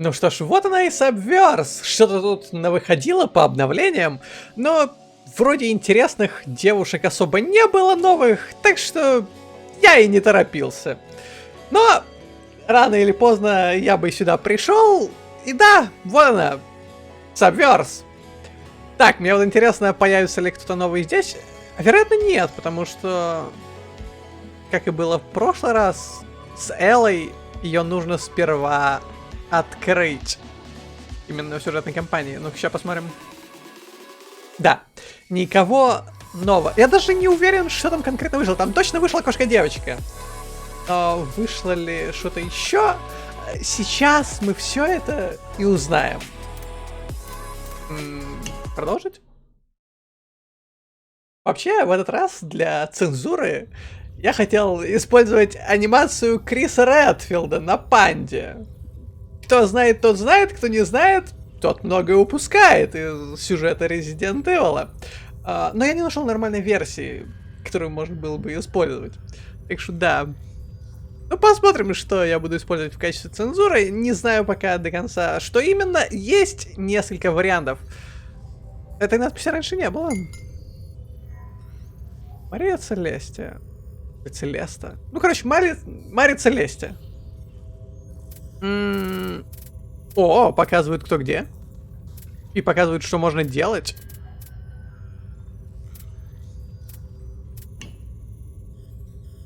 Ну что ж, вот она и Subverse. Что-то тут навыходило по обновлениям, но вроде интересных девушек особо не было новых, так что я и не торопился. Но рано или поздно я бы сюда пришел, и да, вот она, Subverse. Так, мне вот интересно, появится ли кто-то новый здесь. Вероятно, нет, потому что, как и было в прошлый раз, с Эллой ее нужно сперва открыть. Именно в сюжетной кампании. Ну-ка, сейчас посмотрим. Да, никого нового. Я даже не уверен, что там конкретно вышло. Там точно вышла Кошкодевочка. Но вышло ли что-то еще? Сейчас мы все это и узнаем. Продолжить? Вообще, в этот раз для цензуры я хотел использовать анимацию Криса Редфилда на панде. Кто знает, тот знает, кто не знает, тот многое упускает из сюжета Resident Evil. Но я не нашел нормальной версии, которую можно было бы использовать. Так что да. Ну, посмотрим, что я буду использовать в качестве цензуры. Не знаю пока до конца, что именно. Есть несколько вариантов. Этой надписи раньше не было. Мария Целестия. Целеста. Ну, короче, Мария Целестия. О, показывают кто где. И показывают, что можно делать.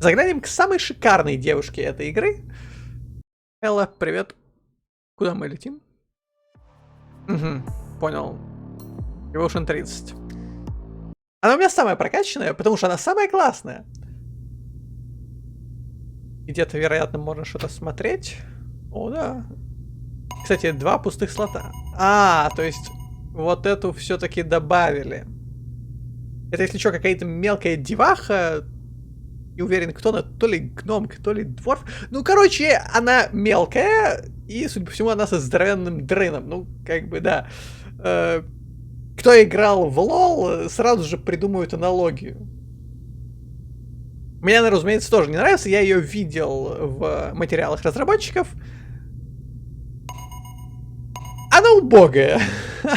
Заглянем к самой шикарной девушке этой игры. Элла, привет. Куда мы летим? Угу, понял. Evolution 30. Она у меня самая прокачанная, потому что она самая классная. Где-то, вероятно, можно что-то смотреть. О, да. Кстати, 2 пустых слота. То есть вот эту все-таки добавили. Это, если что, какая-то мелкая деваха. Не уверен, кто она, то ли гномка, то ли дворф. Ну, короче, она мелкая, и, судя по всему, она со здоровенным дрыном. Ну, как бы, да. Кто играл в лол, сразу же придумают аналогию. Мне она, разумеется, тоже не нравится. Я ее видел в материалах разработчиков. Она убогая.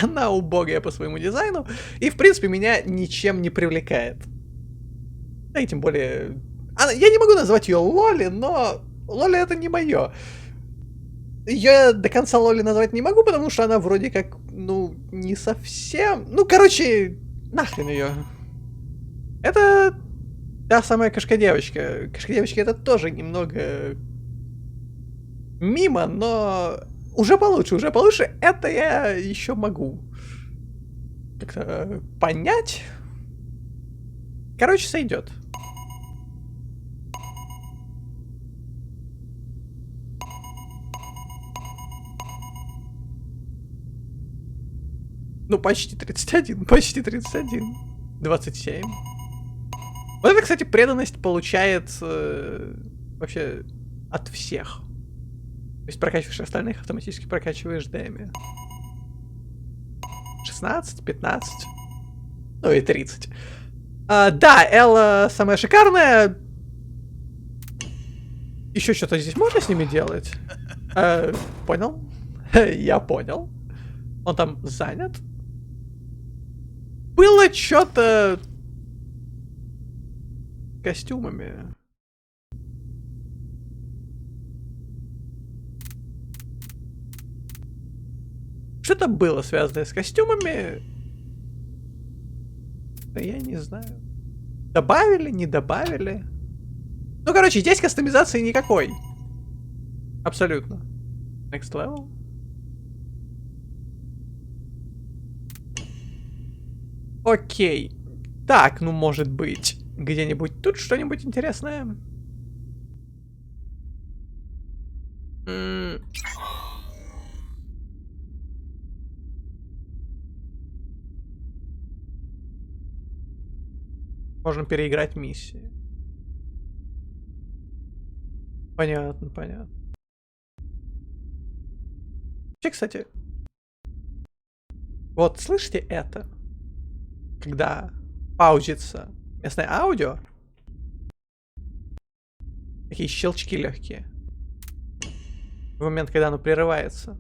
Она убогая по своему дизайну. И, в принципе, меня ничем не привлекает. Да и тем более... Я не могу назвать ее Лоли, но Лоли это не мое. Ее до конца Лоли назвать не могу, потому что она вроде как, ну, не совсем... Ну, короче, нахрен ее. Это та самая Кошкодевочка. Кошкодевочка это тоже немного мимо, но уже получше, уже получше. Это я еще могу как-то понять. Короче, сойдет. Ну, почти 31, почти 31. 27. Вот это, кстати, преданность получает вообще от всех. То есть прокачиваешь остальных, автоматически прокачиваешь Дэми. 16, 15. Ну и 30. Да, Элла самая шикарная. Еще что-то здесь можно с ними делать? Понял. Я понял. Он там занят. Было что-то костюмами. Что-то было связанное с костюмами. Да я не знаю. Добавили, не добавили. Ну, короче, здесь кастомизации никакой. Абсолютно. Next level. Окей. Так, ну, может быть, где-нибудь тут что-нибудь интересное? Можно переиграть миссии. Понятно, понятно. Вообще, кстати, вот слышите это? Когда паузится местное аудио, такие щелчки легкие. В момент, когда оно прерывается.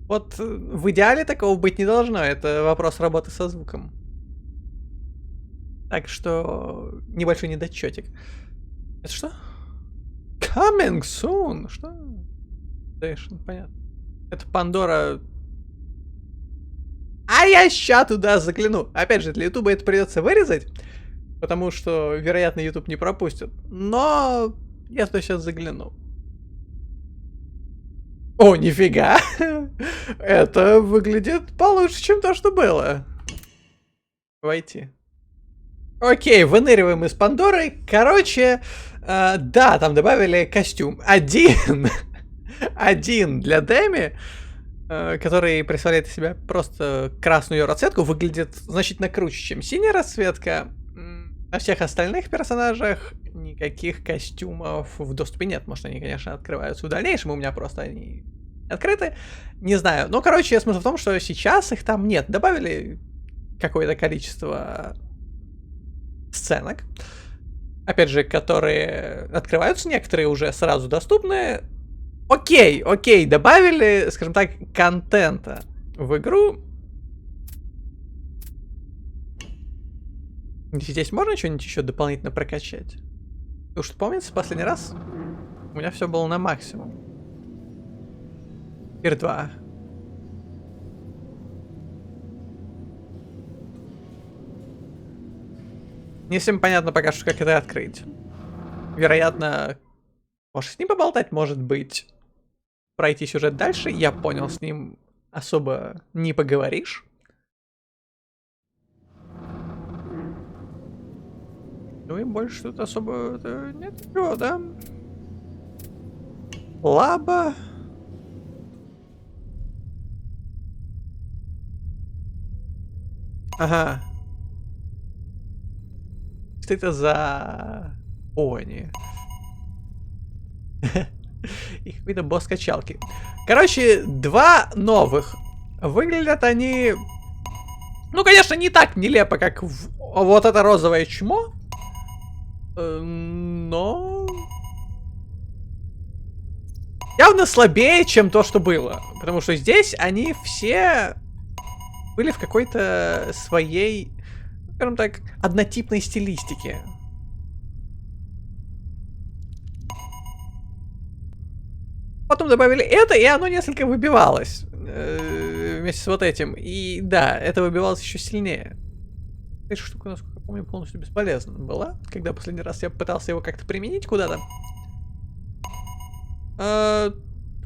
Вот в идеале такого быть не должно. Это вопрос работы со звуком. Так что небольшой недочетик. Это что? Coming soon? Что? Понятно. Это Пандора. А я ща туда загляну. Опять же, для Ютуба это придется вырезать. Потому что, вероятно, YouTube не пропустит. Но я туда сейчас загляну. О, нифига! Это выглядит получше, чем то, что было. Войти. Окей, выныриваем из Пандоры. Короче, да, там добавили костюм. Один для Деми, который представляет из себя просто красную ее расцветку, выглядит значительно круче, чем синяя расцветка. На всех остальных персонажах никаких костюмов в доступе нет. Может, они, конечно, открываются в дальнейшем, у меня просто они открыты. Не знаю. Ну, короче, смысл в том, что сейчас их там нет. Добавили какое-то количество сценок. Опять же, которые открываются, некоторые уже сразу доступны. Окей, добавили, скажем так, контента в игру. Здесь можно что-нибудь еще дополнительно прокачать? Потому что, помнится, в последний раз у меня все было на максимум. Теперь 2. Не всем понятно пока что, как это открыть. Вероятно, может с ним поболтать, может быть. Пройти сюжет дальше. Я понял, с ним особо не поговоришь. Ну и больше тут особо нет ничего, да? Лаба. Ага. Что это за они? И какой-то босс качалки. Короче, 2 новых. Выглядят они... Ну, конечно, не так нелепо, как вот это розовое чмо. Но... явно слабее, чем то, что было. Потому что здесь они все были в какой-то своей, скажем так, однотипной стилистике. Потом добавили это, и оно несколько выбивалось вместе с вот этим. И да, это выбивалось еще сильнее. Эта штука, насколько я помню, полностью бесполезна была, когда последний раз я пытался его как-то применить куда-то.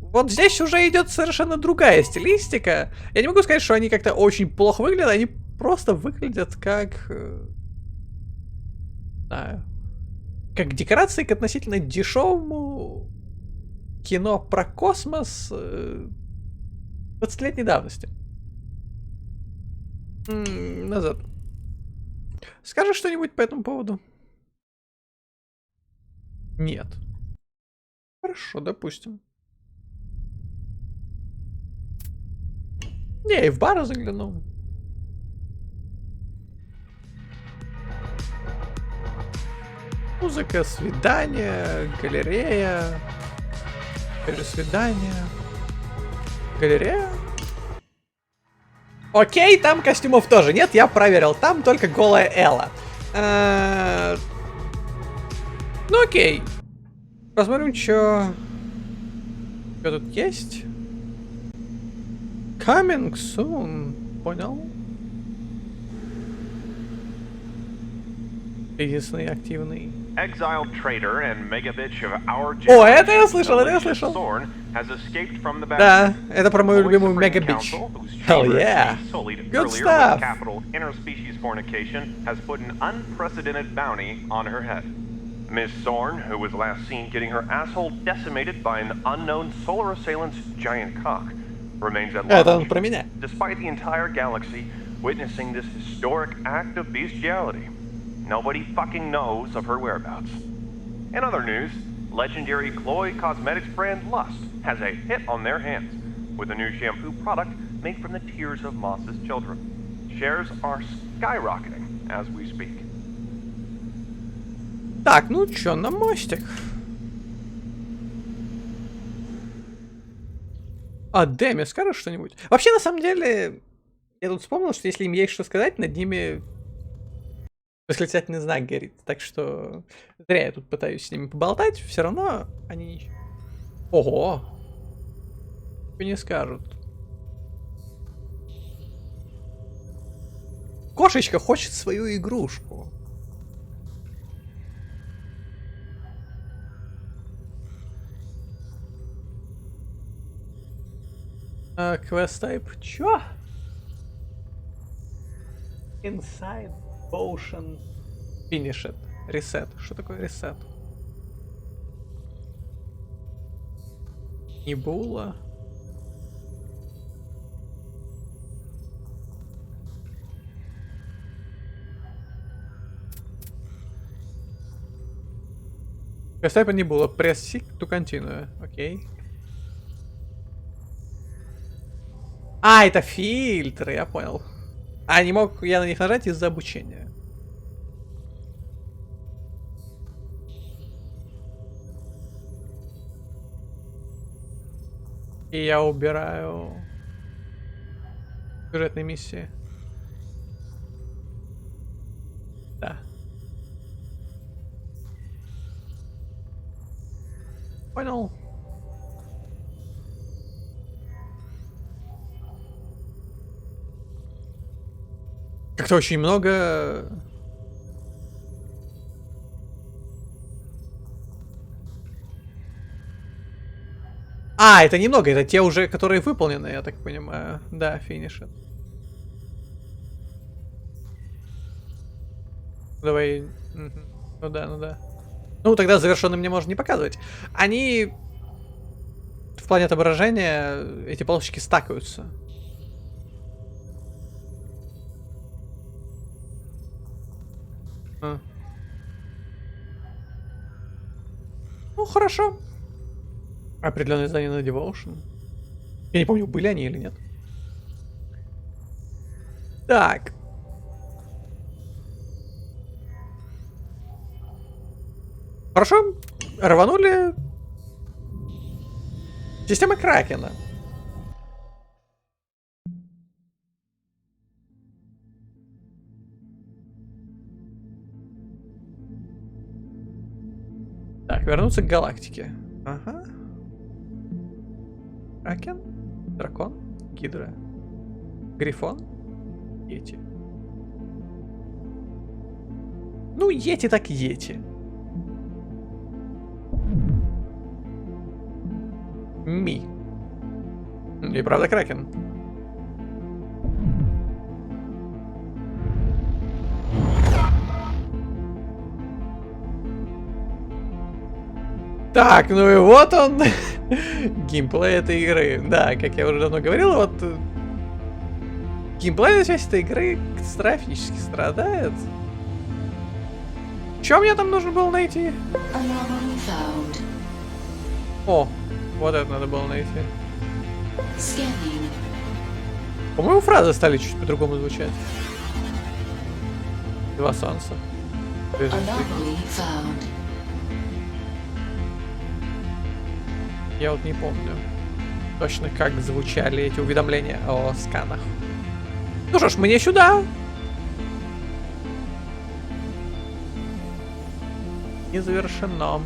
Вот здесь уже идет совершенно другая стилистика. Я не могу сказать, что они как-то очень плохо выглядят, они просто выглядят как... знаю, как декорации к относительно дешевому кино про космос 20-летней давности. Назад. Скажешь что-нибудь по этому поводу? Нет. Хорошо, допустим. Не, и в бар заглянул. Музыка, свидание, галерея. Свидание. Галерея. Окей, там костюмов тоже нет, я проверил. Там только голая Элла. Ну окей. Посмотрим, что тут есть. Coming soon. Понял? Единственный активный. О, это я слышал, Да, это про мою любимую Мегабич. Hell yeah. Good stuff. Miss Zorn, who was last seen getting her asshole decimated by an unknown solar assailant's giant cock, remains at large, despite the entire galaxy witnessing this historic act of bestiality. Nobody fucking knows of her whereabouts. In other news, legendary Chloe Cosmetics brand Lust has a hit on their hands with a new shampoo product made from the tears of Moss's children. Shares are skyrocketing as we speak. Так, ну чё, на мостик. А Дэми, скажешь что-нибудь? Вообще, на самом деле, я тут вспомнил, что если им есть что сказать, над ними восклицательный знак горит. Так что зря я тут пытаюсь с ними поболтать, все равно они... Ого! Ничего не скажут. Кошечка хочет свою игрушку. Квест type. Чё? Inside potion. Finish it. Reset. Что такое reset? Небула. Квест type не было. Press C to continue. Окей. А, это фильтры, я понял. А, не мог я на них нажать из-за обучения. И я убираю сюжетные миссии. Да. Понял. Как-то очень много... А, это немного, это те уже, которые выполнены, я так понимаю. Да, финиш. Давай. Ну да, ну да. Ну, тогда завершенный мне можно не показывать. Они... В плане отображения эти полосочки стакаются. Ну, хорошо. Определенные здания на Devotion. Я не помню, были они или нет. Так. Хорошо. Рванули. Система Кракена. Так, вернуться к галактике. Ага. Кракен, дракон, гидра, грифон, йети. Ну, йети так йети. Ми. И правда кракен. Так, ну и вот он, геймплей этой игры. Да, как я уже давно говорил, вот геймплей часть этой игры катастрофически страдает. Что мне там нужно было найти? О, вот это надо было найти. По-моему, фразы стали чуть по-другому звучать. Два солнца. Я вот не помню точно, как звучали эти уведомления о сканах. Ну что ж, мне сюда. Не завершено.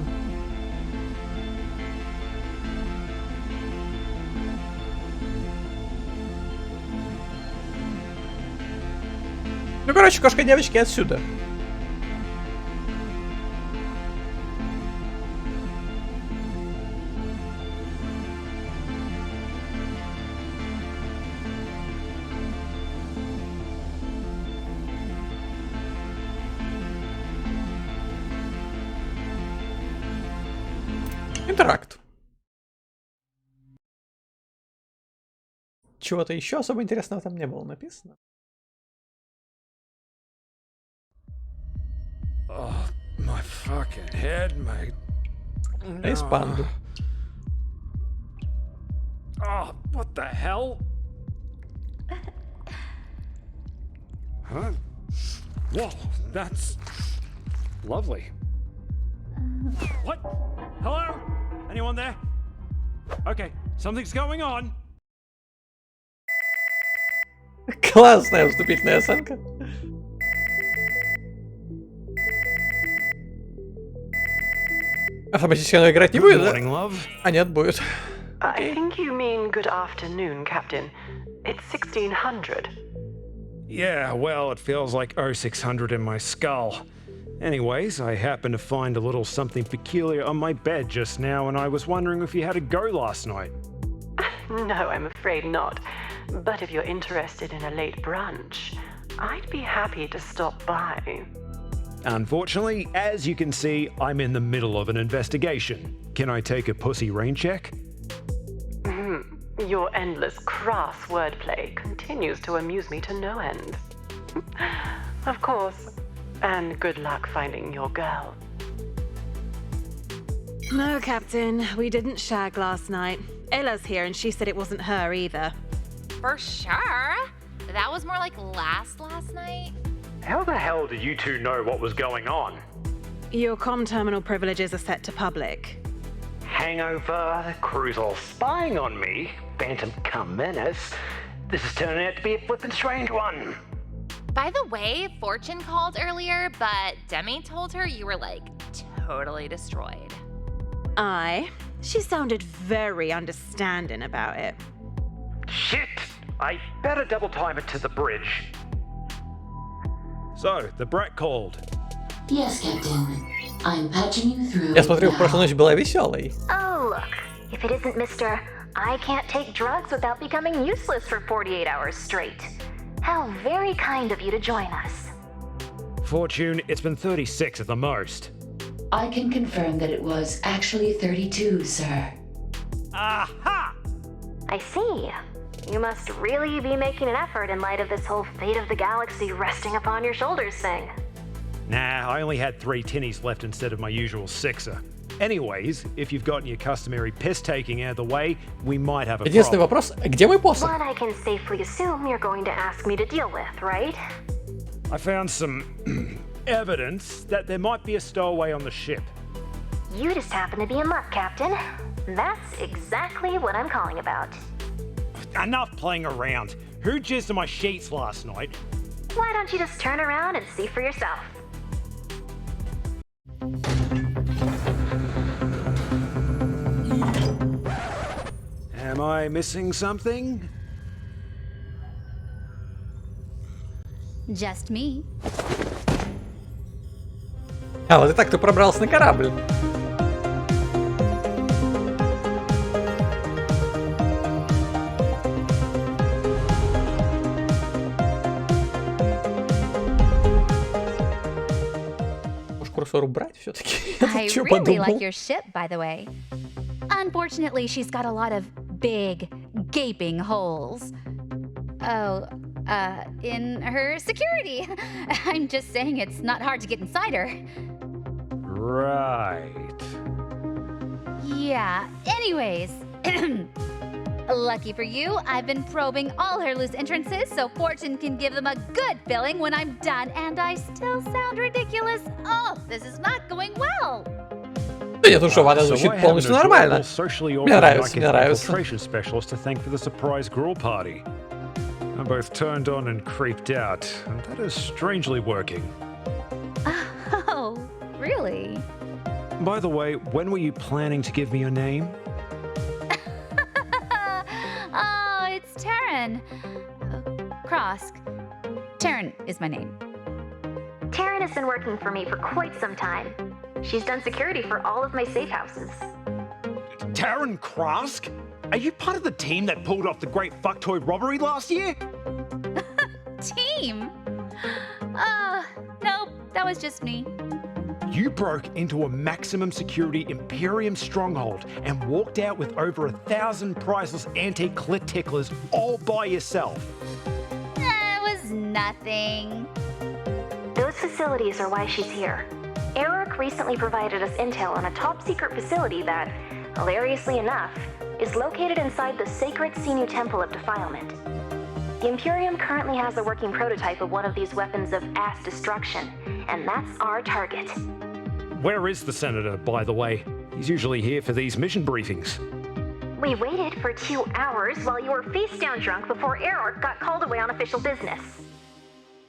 Ну, короче, кошка-девочки отсюда. Интеракт. Чего-то еще особо интересного там не было написано. Oh, my fucking head, mate. Эйспанду. Oh, what the hell? Huh? Whoa, that's lovely. What? Hello? Anyone there? Okay, something's going on. Классная вступительная оценка. Автоматически оно играть не будет, да? А нет, будет. I think you mean good afternoon, Captain. It's 1600. Yeah, well, it feels like 0600 in my skull. Anyways, I happened to find a little something peculiar on my bed just now, and I was wondering if you had a go last night. No, I'm afraid not. But if you're interested in a late brunch, I'd be happy to stop by. Unfortunately, as you can see, I'm in the middle of an investigation. Can I take a pussy rain check? Your endless crass wordplay continues to amuse me to no end. Of course. And good luck finding your girl. No, Captain, we didn't shag last night. Ella's here and she said it wasn't her either. For sure. That was more like last night. How the hell do you two know what was going on? Your comm terminal privileges are set to public. Hangover, the crew's all spying on me, phantom cum menace. This is turning out to be a flippin' strange one. By the way, Fortune called earlier, but Demi told her you were like totally destroyed. Aye. She sounded very understanding about it. Shit! I better double time it to the bridge. So, the brat called. Yes, Captain. I'm patching you through. Я смотрю, в прошлую ночь была веселой. Oh, look. If it isn't Mr. I can't take drugs without becoming useless for 48 hours straight. How very kind of you to join us. Fortune, it's been 36 at the most. I can confirm that it was actually 32, sir. Aha! I see. You must really be making an effort in light of this whole fate of the galaxy resting upon your shoulders thing. Nah, I only had 3 tinnies left instead of my usual 6er. Anyways, if you've gotten your customary piss-taking out of the way, we might have a Единственный problem. вопрос, где мой посох? What I can safely assume you're going to ask me to deal with, right? I found some evidence that there might be a stowaway on the ship. You just happen to be in luck, Captain. That's exactly what I'm calling about. Enough playing around. Who jizzed on my sheets last night? Why don't you just turn around and see for yourself? Am I missing something? Just me. А, вот и так ты пробрался на корабль. Может, курсор убрать все-таки? I really like your ship, by the way. Unfortunately, she's got a lot of big, gaping holes. Oh, in her security. I'm just saying it's not hard to get inside her. Right. Yeah, anyways. Lucky for you, I've been probing all her loose entrances so Fortune can give them a good filling when I'm done, and I still sound ridiculous. Oh, this is not going well. Да нет, ну что, она звучит полностью нормально. Мне нравится, мне нравится. Specialist to thank for the surprise grill party. I'm both turned on and creeped out, and that is strangely working. Oh, really? By the way, when were you planning to give me your name? Oh, it's Taron. Krosk. Taron is my name. Taron has been working for me for quite some time. She's done security for all of my safe houses. Taron Krosk? Are you part of the team that pulled off the great fucktoy robbery last year? Team? Nope, that was just me. You broke into a maximum security Imperium stronghold and walked out with over 1,000 priceless antique clit ticklers all by yourself. It was nothing. Those facilities are why she's here. Eric recently provided us intel on a top-secret facility that, hilariously enough, is located inside the sacred Xenu Temple of Defilement. The Imperium currently has a working prototype of one of these weapons of ass destruction, and that's our target. Where is the Senator, by the way? He's usually here for these mission briefings. We waited for 2 hours while you were face-down drunk before Error got called away on official business.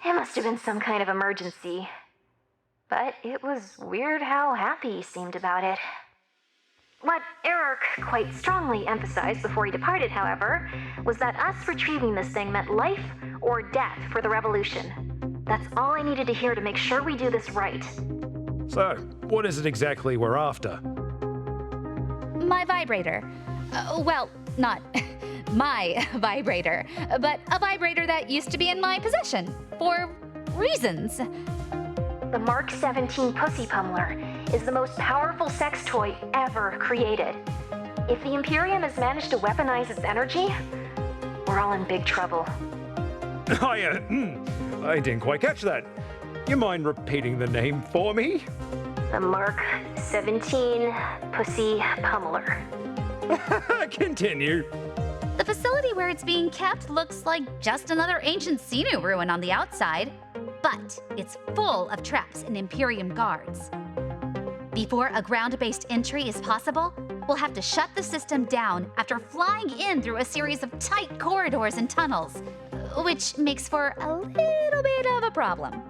It must have been some kind of emergency. But it was weird how happy he seemed about it. What Eric quite strongly emphasized before he departed, however, was that us retrieving this thing meant life or death for the revolution. That's all I needed to hear to make sure we do this right. So, what is it exactly we're after? My vibrator. Well, not my vibrator, but a vibrator that used to be in my possession. For reasons. The Mark 17 Pussy Pummeler is the most powerful sex toy ever created. If the Imperium has managed to weaponize its energy, we're all in big trouble. I didn't quite catch that. You mind repeating the name for me? The Mark 17 Pussy Pummeler. Continue. The facility where it's being kept looks like just another ancient Xenu ruin on the outside, but it's full of traps and Imperium guards. Before a ground-based entry is possible, we'll have to shut the system down after flying in through a series of tight corridors and tunnels, which makes for a little bit of a problem.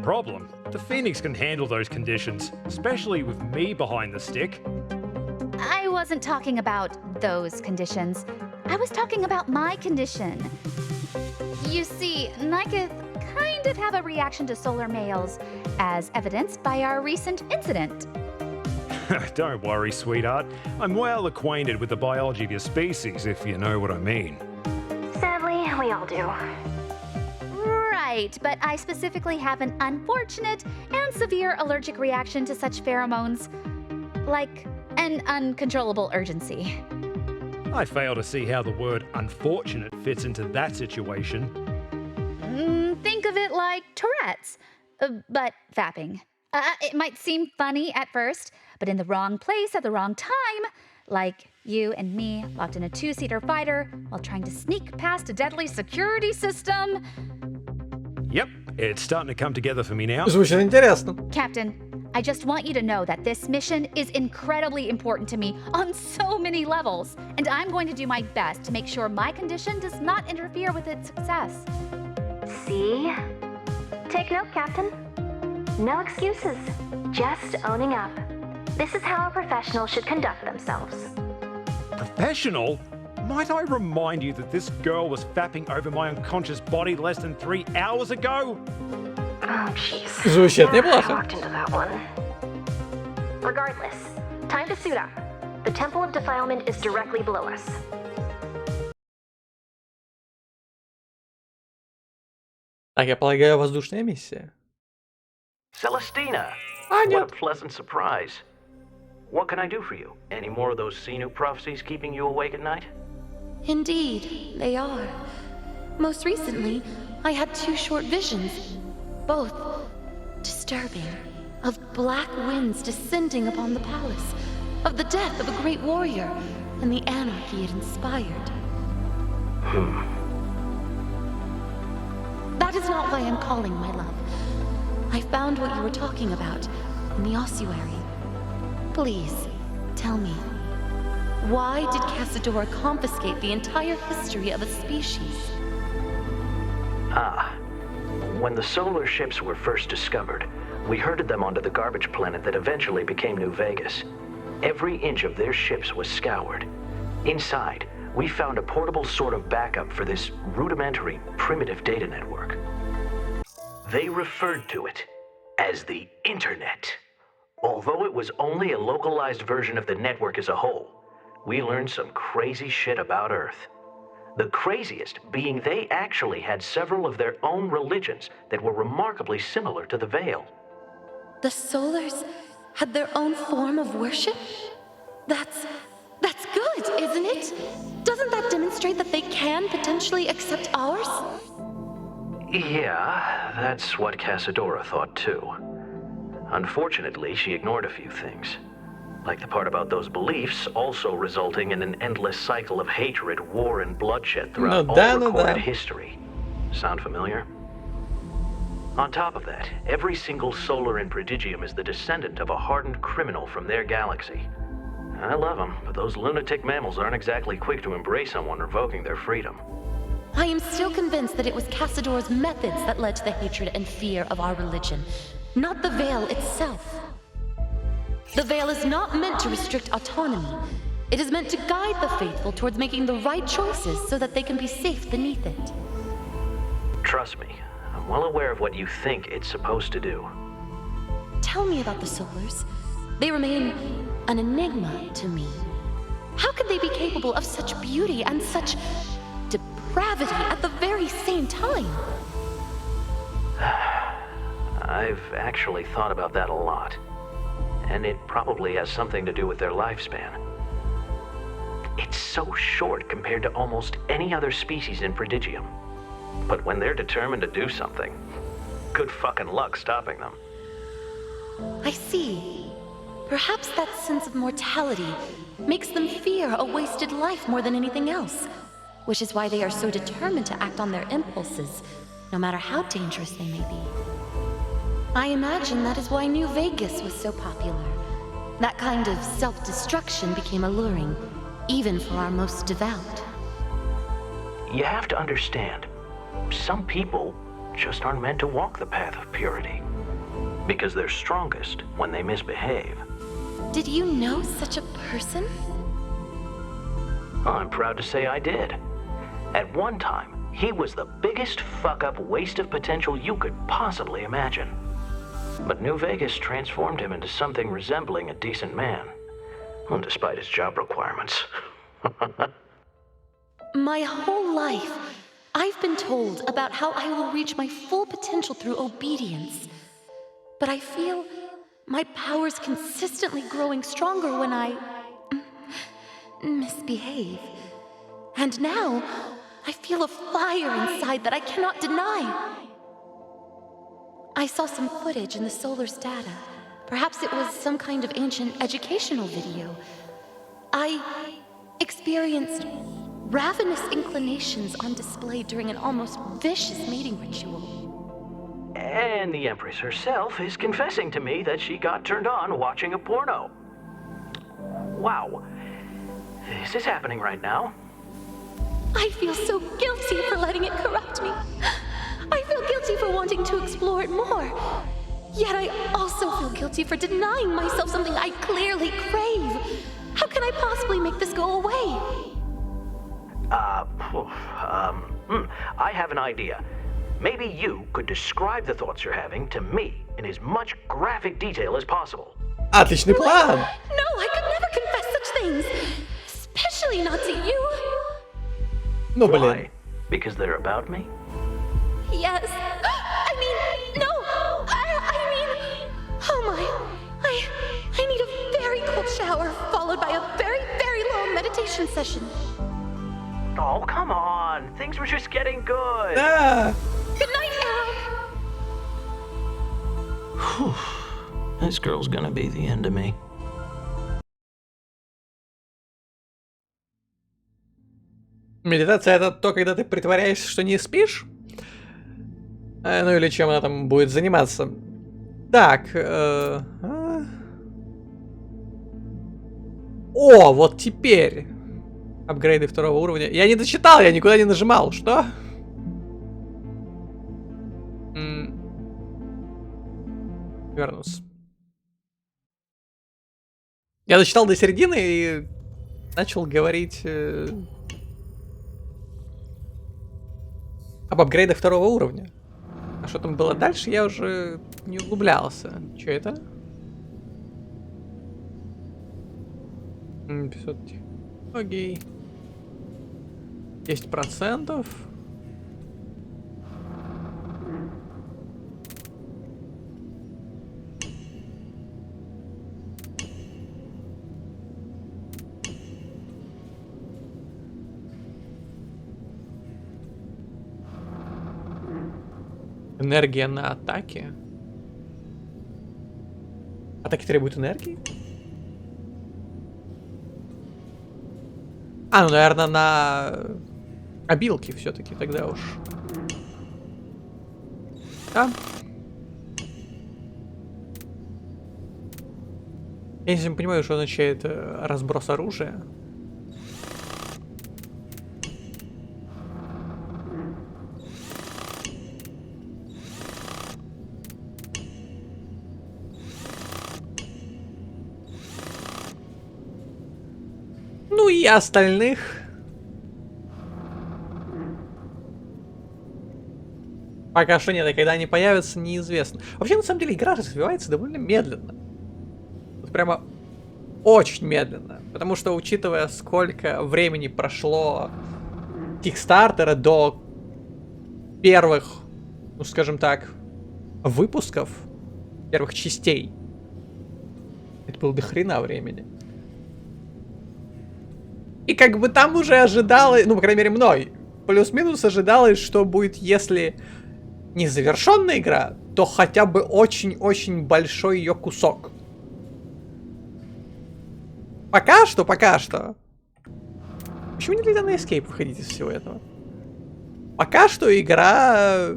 Problem? The Phoenix can handle those conditions, especially with me behind the stick. I wasn't talking about those conditions. I was talking about my condition. You see, Niketh kind of have a reaction to solar males, as evidenced by our recent incident. Don't worry, sweetheart. I'm well acquainted with the biology of your species, if you know what I mean. Sadly, we all do. Right, but I specifically have an unfortunate and severe allergic reaction to such pheromones, like an uncontrollable urgency. I fail to see how the word unfortunate fits into that situation. Think of it like Tourette's, but fapping. It might seem funny at first, but in the wrong place at the wrong time, like you and me locked in a 2-seater fighter while trying to sneak past a deadly security system. Yep, it's starting to come together for me now. Звучит интересно. Captain, I just want you to know that this mission is incredibly important to me on so many levels, and I'm going to do my best to make sure my condition does not interfere with its success. See? Take note, Captain. No excuses. Just owning up. This is how a professional should conduct themselves. Professional? Might I remind you that this girl was fapping over my unconscious body less than 3 hours ago? Oh, jeez. Звучит I неплохо. walked into that one. Regardless, time to suit up. The Temple of Defilement is directly below us. Так, я полагаю, воздушная миссия. Celestina! А, What a нет. pleasant surprise. What can I do for you? Any more of those Xenu prophecies keeping you awake at night? Indeed, they are. Most recently, I had 2 short visions, both disturbing, of black winds descending upon the palace, of the death of a great warrior, and the anarchy it inspired. That is not why I'm calling, my love. I found what you were talking about in the ossuary. Please, tell me, why did Casadora confiscate the entire history of a species? When the solar ships were first discovered, we herded them onto the garbage planet that eventually became New Vegas. Every inch of their ships was scoured. Inside, we found a portable sort of backup for this rudimentary, primitive data network. They referred to it as the Internet. Although it was only a localized version of the network as a whole, we learned some crazy shit about Earth. The craziest being they actually had several of their own religions that were remarkably similar to the Veil. The Solars had their own form of worship? That's good, isn't it? Doesn't that demonstrate that they can potentially accept ours? Yeah, that's what Casadora thought too. Unfortunately, she ignored a few things. Like the part about those beliefs also resulting in an endless cycle of hatred, war, and bloodshed throughout all recorded history. Sound familiar? On top of that, every single solar in Prodigium is the descendant of a hardened criminal from their galaxy. I love them, but those lunatic mammals aren't exactly quick to embrace someone revoking their freedom. I am still convinced that it was Cassador's methods that led to the hatred and fear of our religion, not the veil itself. The veil is not meant to restrict autonomy. It is meant to guide the faithful towards making the right choices so that they can be safe beneath it. Trust me, I'm well aware of what you think it's supposed to do. Tell me about the Solars. They remain an enigma to me. How could they be capable of such beauty and such depravity at the very same time? I've actually thought about that a lot. And it probably has something to do with their lifespan. It's so short compared to almost any other species in Prodigium. But when they're determined to do something, good fucking luck stopping them. I see. Perhaps that sense of mortality makes them fear a wasted life more than anything else, which is why they are so determined to act on their impulses, no matter how dangerous they may be. I imagine that is why New Vegas was so popular. That kind of self-destruction became alluring, even for our most devout. You have to understand, some people just aren't meant to walk the path of purity. Because they're strongest when they misbehave. Did you know such a person? I'm proud to say I did. At one time, he was the biggest fuck-up waste of potential you could possibly imagine. But New Vegas transformed him into something resembling a decent man. Well, despite his job requirements. My whole life, I've been told about how I will reach my full potential through obedience. But I feel my powers consistently growing stronger when I misbehave. And now, I feel a fire inside that I cannot deny. I saw some footage in the Solar's data. Perhaps it was some kind of ancient educational video. I experienced ravenous inclinations on display during an almost vicious mating ritual. And the Empress herself is confessing to me that she got turned on watching a porno. Wow. Is this happening right now? I feel so guilty for letting it corrupt me. I feel guilty for wanting to explore it more. Yet I also feel guilty for denying myself something I clearly crave. How can I possibly make this go away? I have an idea. Maybe you could describe the thoughts you're having to me in as much graphic detail as possible. Отличный план! No, I could never confess such things. Especially not to you. Ну, блин. Why? Because they're about me? Yes. I mean, no. I mean, oh my. I need a very cold shower followed by a very, very long meditation session. Oh, come on. Things were just getting good. Ah. Good night, Arrow. This girl's gonna be the end of me. Медитация — это то, когда ты притворяешься, что не спишь? Ну или чем она там будет заниматься? Так. О, вот теперь. Апгрейды второго уровня. Я не дочитал, я никуда не нажимал. Что? Вернусь. Я дочитал до середины и начал говорить об апгрейдах второго уровня. А что там было дальше, я уже не углублялся. Что это? 500 технологий. 10%. Энергия на атаке. Атаки требуют энергии? А, ну, наверное, на обилки все-таки тогда уж. Да. Я не понимаю, что означает разброс оружия. Ну и остальных. Пока что нет, и когда они появятся, неизвестно. Вообще, на самом деле, игра развивается довольно медленно. Вот прямо очень медленно. Потому что, учитывая, сколько времени прошло Кикстартера до первых, ну скажем так, выпусков, первых частей, это было до хрена времени. И как бы там уже ожидалось, ну, по крайней мере, мной, плюс-минус ожидалось, что будет, если не завершенная игра, то хотя бы очень-очень большой ее кусок. Пока что. Почему нельзя на Escape выходить из всего этого? Пока что игра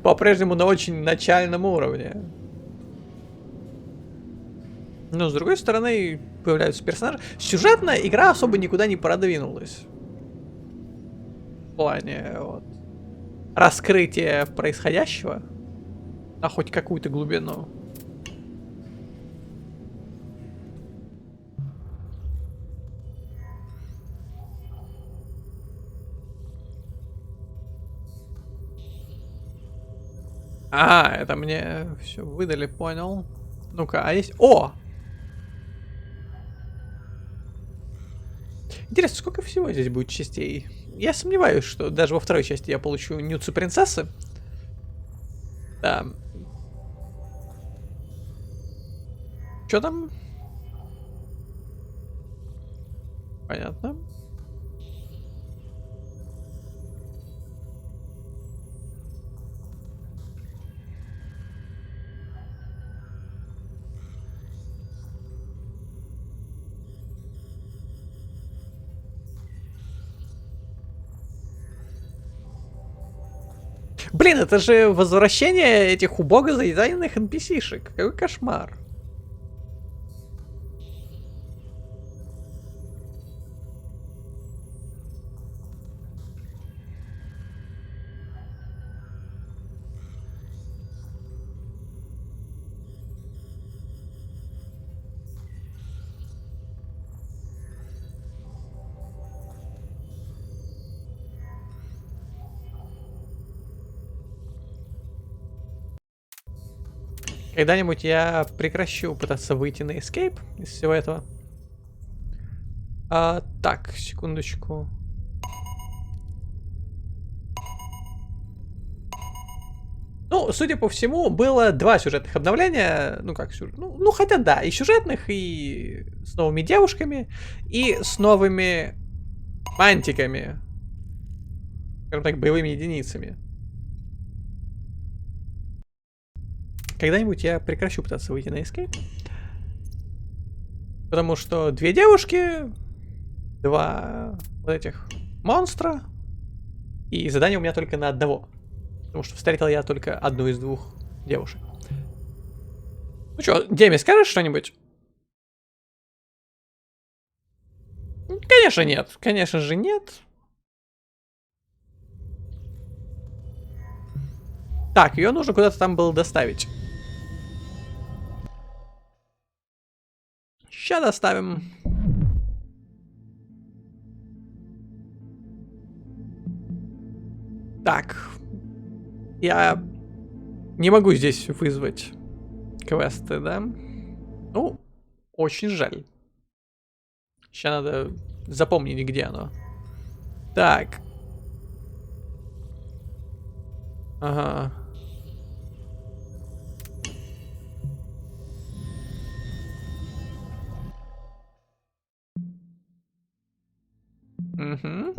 по-прежнему на очень начальном уровне. Но с другой стороны, появляются персонажи. Сюжетная игра особо никуда не продвинулась. В плане вот раскрытия происходящего на хоть какую-то глубину. А, это мне все выдали, понял. Ну-ка, а есть... О! Интересно, сколько всего здесь будет частей? Я сомневаюсь, что даже во второй части я получу нюцы принцессы. Да. Чё там? Понятно. Блин, это же возвращение этих убого задизайненных NPC-шек. Какой кошмар. Когда-нибудь я прекращу пытаться выйти на Escape из всего этого. Так, секундочку. Ну, судя по всему, было 2 сюжетных обновления. Ну, как сюжет. Ну, хотя да, и сюжетных, и с новыми девушками, и с новыми мантиками. Скажем так, боевыми единицами. Когда-нибудь я прекращу пытаться выйти на Escape. Потому что 2 девушки, 2 вот этих монстра. И задание у меня только на одного. Потому что встретил я только одну из 2 девушек. Ну чё, Деме, скажешь что-нибудь? Конечно нет. Конечно же нет. Так, ее нужно куда-то там было доставить. Сейчас доставим. Так. Я не могу здесь вызвать квесты, да? Ну, очень жаль. Сейчас надо запомнить, где оно. Так. Ага. Угу.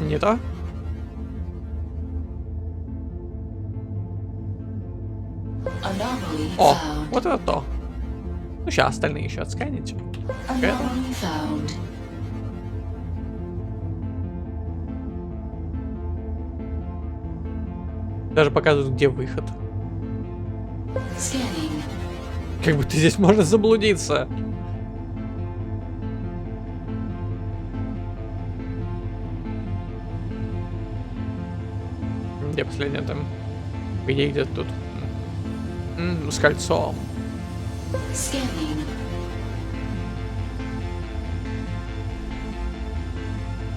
Не то? О, вот это то. Ну, сейчас остальные еще отсканить. Anomaly found. Даже показывают, где выход. Scanning. Как будто здесь можно заблудиться. Где последняя там? Где где-то тут? С кольцом. Scanning.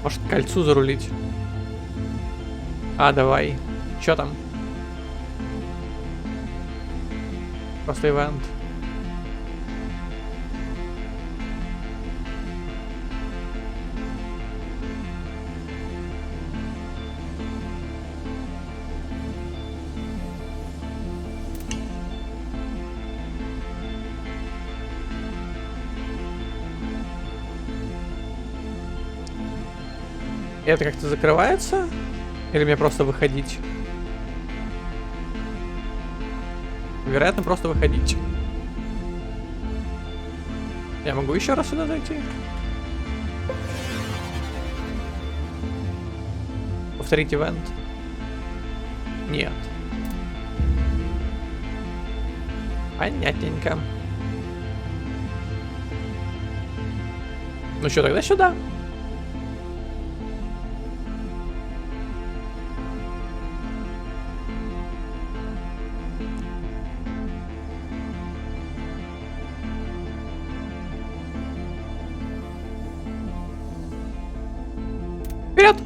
Может, к кольцу зарулить? А, давай. Чё там? Просто ивент. Это как-то закрывается? Или мне просто выходить? Вероятно, просто выходить. Я могу еще раз сюда зайти? Повторить ивент? Нет. Понятненько. Ну что, тогда сюда. Вперед!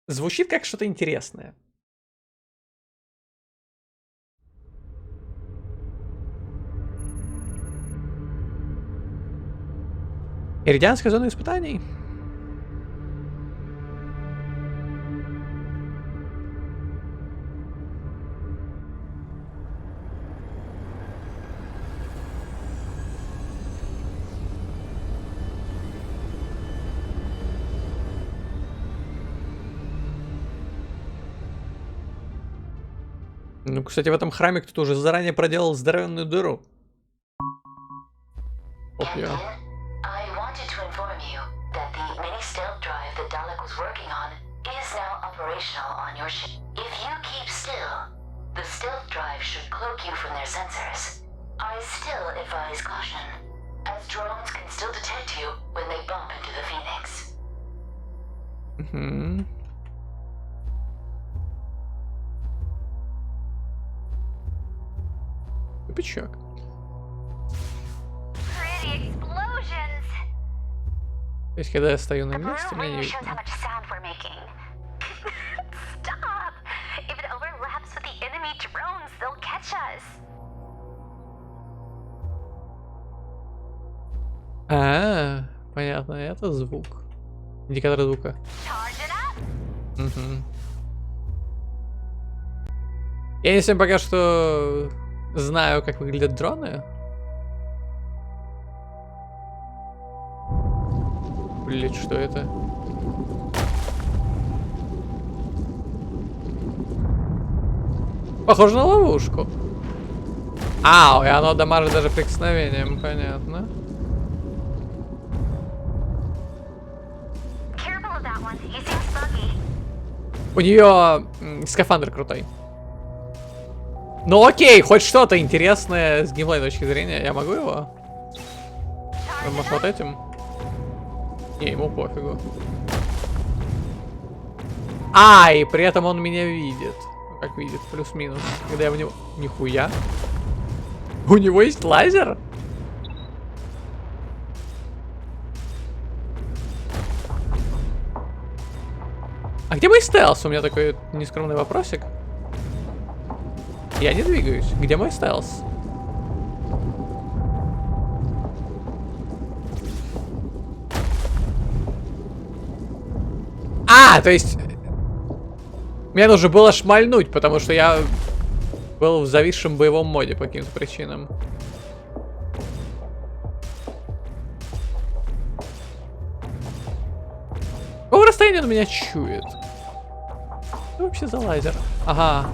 Звучит как что-то интересное. Иридианская зона испытаний. Ну, кстати, в этом храме кто-то уже заранее проделал здоровенную дыру. Оп, я. Угу. Тупичок. То есть, когда я стою на месте, меня не видно. А, понятно, это звук. Индикатор звука. Угу. Я не всем пока что знаю, как выглядят дроны. Блять, что это? Похоже на ловушку. Ау, и оно дамажит даже прикосновением, понятно. У нее скафандр крутой. Ну окей, хоть что-то интересное с геймплейной точки зрения. Я могу его? Может, вот этим? Не, ему пофигу. А, и при этом он меня видит. Как видит, плюс-минус. Когда я в него... Нихуя. У него есть лазер? А где мой стелс? У меня такой нескромный вопросик. Я не двигаюсь. Где мой стелс? А, то есть... Мне нужно было шмальнуть, потому что я был в зависшем боевом моде по каким-то причинам. Какого расстояния он меня чует? Что вообще за лазер? Ага.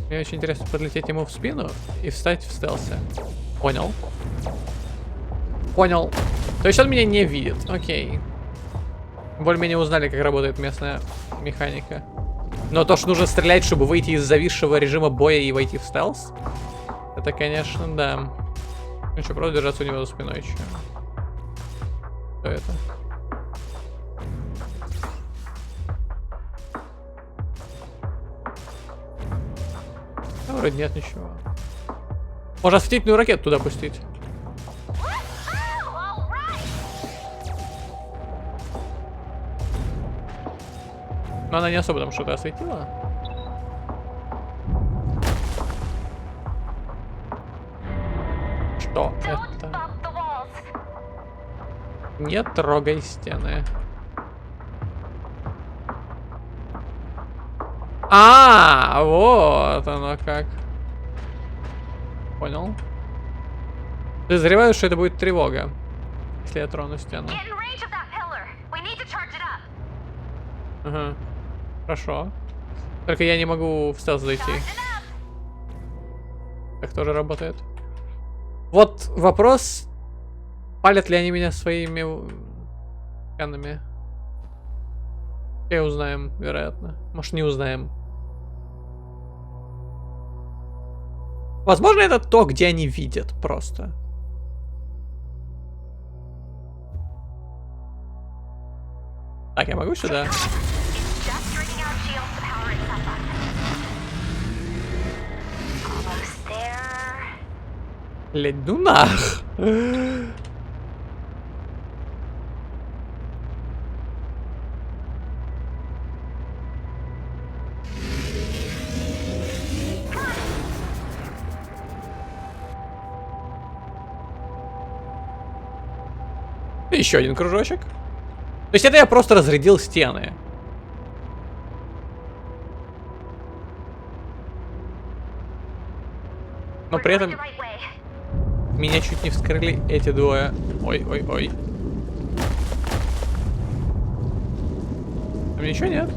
Мне очень интересно подлететь ему в спину и встать в стелсе. Понял. Понял. То есть он меня не видит. Окей. Более-менее узнали, как работает местная механика. Но то, что нужно стрелять, чтобы выйти из зависшего режима боя и войти в стелс, это, конечно, да. Ну что, просто держаться у него за спиной еще. Что это? Да, вроде нет ничего. Можно осветительную ракету туда пустить. Но она не особо там что-то осветила. Что это? Не трогай стены. Вот оно как. Понял. Подозреваю, что это будет тревога, если я трону стену. Ага. Хорошо. Только я не могу в стелс зайти. Так тоже работает. Вот вопрос. Палят ли они меня своими сканами? Я узнаем, вероятно. Может, не узнаем. Возможно, это то, где они видят просто. Так, я могу сюда? Блять, ну нах. Еще один кружочек. То есть это я просто разрядил стены. Но при этом меня чуть не вскрыли эти двое. Ой-ой-ой. Там ничего нет?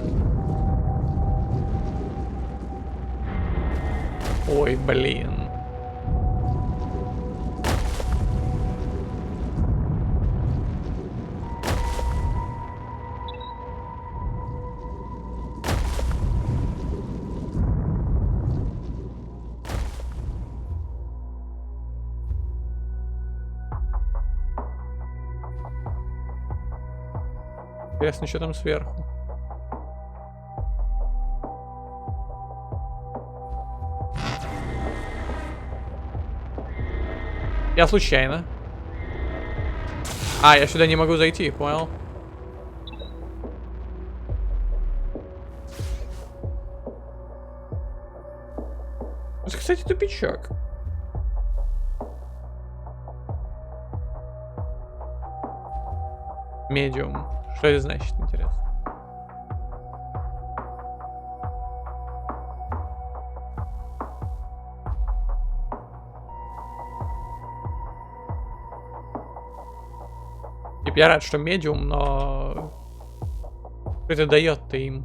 Ой, блин. Интересно, что там сверху. Я случайно. Я сюда не могу зайти, понял? Это, кстати, тупичок. Медиум. Что это значит, интересно? Типа я рад, что медиум, но что это дает-то им?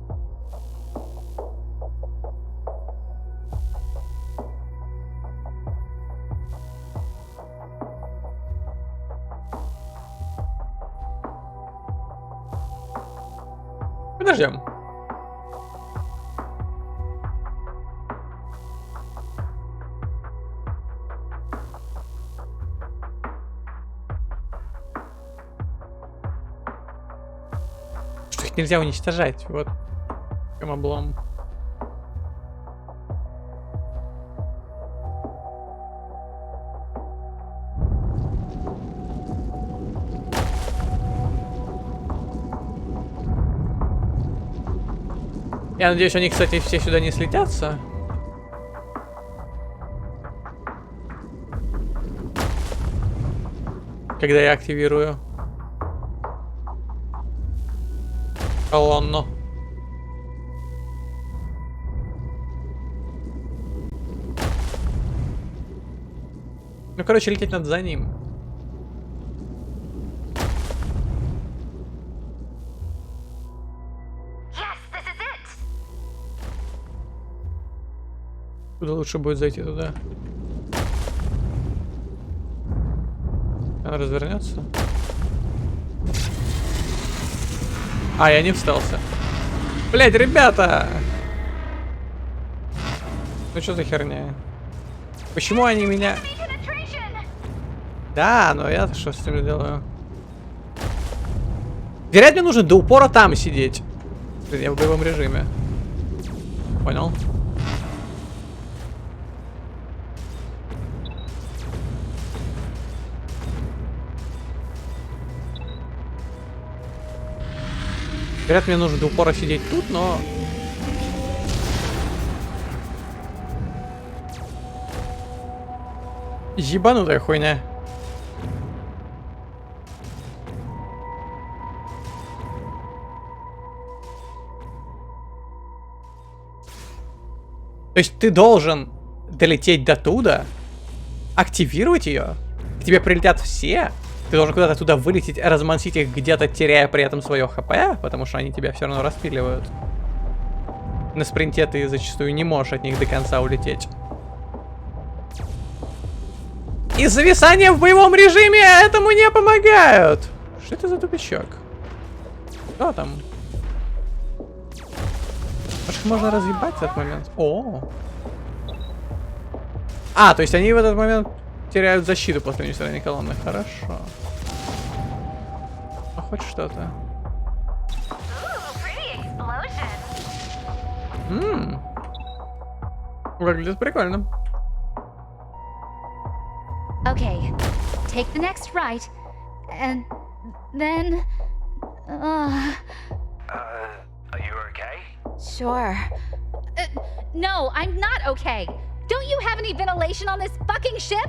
Подождем. Что их нельзя уничтожать? Вот. Чем облом. Я надеюсь, они, кстати, все сюда не слетятся. Когда я активирую колонну. Ну, короче, лететь надо за ним. Куда лучше будет зайти туда? Она развернется. А, я не встался. Блять, ребята! Ну что за херня? Почему они меня... Да, но я-то что с этим делаю? Вероятно, мне нужно до упора там сидеть. Я в боевом режиме. Понял? Вероятно, мне нужно до упора сидеть тут, но... Ебанутая хуйня. То есть ты должен долететь до туда, активировать ее, к тебе прилетят все, ты должен куда-то туда вылететь, размансить их где-то, теряя при этом свое хп, потому что они тебя все равно распиливают. На спринте ты зачастую не можешь от них до конца улететь. И зависания в боевом режиме этому не помогают. Что это за тупичок? Что там? Может, можно разъебать в этот момент? О. А, то есть они в этот момент теряют защиту после уничтожения колонны. Хорошо. Ну, хоть что-то. Выглядит прикольно. Okay, take the next right, and then... Are you okay? Sure. No, I'm not okay. Don't you have any ventilation on this fucking ship?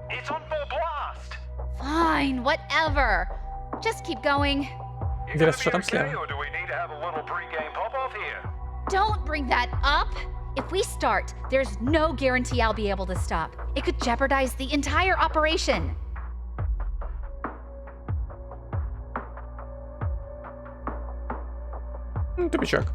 It's on full blast! Fine, whatever. Just keep going. Интересно, что там слева? Or do we need to have a little pre-game pop-off here? Don't bring that up. If we start, there's no guarantee I'll be able to stop. It could jeopardize the entire operation. Тупичок.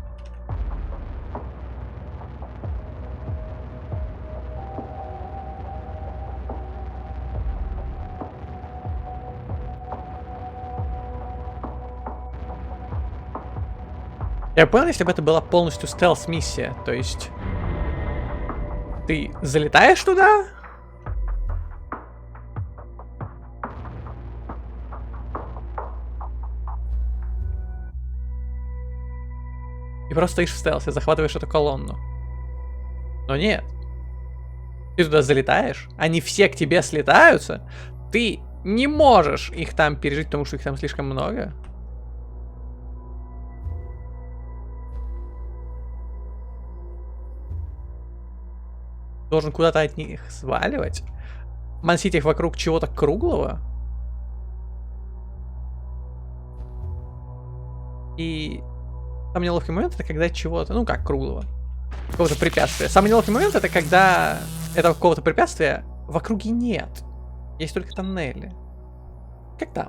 Я понял, если бы это была полностью стелс-миссия, то есть ты залетаешь туда, и просто стоишь в стелсе, захватываешь эту колонну. Но нет. Ты туда залетаешь, они все к тебе слетаются, ты не можешь их там пережить, потому что их там слишком много. Должен куда-то от них сваливать. Мансить их вокруг чего-то круглого. И самый неловкий момент это когда чего-то, ну как круглого, какого-то препятствия. Самый неловкий момент это когда этого какого-то препятствия в округе нет. Есть только тоннели. Как там?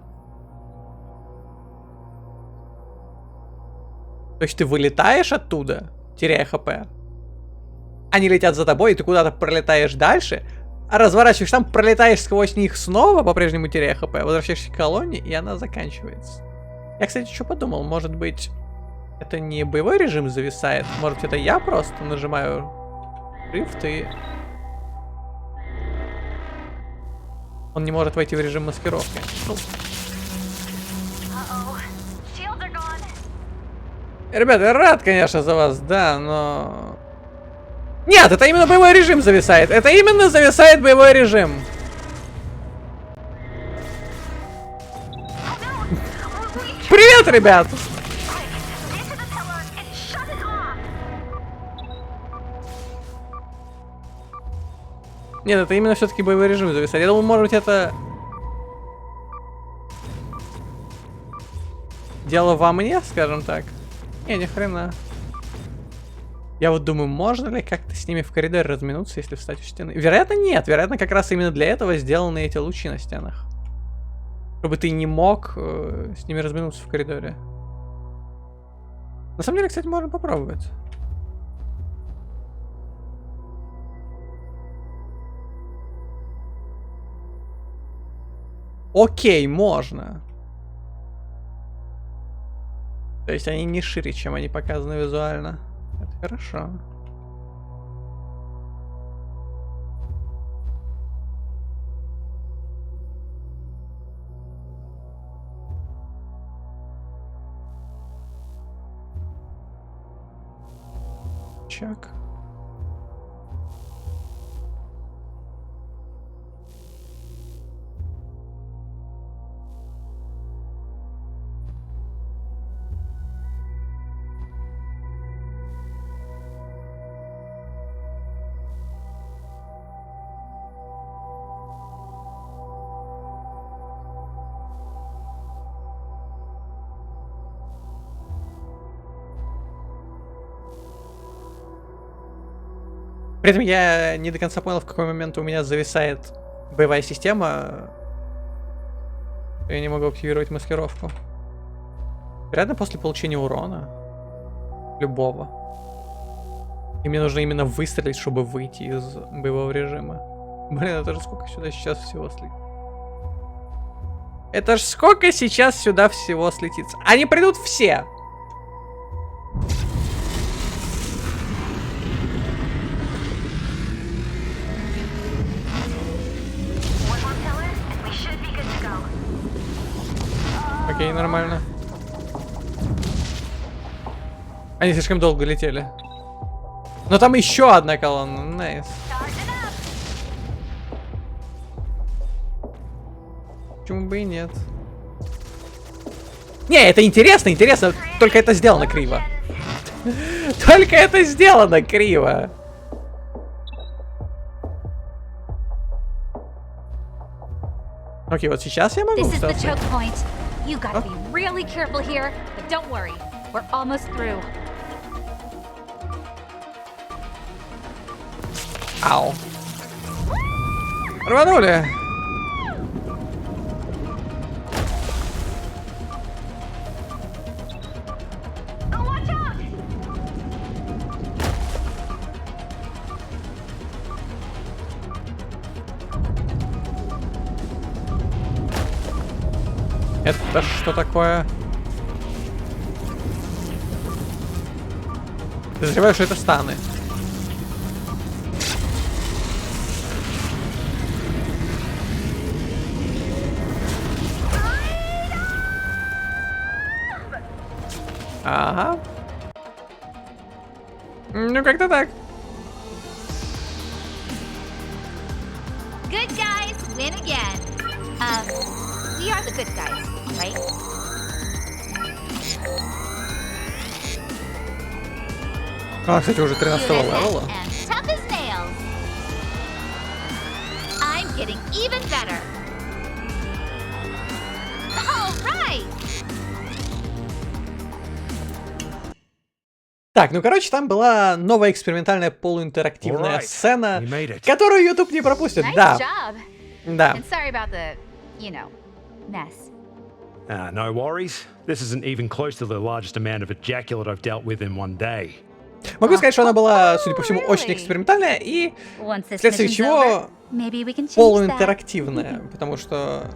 То есть ты вылетаешь оттуда, теряя хп. Они летят за тобой, и ты куда-то пролетаешь дальше, а разворачиваешь там, пролетаешь сквозь них снова, по-прежнему теряя хп, возвращаешься к колонне, и она заканчивается. Я, кстати, что подумал, может быть, это не боевой режим зависает, может, это я просто нажимаю Shift и... Он не может войти в режим маскировки. Ну. Ребята, я рад, конечно, за вас, да, но... Нет, это именно боевой режим зависает. Это именно зависает боевой режим. Привет, ребят! Нет, это именно все-таки боевой режим зависает. Я думал, может быть, это... Дело во мне, скажем так. Не, ни хрена. Я вот думаю, можно ли как-то с ними в коридоре разминуться, если встать у стены? Вероятно, нет. Вероятно, как раз именно для этого сделаны эти лучи на стенах. Чтобы ты не мог с ними разминуться в коридоре. На самом деле, кстати, можно попробовать. Окей, можно. То есть они не шире, чем они показаны визуально. Это хорошо. Чак. При этом я не до конца понял, в какой момент у меня зависает боевая система. Я не могу активировать маскировку. Вероятно, после получения урона. Любого. И мне нужно именно выстрелить, чтобы выйти из боевого режима. Блин, это же сколько сюда сейчас всего слетит. Это ж сколько сейчас сюда всего слетится. Они придут все. Окей, нормально. Они слишком долго летели. Но там еще одна колонна. Найс. Почему бы и нет? Не, это интересно, интересно. Только это сделано криво. Только это сделано криво. Окей, вот сейчас я могу встаться. You gotta be really careful here, but don't worry, we're almost through. Ау. Рванули. Это что такое? Подозреваю, что это станы. Ага. Ну, как-то так. Good guys win again. We are the good guys, right? А, кстати, уже 13 левела. Tough as nails. I'm getting even better. All right. Так, ну короче, там была новая экспериментальная полуинтерактивная сцена, которую YouTube не пропустит. Да. Да. And sorry about the, you know, mess. No worries. This isn't even close to the largest amount of ejaculate I've dealt with in one day. Могу сказать, что она была, судя по всему, очень экспериментальная и вследствие чего полуинтерактивная, потому что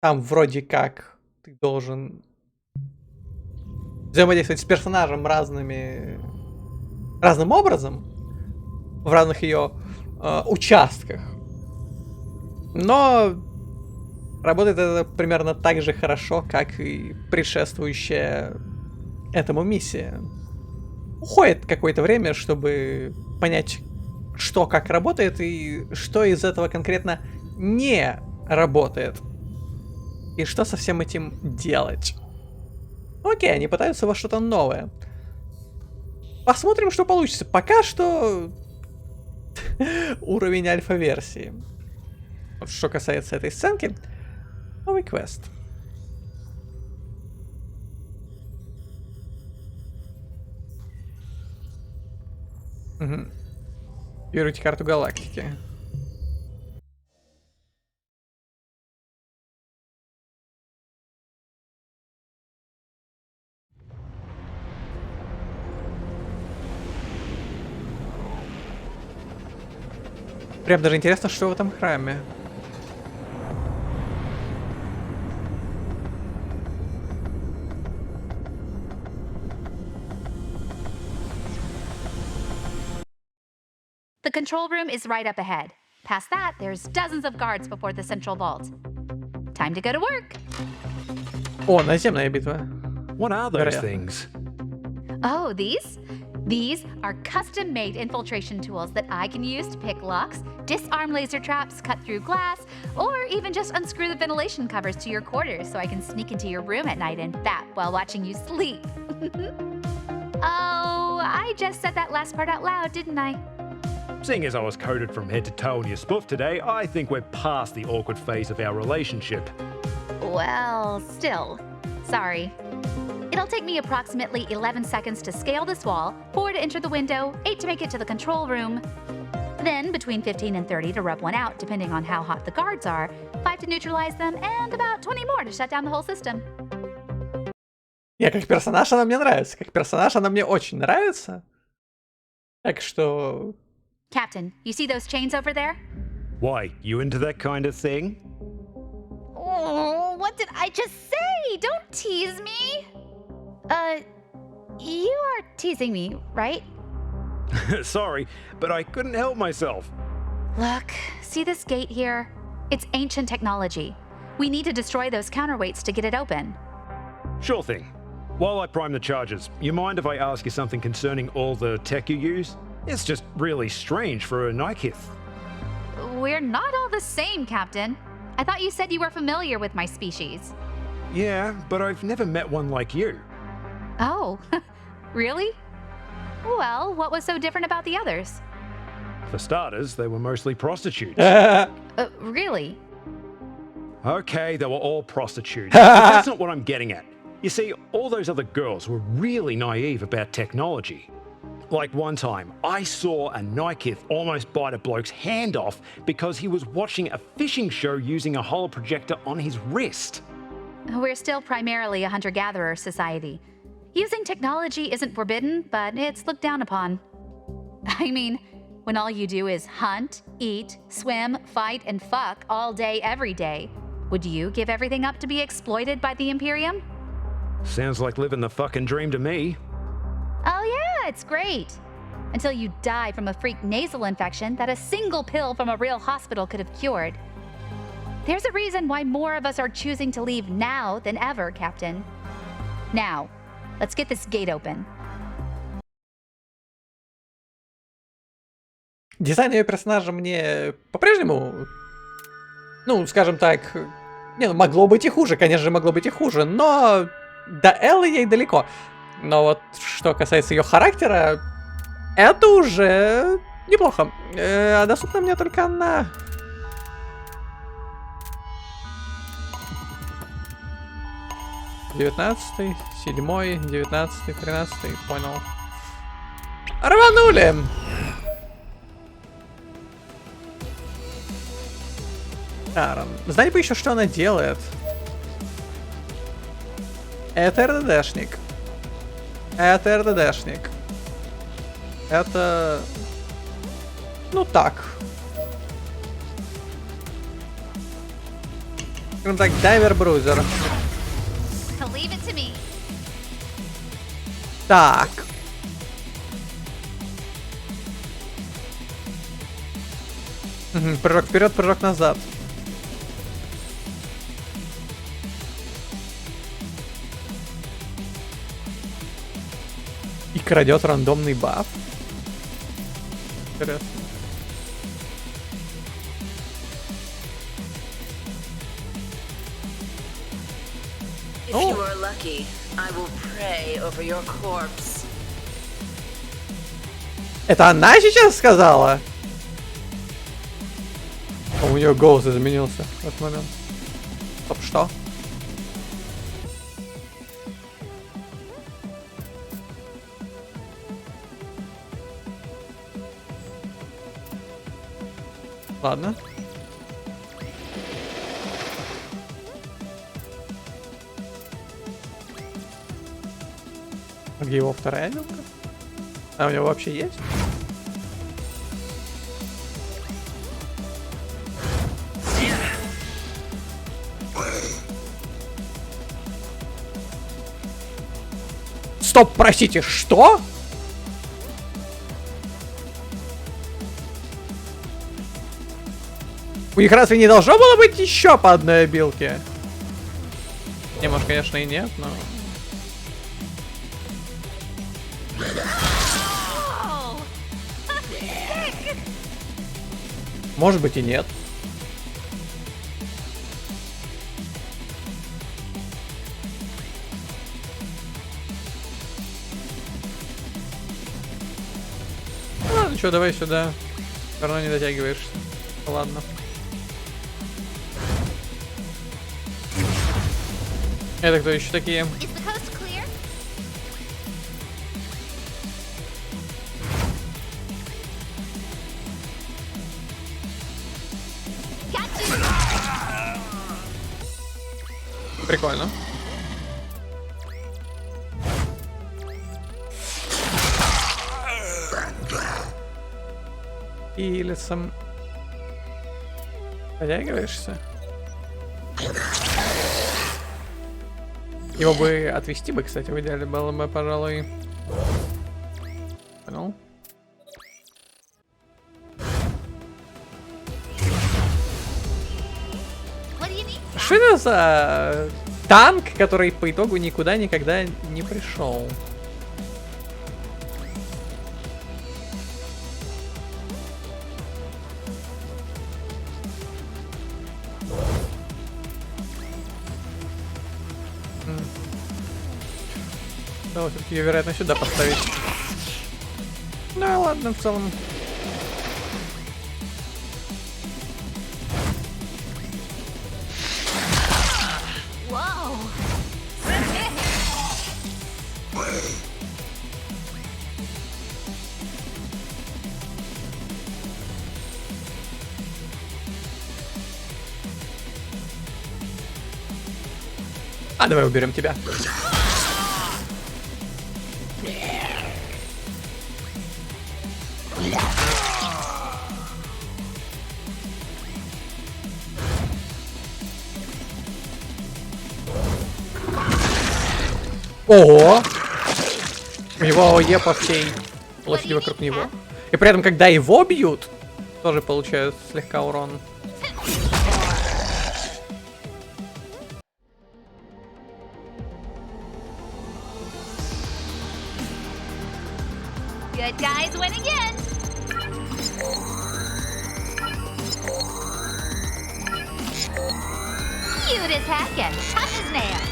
там вроде как ты должен взаимодействовать с персонажем разным образом в разных ее участках. Но работает это примерно так же хорошо, как и предшествующая этому миссия. Уходит какое-то время, чтобы понять, что как работает и что из этого конкретно не работает. И что со всем этим делать. Окей, они пытаются во что-то новое. Посмотрим, что получится. Пока что уровень альфа-версии. Вот что касается этой сценки. Новый квест. Угу. Берите карту галактики. Прям даже интересно, что в этом храме. The control room is right up ahead. Past that, there's dozens of guards before the central vault. Time to go to work. О, наземная битва. What are those things? Oh, these? These are custom-made infiltration tools that I can use to pick locks, disarm laser traps, cut through glass, or even just unscrew the ventilation covers to your quarters so I can sneak into your room at night and fap while watching you sleep. Oh, I just said that last part out loud, didn't I? Seeing as I was coated from head to toe in your spoof today, I think we're past the awkward phase of our relationship. Well, still. Sorry. It'll take me approximately 11 seconds to scale this wall, 4 to enter the window, 8 to make it to the control room. Then between 15 and 30 to rub one out, depending on how hot the guards are, 5 to neutralize them, and about 20 more to shut down the whole system. Не, как персонаж она мне нравится. Как персонаж она мне очень нравится. Так что... Captain, you see those chains over there? Why, you into that kind of thing? Oh, what did I just say? Don't tease me. You are teasing me, right? Sorry, but I couldn't help myself. Look, see this gate here? It's ancient technology. We need to destroy those counterweights to get it open. Sure thing. While I prime the charges, you mind if I ask you something concerning all the tech you use? It's just really strange for a Nikith. We're not all the same, Captain. I thought you said you were familiar with my species. Yeah, but I've never met one like you. Oh, really? Well, what was so different about the others? For starters, they were mostly prostitutes. Really? Okay, they were all prostitutes. But that's not what I'm getting at. You see, all those other girls were really naive about technology. Like one time, I saw a Nikith almost bite a bloke's hand off because he was watching a fishing show using a holoprojector on his wrist. We're still primarily a hunter-gatherer society. Using technology isn't forbidden, but it's looked down upon. I mean, when all you do is hunt, eat, swim, fight, and fuck all day, every day, would you give everything up to be exploited by the Imperium? Sounds like living the fucking dream to me. Oh yeah, it's great. Until you die from a freak nasal infection that a single pill from a real hospital could have cured. There's a reason why more of us are choosing to leave now than ever, Captain. Now, let's get this gate open. Дизайн ее персонажа мне по-прежнему, ну, скажем так, не, ну, могло быть и хуже, конечно же, могло быть и хуже, но до Эллы ей далеко. Но вот что касается ее характера, это уже неплохо. А доступна мне только она. Девятнадцатый, 7-й, 19-й, 13-й, понял. Рванули! Тарон. Знать бы еще, что она делает. Это РДДшник. Это РДДшник. Это... Ну так. Скажем так, дайвер-брузер. Так. Прыжок вперед, прыжок назад. И крадет рандомный баф. Интересно. If you are lucky, I will pray over your corpse. Это она сейчас сказала? У нее голос изменился в этот момент. Стоп, что? Ладно. А где его вторая вилка? А у него вообще есть? Стоп, простите, что? У них разве не должно было быть еще по одной обилке? Не, может, конечно, и нет, но... Может быть и нет. Ну что, давай сюда. Все равно не дотягиваешься. Ладно. Это кто еще такие? Прикольно. Или сам... Потягиваешься? Его бы отвести бы, кстати, в идеале было бы, пожалуй. Понял? Что это за танк, который по итогу никуда никогда не пришел? Да, вот ее, вероятно, сюда поставить. Ну ладно, в целом. А давай уберем тебя. Ого! У него ОЕ по всей площади вокруг него. И при этом, когда его бьют, тоже получают слегка урон. Good guys win again. Cute as heck and tough as nails.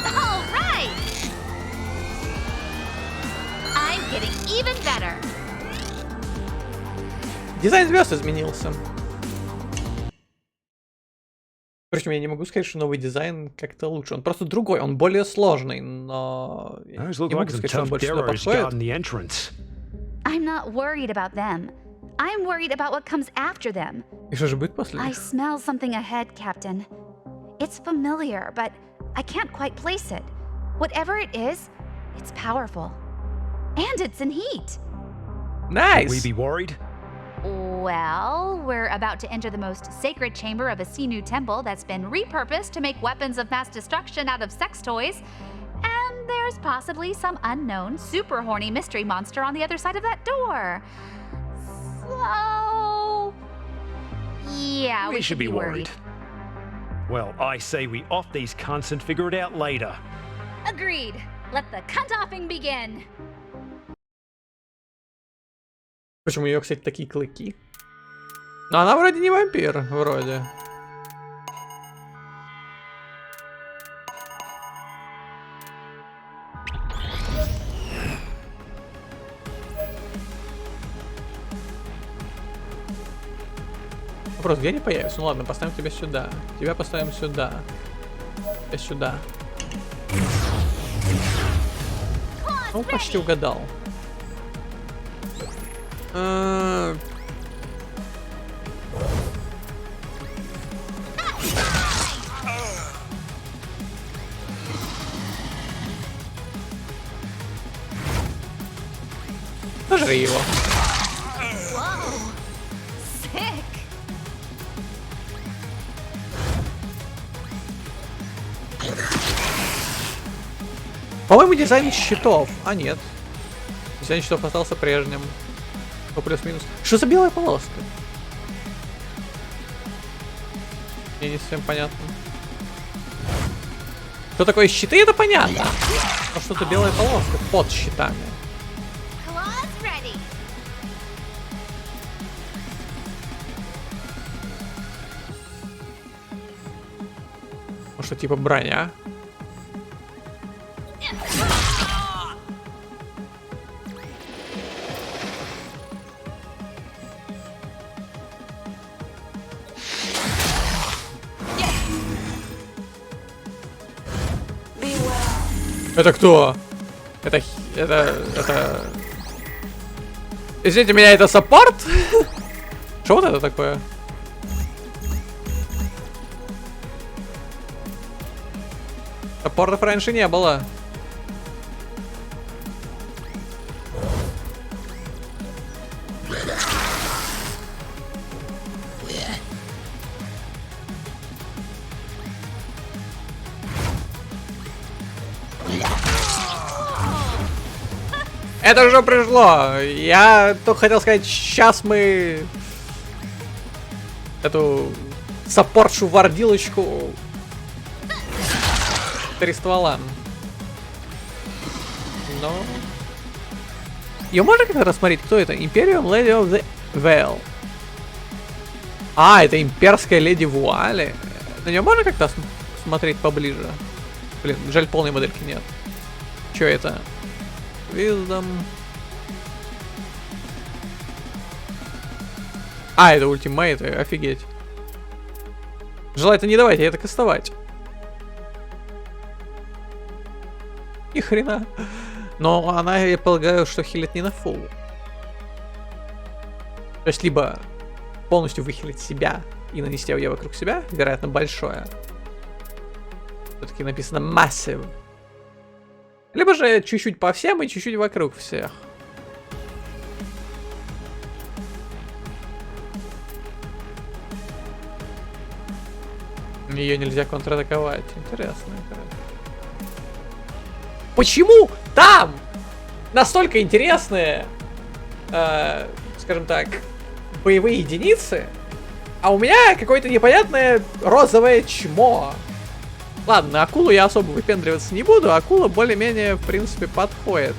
All right. I'm getting even better. Дизайн звезд изменился. Впрочем, я не могу сказать, что новый дизайн как-то лучше. Он просто другой, он более сложный, но... Я не могу сказать, что он больше сюда подходит. I'm not worried about them. I'm worried about what comes after them. И что же будет после I них? smell something ahead, Captain. It's familiar, but I can't quite place it. Whatever it is, it's powerful. And it's in heat. Nice! Should we be worried? Well, we're about to enter the most sacred chamber of a Sinu temple that's been repurposed to make weapons of mass destruction out of sex toys. And there's possibly some unknown, super horny mystery monster on the other side of that door. So... yeah, we should be worried. Well, I say we off these cunts and figure it out later. Agreed. Let the cunt-offing begin. Почему у нее, кстати, такие клыки? Но она вроде не вампир, вроде. Вопрос, где они появятся? Ну ладно, поставим тебя сюда. Тебя поставим сюда. Тебя сюда. Ну, почти угадал. Пожри его. По-моему, дизайн щитов. А нет. Дизайн щитов остался прежним. Ну, плюс-минус. Что за белая полоска? Мне не совсем понятно. Что такое щиты, это понятно. Но что-то белая полоска под щитами. Ну что, типа броня? Это кто? Это... Извините меня, это саппорт? Что вот это такое? Саппортов раньше не было. Это уже пришло. Я только хотел сказать, сейчас мы эту саппортшу вардилочку 3 ствола. Но... Ее можно как-то рассмотреть? Кто это? Imperium Lady of the Veil. А, это имперская леди вуали. На нее можно как-то смотреть поближе? Блин, жаль, полной модельки нет. Че это? Wisdom. А, это ультимейт, офигеть. Желательно не давайте это кастовать. Ни хрена. Но она, я полагаю, что хилит не на фулл. То есть, либо полностью выхилить себя и нанести аве вокруг себя, вероятно, большое. Все-таки написано massive. Либо же чуть-чуть по всем и чуть-чуть вокруг всех. Ее нельзя контратаковать. Интересно, интересно. Почему там настолько интересные, скажем так, боевые единицы, а у меня какое-то непонятное розовое чмо? Ладно, на акулу я особо выпендриваться не буду, акула более-менее, в принципе, подходит.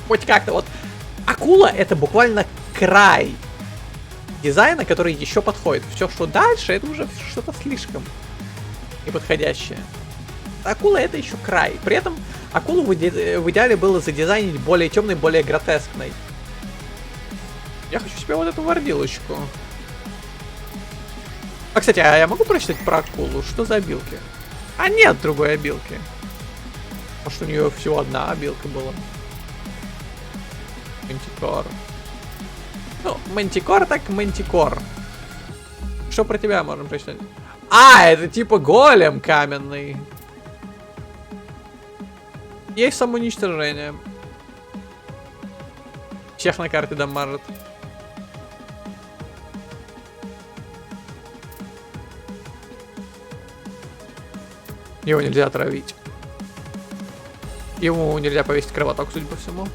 Хоть как-то вот. Акула это буквально край дизайна, который еще подходит. Все, что дальше, это уже что-то слишком неподходящее. Акула это еще край. При этом акулу в идеале было задизайнить более темной, более гротескной. Я хочу себе вот эту вардилочку. А, кстати, а я могу прочитать про акулу? Что за обилки? А нет другой обилки. Может, у нее всего одна обилка была. Мантикор. Ну, мантикор так мантикор. Что про тебя можем прочитать? А, это типа голем каменный. Есть самоуничтожение. Всех на карте дамажит. Его нельзя отравить. Ему нельзя повесить кровоток, судя по всему.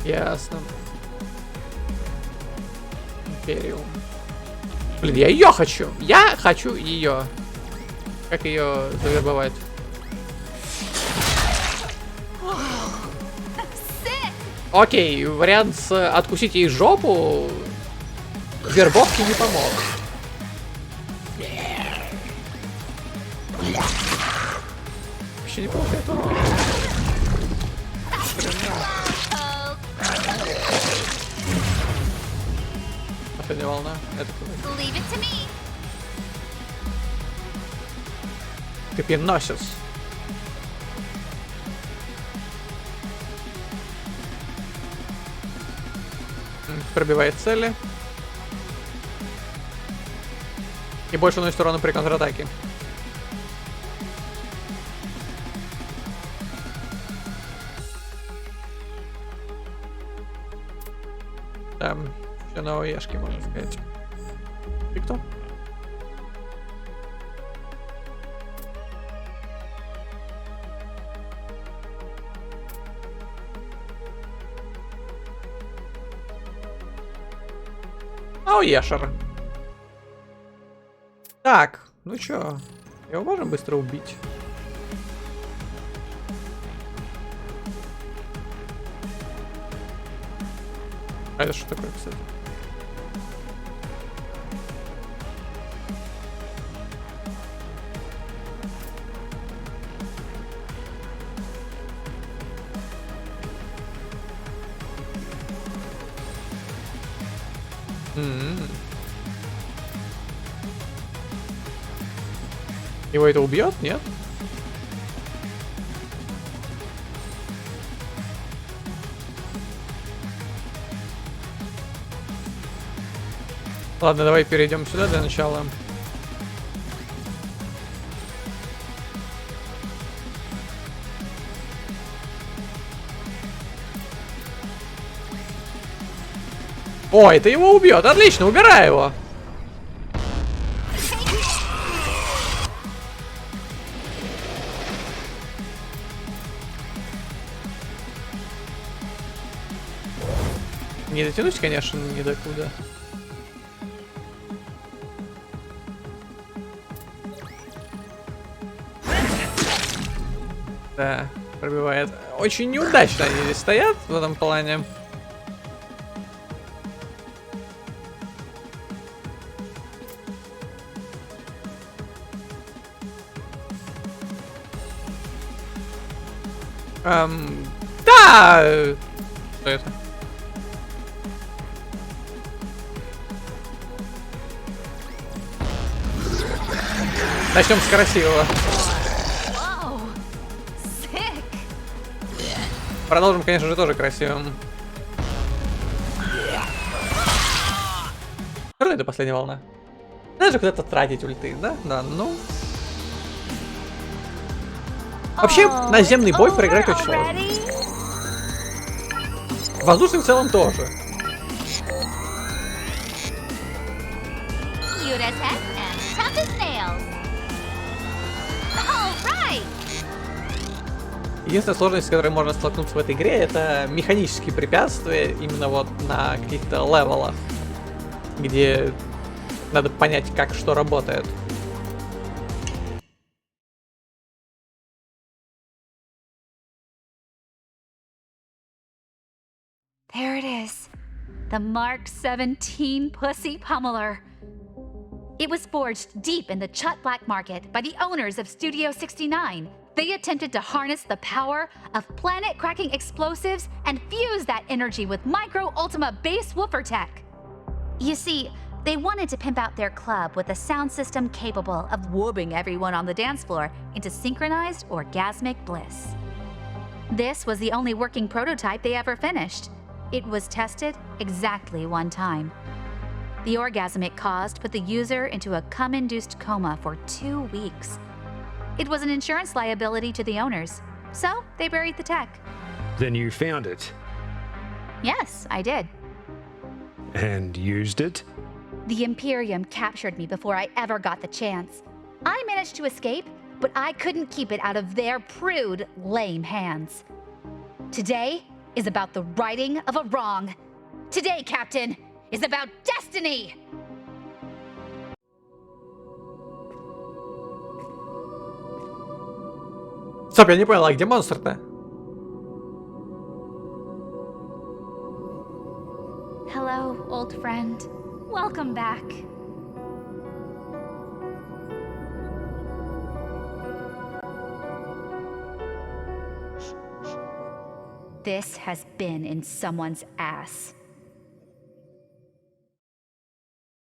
Ясно. Империум. Блин, я ее хочу. Я хочу ее. Как ее завербовать? Окей, вариант с откусить ей жопу вербовки не помог. Вообще неплохо это. Последняя волна. Это куда? Капиносис. Пробивает цели. И больше наносит урона при контратаке. Там все на оешке, можно сказать. Ты кто? Ешер. Так, ну чё, его можно быстро убить? А это что такое, кстати? Его это убьет, нет? Ладно, давай перейдем сюда для начала. О, это его убьет. Отлично, убирай его. Не дотянусь, конечно, ни до куда. Да, пробивает. Очень неудачно они здесь стоят в этом плане. Да! Что это? Начнем с красивого. Продолжим, конечно же, тоже красивым. Что это последняя волна? Надо же куда-то тратить ульты, да? Да, ну. Вообще, наземный бой проиграть очень сложно. Воздушный в целом тоже. Единственная сложность, с которой можно столкнуться в этой игре, это механические препятствия именно вот на каких-то левелах, где надо понять, как что работает. There it is. The Mark 17 Pussy Pummeler. It was forged deep in the Chut black market by the owners of Studio 69. They attempted to harness the power of planet-cracking explosives and fuse that energy with micro-ultima bass woofer tech. You see, they wanted to pimp out their club with a sound system capable of whooping everyone on the dance floor into synchronized orgasmic bliss. This was the only working prototype they ever finished. It was tested exactly one time. The orgasm it caused put the user into a cum-induced coma for 2 weeks. It was an insurance liability to the owners, so they buried the tech. Then you found it? Yes, I did. And used it? The Imperium captured me before I ever got the chance. I managed to escape, but I couldn't keep it out of their prude, lame hands. Today is about the righting of a wrong. Today, Captain, is about destiny! Стоп, я не понял, а где монстр-то? Hello, old friend. Welcome back. This has been in someone's ass.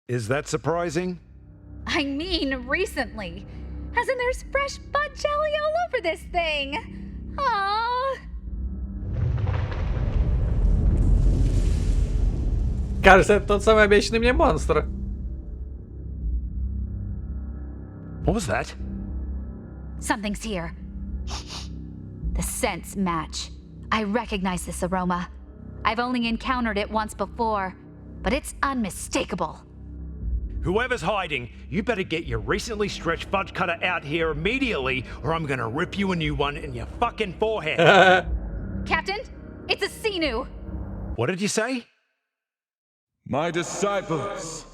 Is that surprising? I mean, recently. As in there's fresh butt jelly all over this thing. Aww. Кажется, это тот самый обещанный мне монстр. What was that? Something's here. The scents match. I recognize this aroma. I've only encountered it once before, but it's unmistakable. Whoever's hiding, you better get your recently stretched fudge cutter out here immediately, or I'm gonna rip you a new one in your fucking forehead. Captain, it's a Xenu. What did you say? My disciples,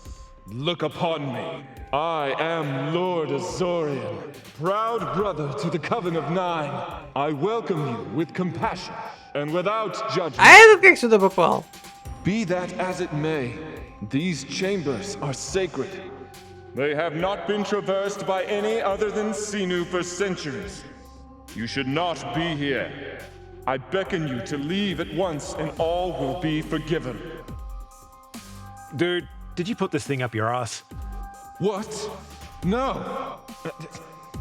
look upon me. I am Lord Azorian, proud brother to the Coven of Nine. I welcome you with compassion and without judgment. А этот как сюда попал? Be that as it may, these chambers are sacred. They have not been traversed by any other than Sinu for centuries. You should not be here. I beckon you to leave at once and all will be forgiven. Dude, did you put this thing up your ass? What? No.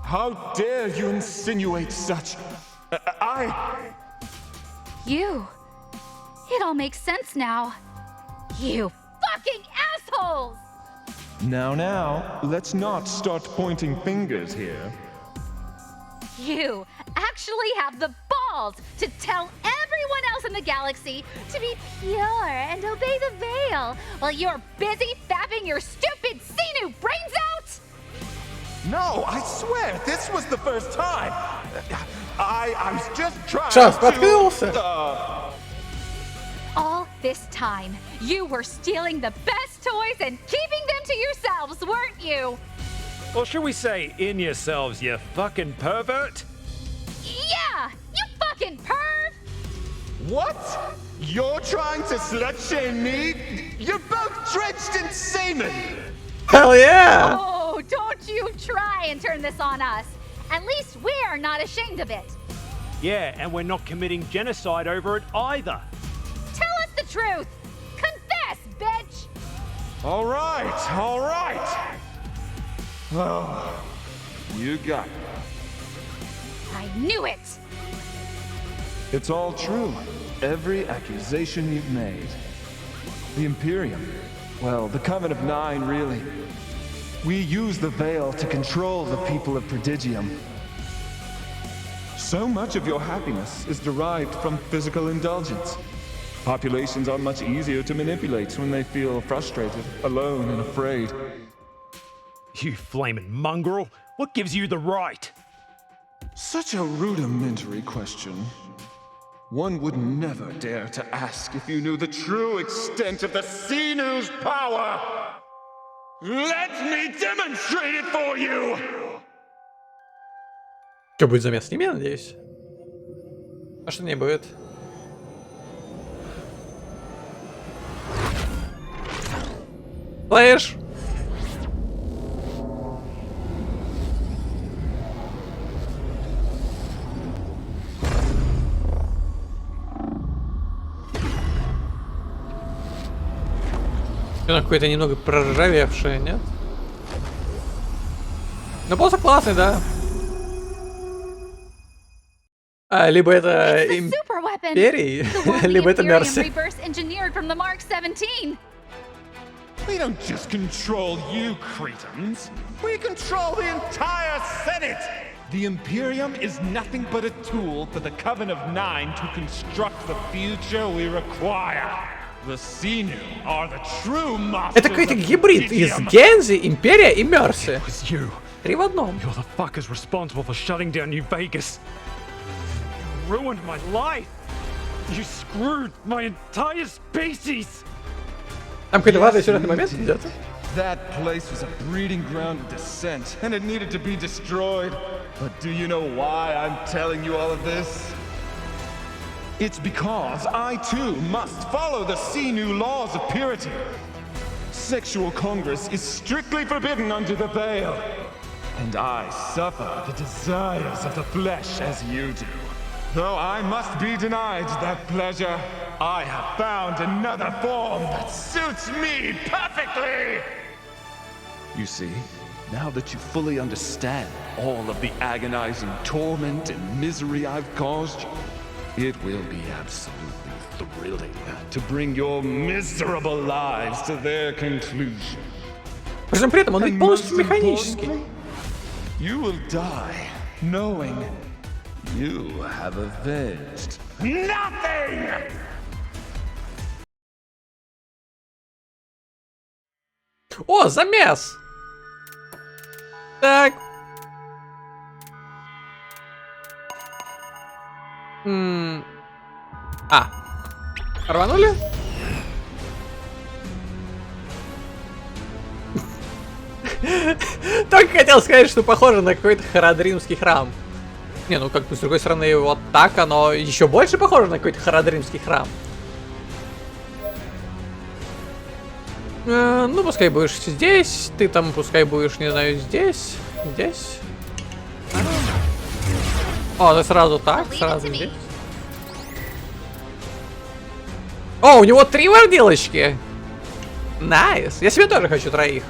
How dare you insinuate such? You. It all makes sense now. You fucking assholes! Now, let's not start pointing fingers here. You actually have the balls to tell everyone else in the galaxy to be pure and obey the veil while you're busy fapping your stupid Sinu brains out? No, I swear, this was the first time. I was just trying to... All this time, you were stealing the best toys and keeping them to yourselves, weren't you? Or should we say in yourselves, you fucking pervert? Yeah, you fucking perv! What? You're trying to slut shame me? You're both drenched in semen! Hell yeah! Oh, don't you try and turn this on us. At least we're not ashamed of it. Yeah, and we're not committing genocide over it either. Tell us the truth! Confess, bitch! All right. Oh, you got it. I knew it! It's all true. Every accusation you've made. The Imperium. Well, the Coven of Nine, really. We use the Veil to control the people of Prodigium. So much of your happiness is derived from physical indulgence. Populations are much easier to manipulate when they feel frustrated, alone, and afraid. You flaming mongrel! What gives you the right? Such a rudimentary question. One would never dare to ask if you knew the true extent of the Sinu's power! Let me demonstrate it for you! Что будет замес с ними, я надеюсь? А что не будет? Флэш! Она какой-то немного проржавевшая, нет? Но босс классный, да. Либо это империи, либо это Мерси. We don't just control you, cretins. We control the entire Senate! The Imperium is nothing but a tool for the Coven of Nine to construct the future we require. The Sinu are the true masters. Это какой-то гибрид из Гензи, Империя и Мерси. Три в одном. You're the fuckers responsible for shutting down New Vegas. You ruined my life. You screwed my entire species. Там какой-то важный сюжетный момент идет. That place was a breeding ground of dissent, and it needed to be destroyed. But do you know why I'm telling you all of this? It's because I too must follow the Sinu laws of purity. Sexual congress is strictly forbidden under the Veil. And I suffer the desires of the flesh as you do. Though I must be denied that pleasure, I have found another form that suits me perfectly! You see, now that you fully understand all of the agonizing torment and misery I've caused you, it will be absolutely thrilling to bring your miserable lives to their conclusion. Причем при этом он ведь полностью механический. You will die knowing you have avenged nothing! О, замес! Так. Рванули? Только хотел сказать, что похоже на какой-то харадримский храм. Не, ну как бы с другой стороны, вот так оно еще больше похоже на какой-то харадримский храм. Ну, пускай будешь здесь, ты там пускай будешь, не знаю, здесь, здесь. О, ты сразу так, сразу здесь. О, у него 3 вордилочки. Найс. Я себе тоже хочу 3.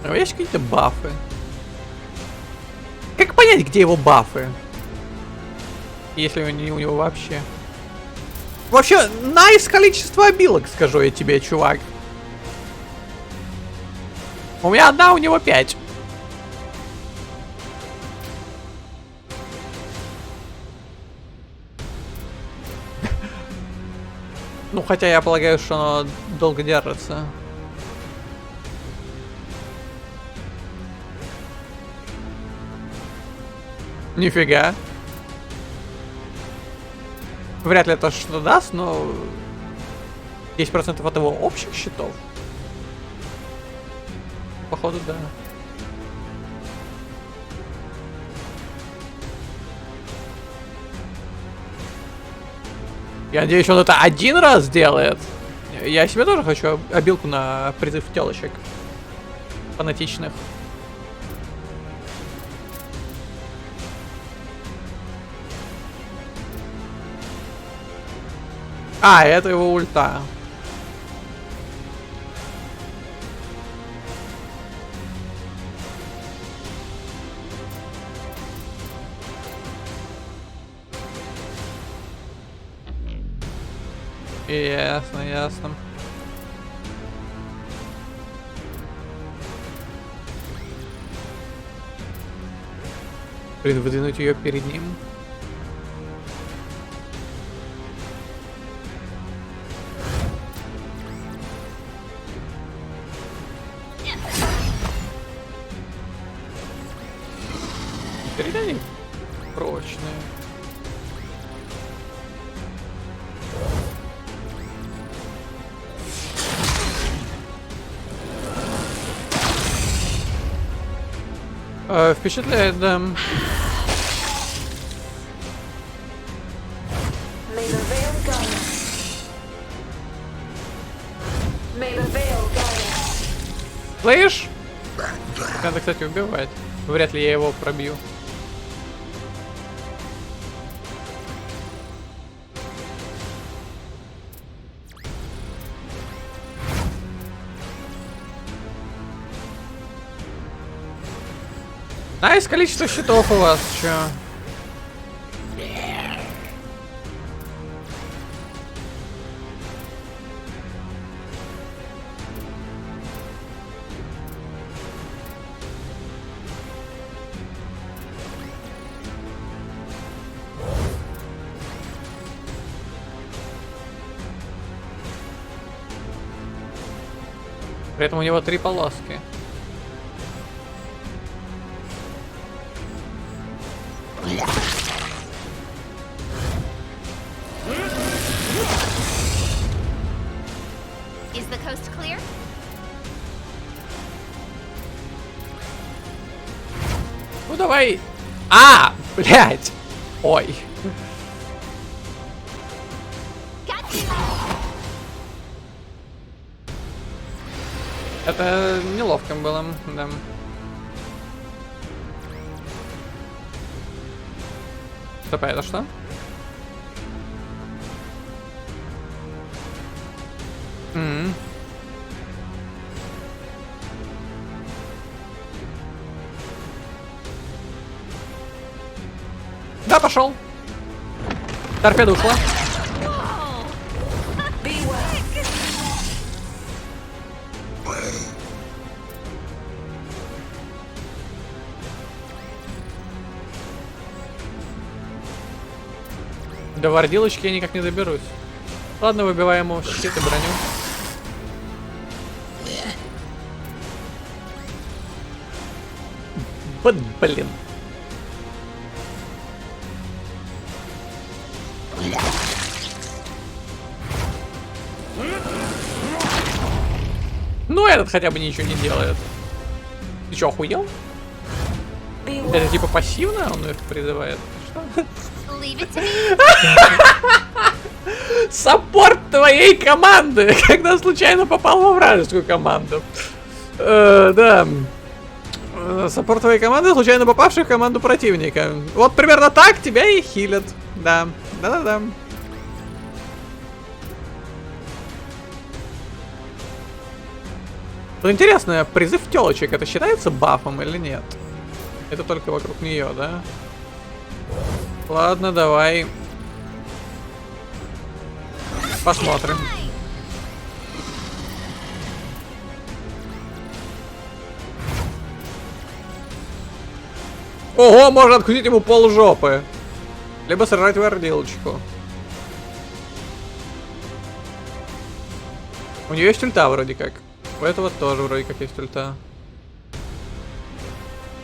А есть какие-то бафы? Как понять, где его бафы? Если не у него вообще. Вообще, найс количество обилок, скажу я тебе, чувак. У меня 1, у него 5. Ну, хотя я полагаю, что оно долго держится. Нифига. Вряд ли это что-то даст, но 10% от его общих счетов. Походу, да. Я надеюсь, он это 1 раз делает. Я себе тоже хочу обилку на призыв телочек. Фанатичных. А, это его ульта. Ясно, ясно. Выдвинуть ее перед ним. Передай. Прочные. Впечатляет, да. Слышь? Надо, кстати, убивать. Вряд ли я его пробью. Найс, количество щитов у вас, чё? При этом у него 3 полоски. Is the coast clear? Ну давай. А, блядь. Ой. Это неловко было, да. Стоп, а это что? Да, пошел. Торпеда ушла. До вордилочки я никак не доберусь. Ладно, выбиваем ему щит и броню. Вот блин. этот хотя бы ничего не делает? Ты чё, охуел? Это типа пассивно он их призывает? Саппорт твоей команды, когда случайно попал во вражескую команду. Да. Саппорт твоей команды, случайно попавший в команду противника. Вот примерно так тебя и хилят. Да. Да-да-да. Вот интересно, призыв телочек это считается бафом или нет? Это только вокруг нее, да? Ладно, давай. Посмотрим. Ого, можно откусить ему полжопы. Либо сожрать вордилочку. У нее есть ульта вроде как. У этого тоже вроде как есть ульта.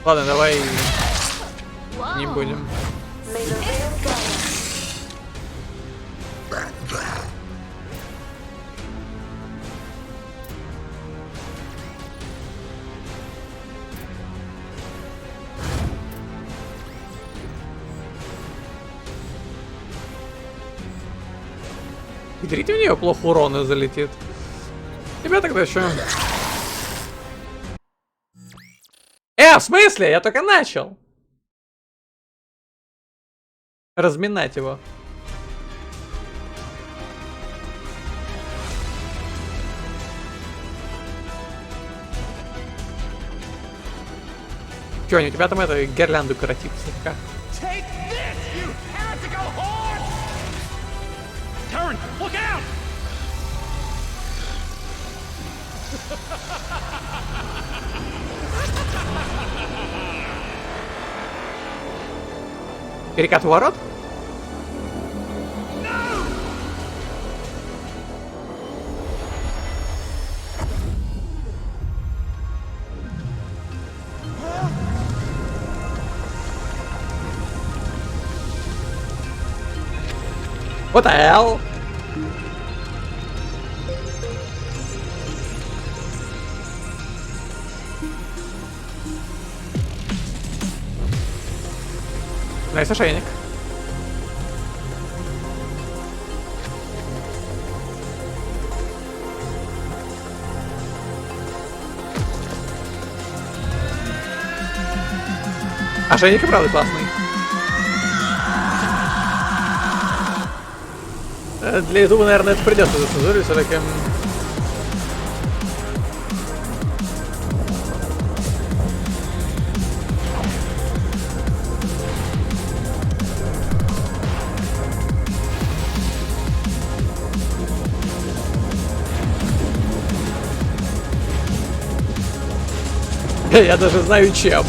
Ладно, давай не будем. Смотрите, у нее плохо урона залетит. Тебя тогда еще. В смысле? Я только начал. Разминать его. Че, у тебя там это гирлянду коротит слегка. Taron, look out! Перекат в ворот? What the hell? Найс ошейник. Ошейник и правда классный. Для ютуба, наверное, это придется зацензурить все-таки. Я даже знаю чем.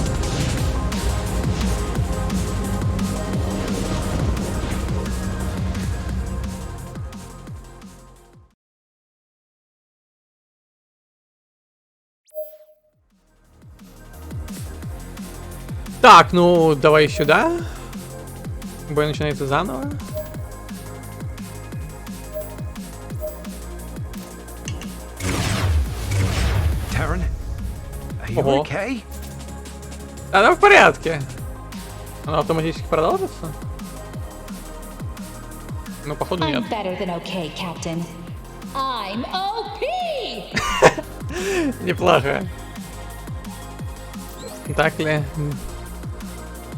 Так, ну давай сюда. Бой начинается заново. Taron, are you okay? Она в порядке. Она автоматически продолжится? Ну, походу, нет. I'm better than okay, Captain. I'm OP! Неплохо. Так ли?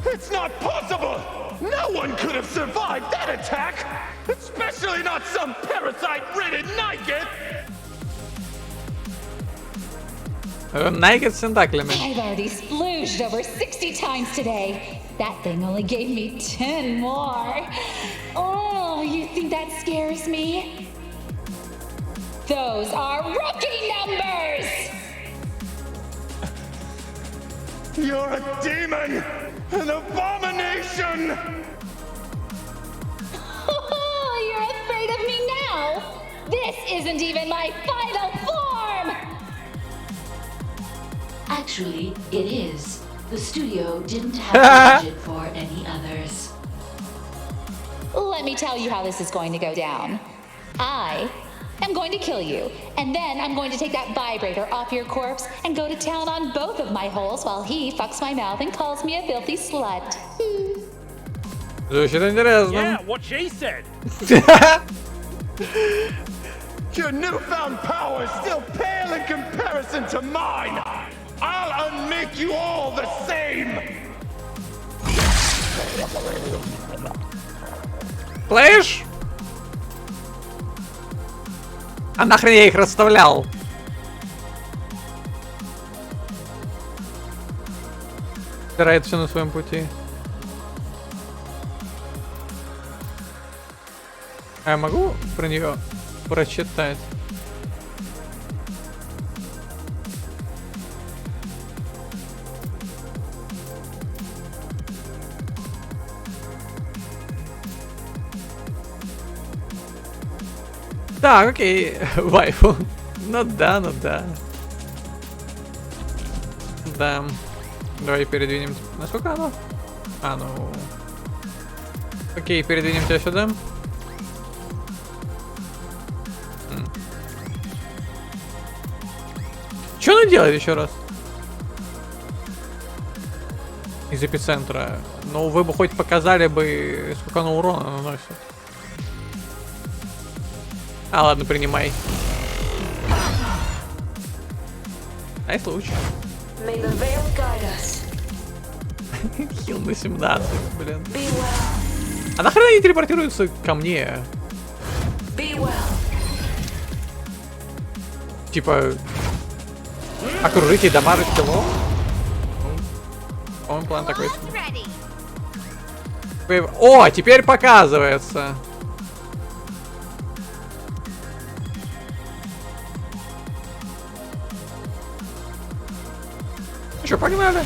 It's not possible! No one could have survived that attack! Especially not some parasite-ridden Nigget! Nigget с тентаклями. I've already splooged over 60 times today. That thing only gave me 10 more. Oh, you think that scares me? Those are rookie numbers! You're a demon! An abomination! You're afraid of me now? This isn't even my final form! Actually, it is. The studio didn't have a budget for any others. Let me tell you how this is going to go down. I am going to kill you. And then I'm going to take that vibrator off your corpse and go to town on both of my holes while he fucks my mouth and calls me a filthy slut. Звучит интересно. Yeah, what she said. Your newfound power is still pale in comparison to mine. I'll unmake you all the same. Слышь? А нахрен я их расставлял? Убирает все на своем пути. А я могу про нее прочитать? Так, окей, вайфу. Ну да, ну да. Да. Давай передвинем. Насколько оно? А, ну... Окей, передвинем тебя сюда. Что она делает еще раз? Из эпицентра. Ну, вы бы хоть показали бы, сколько она урона наносит. А, ладно, принимай. Дай случай. Хил на 17, блин. А нахрена они телепортируются ко мне? Типа... Окружите дамажить его? По-моему, план такой. О, теперь показывается. Ну что, погнали?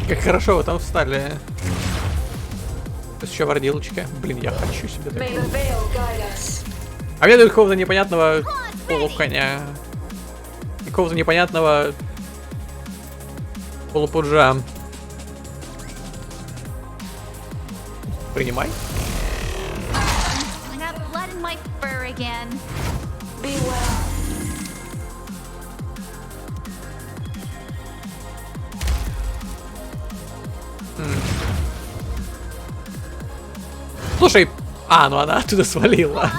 Как хорошо вы там встали. Тут еще вордилочка. Блин, я хочу себе такую. А мне дают какого-то непонятного полуконя. Какого-то непонятного полупуджа. Принимай. Слушай, а, ну она оттуда свалила.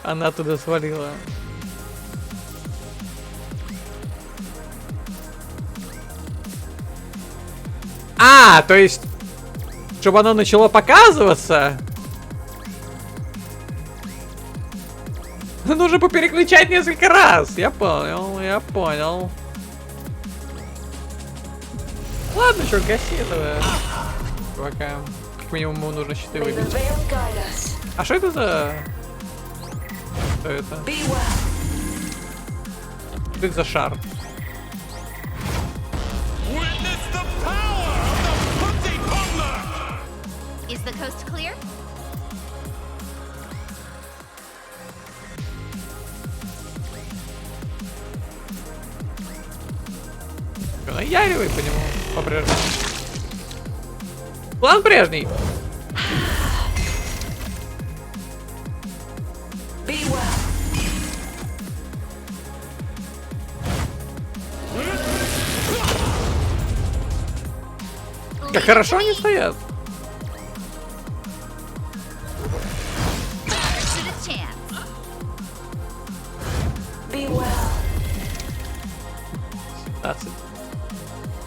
Она оттуда свалила. А, то есть, чтобы оно начало показываться, нужно попереключать несколько раз. Я понял, я понял. Ладно, чё, гаси этого чувака. Как минимум ему нужно щиты выбить. А что это за... Что это? Что это за шар? Наяривай по нему по-прежнему. План прежний. Как хорошо они стоят.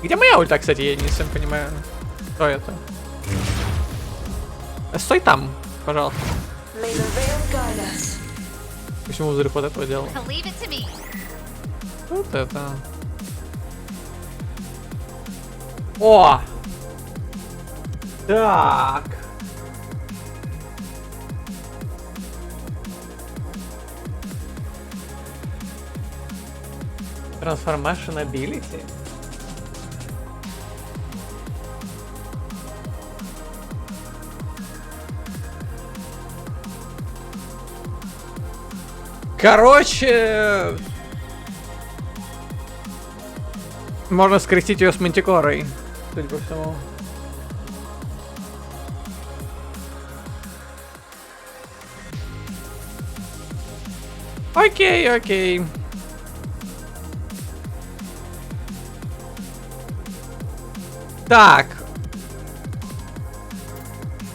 Где моя ульта, кстати, я не совсем понимаю. Что это? Стой там, пожалуйста. Почему взрыв вот этого делал? Вот это. О! Так. Transformation ability. Короче, Можно скрестить ее с Мантикорой, судя по всему. Окей, окей. Так.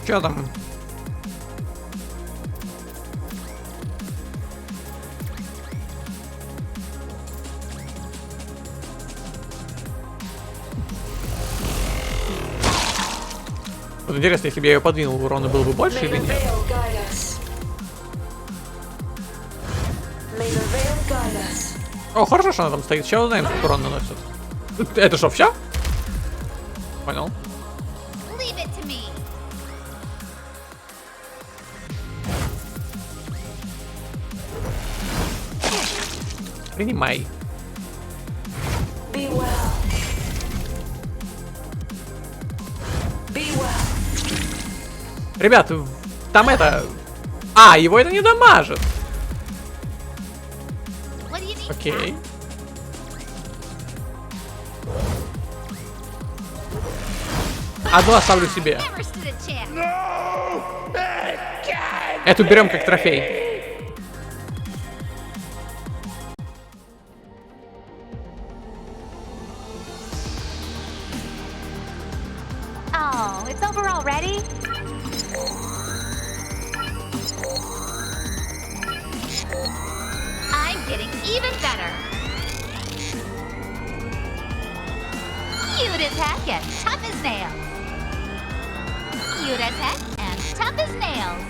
Чё там? Вот интересно, если бы я ее подвинул, урона было бы больше или нет? О, хорошо, что она там стоит. Сейчас узнаем, сколько урон наносит. Это что, все? Понял. Принимай. Ребят, там это... А, его это не дамажит. Окей. Одну оставлю себе. Эту берем как трофей. Oh, it's over already? I'm getting even better. Cute as heck and tough as nails. Cute as heck and tough as nails.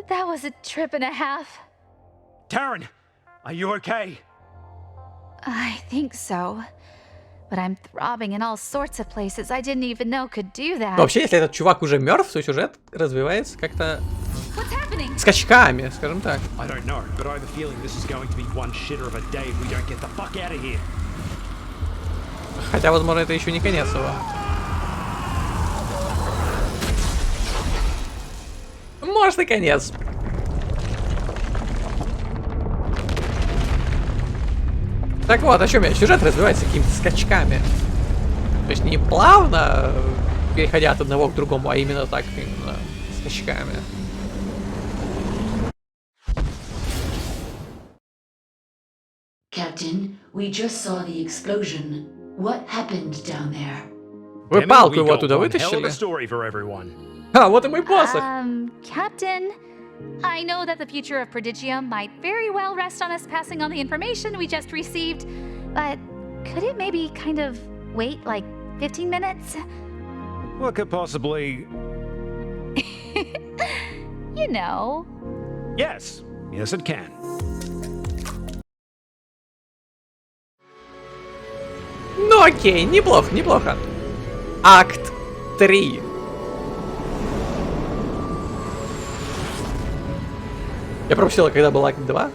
That was a trip and a half. Taron, are you okay? I think so. But I'm throbbing in all sorts of places I didn't even know could do that. Вообще, если этот чувак уже мертв, то сюжет развивается как-то скачками, скажем так. I don't know, but I have a feeling this is going to be one shitter of a day if we don't get the fuck out of here. Хотя, возможно, это еще не конец его. Может и конец. Так вот, о чем я? Сюжет развивается какими-то скачками. То есть не плавно, переходя от одного к другому, а именно так, именно скачками. Captain, we just saw the explosion. What happened down there? Вы палку его оттуда вытащили? А, вот и мой посох. Captain, I know that the future of Prodigium might very well rest on us passing on the information we just received, but could it maybe kind of wait like 15 minutes? What could possibly... You know. Yes, yes it can. Ну окей, неплохо, неплохо. Акт 3. Я пропустила, когда был акт 2.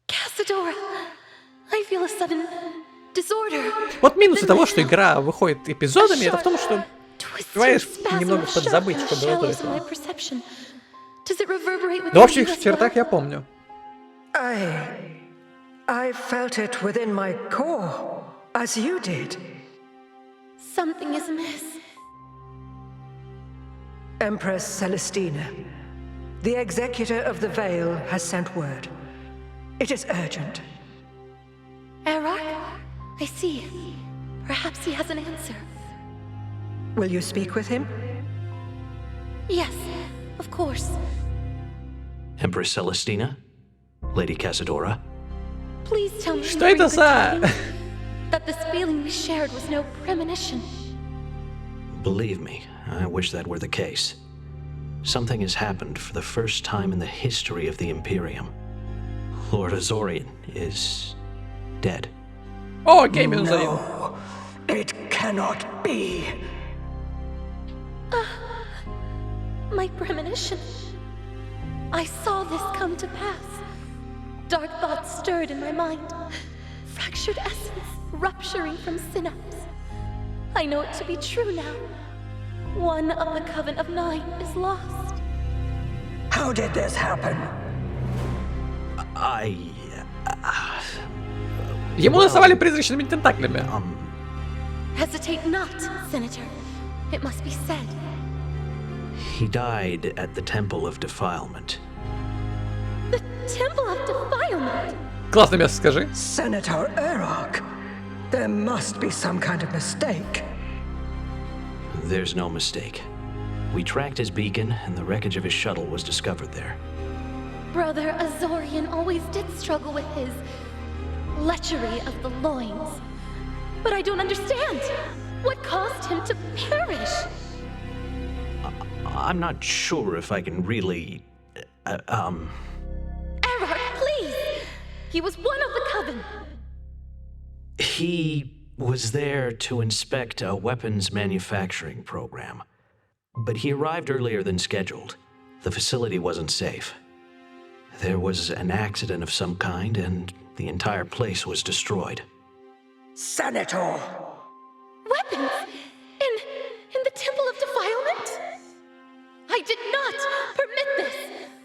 Casadora, I feel a sudden disorder. Вот минусы того, что игра выходит эпизодами, это в том, что успеваешь немного подзабыть, что было до этого. Но в общих чертах я помню. I felt it within my core, as you did. Something is amiss. Empress Celestina, the executor of the Veil has sent word. It is urgent. Arak? I see. Perhaps he has an answer. Will you speak with him? Yes, of course. Empress Celestina? Lady Casadora? Please tell me Что это за... that this feeling we shared was no premonition. Believe me, I wish that were the case. Something has happened for the first time in the history of the Imperium. Lord Azorian is dead. О, гейминг. No, it cannot be. My premonition. I saw this come to pass. Dark thoughts stirred in my mind. fractured essence rupturing from synapse. I know it to be true now. One of the Coven of Nine is lost. How did this happen? Ему насовали призрачными тентаклями. Hesitate not, Senator. It must be said. He died at the Temple of Defilement. The Temple of Defilement? Классное место, скажи. Senator Erok, there must be some kind of mistake. There's no mistake. We tracked his beacon, and the wreckage of his shuttle was discovered there. Brother Azorian always did struggle with his lechery of the loins. But I don't understand. What caused him to perish? I'm not sure if I can really... Erok, please! He was one of the Coven. He was there to inspect a weapons manufacturing program. But he arrived earlier than scheduled. The facility wasn't safe. There was an accident of some kind, and the entire place was destroyed. Senator! Weapons? In the Temple of Defilement? I did not permit this!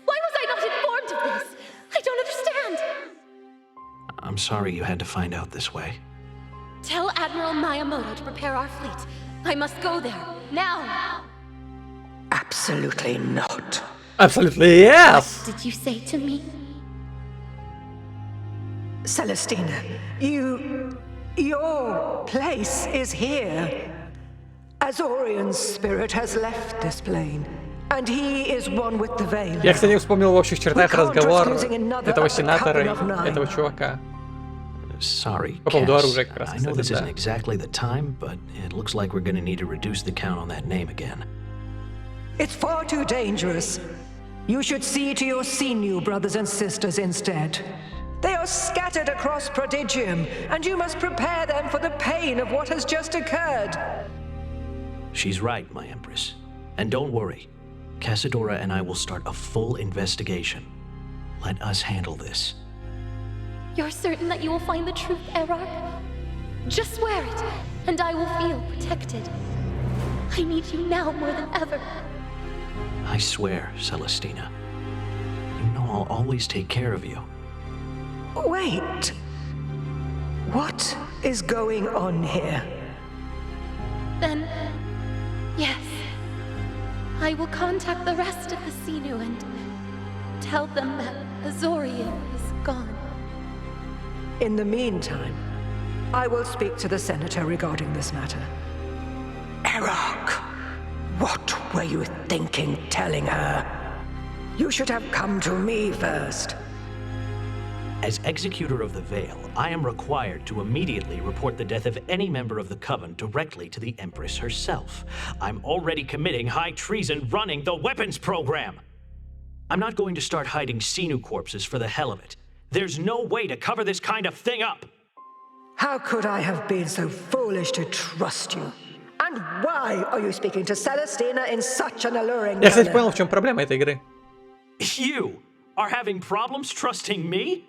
Why was I not informed of this? I don't understand! I'm sorry you had to find out this way. Tell Admiral Miyamoto to prepare our fleet. I must go there, now! Absolutely not. Absolutely yes! What did you say to me? Celestina, your place is here. Azorian's spirit has left this plane, and he is one with the veil. Я, кстати, вспомнил в общих чертах разговор этого сенатора и этого чувака. Sorry, По поводу оружия Cass. как раз, I know this кстати, isn't да. exactly the time, but it looks like we're gonna need to reduce the count on that name again. It's far too dangerous. You should see to your sinew brothers and sisters instead. They are scattered across Prodigium, and you must prepare them for the pain of what has just occurred. She's right, my Empress. And don't worry. Casadora and I will start a full investigation. Let us handle this. You're certain that you will find the truth, Erok? Just swear it, and I will feel protected. I need you now more than ever. I swear, Celestina. You know I'll always take care of you. Wait. What is going on here? Then, yes. I will contact the rest of the Sinew and tell them that Azorian is gone. In the meantime, I will speak to the Senator regarding this matter. Erok, what were you thinking telling her? You should have come to me first. As Executor of the Veil, I am required to immediately report the death of any member of the Coven directly to the Empress herself. I'm already committing high treason running the weapons program! I'm not going to start hiding Sinew corpses for the hell of it. There's no way to cover this kind of thing up! How could I have been so foolish to trust you? And why are you speaking to Celestina in such an alluring Я, кстати, manner? понял, в чем проблема этой игры. You are having problems trusting me?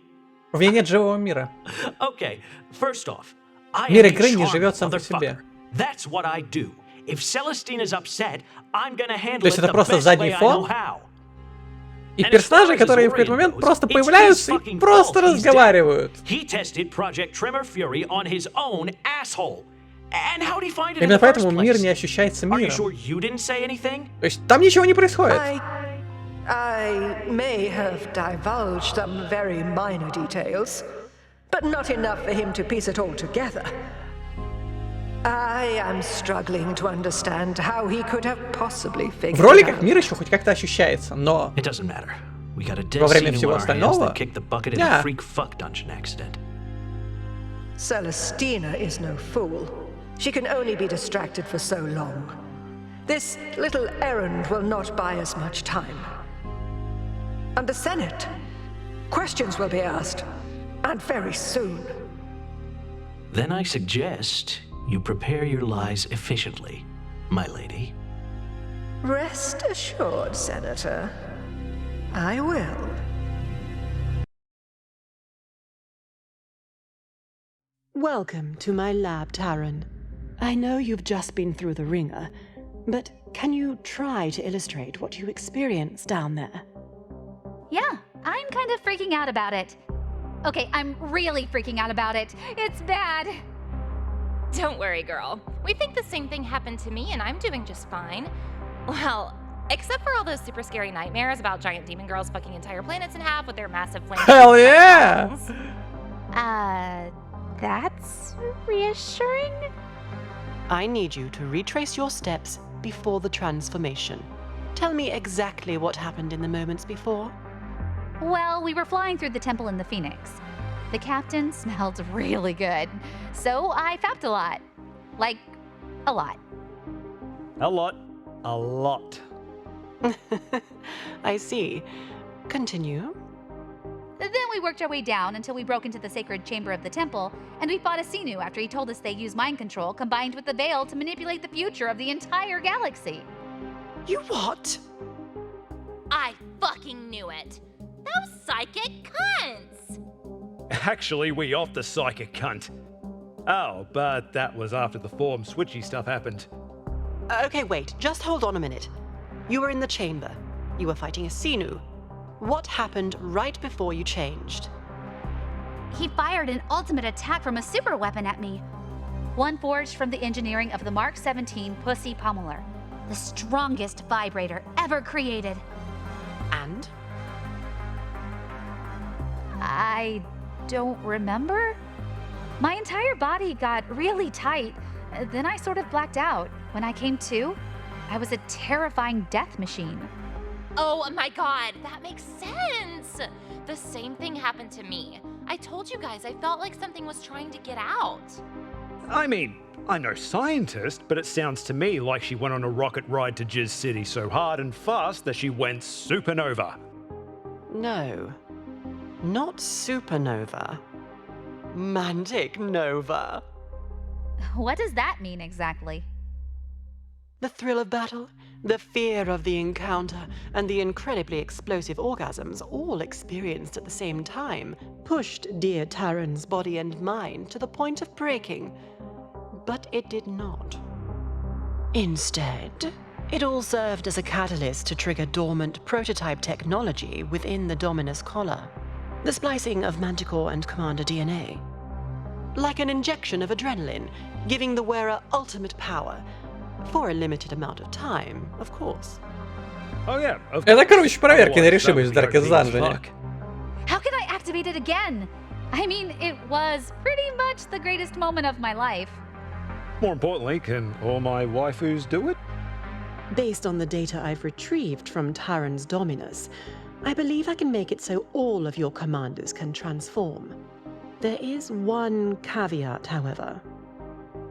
В ней нет живого мира. Okay, first off, I Мир am a игры не charming живет сам по себе. motherfucker. That's what I do. If Celestina's upset, I'm gonna То handle есть it это the просто best задний way I фон, know how. и персонажи, которые в какой-то момент просто появляются и просто разговаривают. He tested Project Tremor Fury on his own asshole. And how'd he find it in Именно the first поэтому мир place? не ощущается Are you миром. sure you didn't say anything? То есть там ничего не происходит. I may have divulged some very minor details, but not enough for him to piece it all together. I am struggling to understand how he could have possibly figured В роликах out. мир еще хоть как-то ощущается, но It doesn't matter. We got a dead во время Sinew всего on our hands остального, that kicked the bucket in да. a freak fuck dungeon accident. Celestina is no fool. She can only be distracted for so long. This little errand will not buy us much time. And the Senate. Questions will be asked. And very soon. Then I suggest you prepare your lies efficiently, my lady. Rest assured, Senator. I will. Welcome to my lab, Taron. I know you've just been through the ringer, but can you try to illustrate what you experienced down there? Yeah, I'm kind of freaking out about it. Okay, I'm really freaking out about it. It's bad. Don't worry, girl. We think the same thing happened to me, and I'm doing just fine. Well, except for all those super scary nightmares about giant demon girls fucking entire planets in half with their massive flames. Hell yeah! That's reassuring? I need you to retrace your steps before the transformation. Tell me exactly what happened in the moments before. Well, we were flying through the temple in the Phoenix. The captain smelled really good, so I fapped a lot. Like, a lot. A lot. A lot. I see. Continue. Then we worked our way down until we broke into the sacred chamber of the temple, and we fought a Xenu after he told us they use mind control combined with the veil to manipulate the future of the entire galaxy. You what? I fucking knew it. Those psychic cunts! Actually, we off the psychic cunt. Oh, but that was after the form switchy stuff happened. Okay, wait, just hold on a minute. You were in the chamber. You were fighting a Xenu. What happened right before you changed? He fired an ultimate attack from a super weapon at me. One forged from the engineering of the Mark 17 Pussy Pummeler, the strongest vibrator ever created. And? I don't remember. My entire body got really tight. Then I sort of blacked out. When I came to, I was a terrifying death machine. Oh my god, that makes sense! The same thing happened to me. I told you guys I felt like something was trying to get out. I mean, I'm no scientist, but it sounds to me like she went on a rocket ride to Jizz City so hard and fast that she went supernova. No, not supernova. Mantic nova. What does that mean exactly? The thrill of battle, the fear of the encounter, and the incredibly explosive orgasms, all experienced at the same time, pushed dear Taron's body and mind to the point of breaking. But it did not. Instead, it all served as a catalyst to trigger dormant prototype technology within the Dominus collar, the splicing of Manticore and Commander DNA. Like an injection of adrenaline, giving the wearer ultimate power, for a limited amount of time, of course. Oh yeah, of Это, короче, проверка на решимость Дарка Занжини. How could I activate it again? I mean, it was pretty much the greatest moment of my life. More importantly, can all my waifus do it? Based on the data I've retrieved from Taron's Dominus, I believe I can make it so all of your commanders can transform. There is one caveat, however.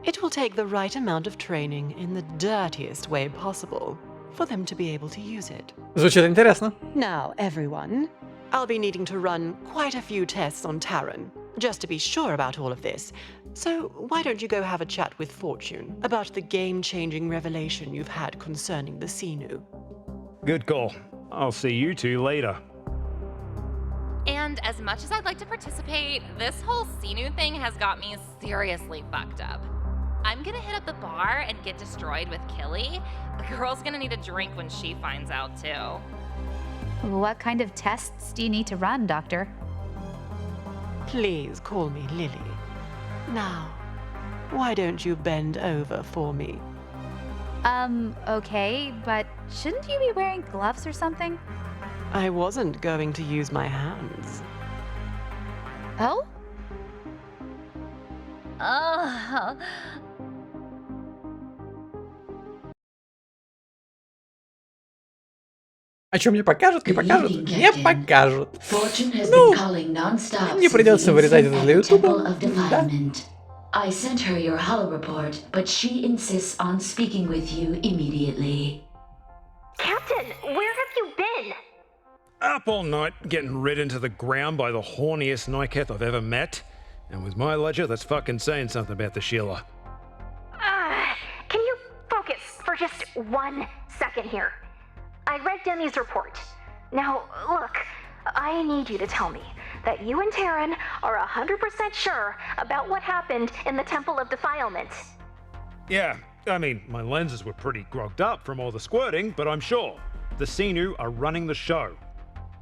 It will take the right amount of training in the dirtiest way possible for them to be able to use it. Звучит интересно. Now, everyone, I'll be needing to run quite a few tests on Taron, just to be sure about all of this. So why don't you go have a chat with Fortune about the game-changing revelation you've had concerning the Xenu? Good call. I'll see you two later. And as much as I'd like to participate, this whole Xenu thing has got me seriously fucked up. I'm gonna hit up the bar and get destroyed with Killy. The girl's gonna need a drink when she finds out too. What kind of tests do you need to run, Doctor? Please call me Lily. Now, why don't you bend over for me? Okay, but shouldn't you be wearing gloves or something? I wasn't going to use my hands. Oh? А что, мне покажут? Не покажут? Не покажут. Ну, мне придется вырезать это для Ютуба. Да. I sent her your holo report, but she insists on speaking with you immediately. Captain, where have you been? Up all night, getting rid into the ground by the horniest Nyketh I've ever met. And with my ledger, that's fucking saying something about the Sheila. Can you focus for just 1 second here? I read Demi's report. Now, look, I need you to tell me that you and Taron are 100% sure about what happened in the Temple of Defilement. Yeah, I mean, my lenses were pretty grogged up from all the squirting, but I'm sure the Xenu are running the show.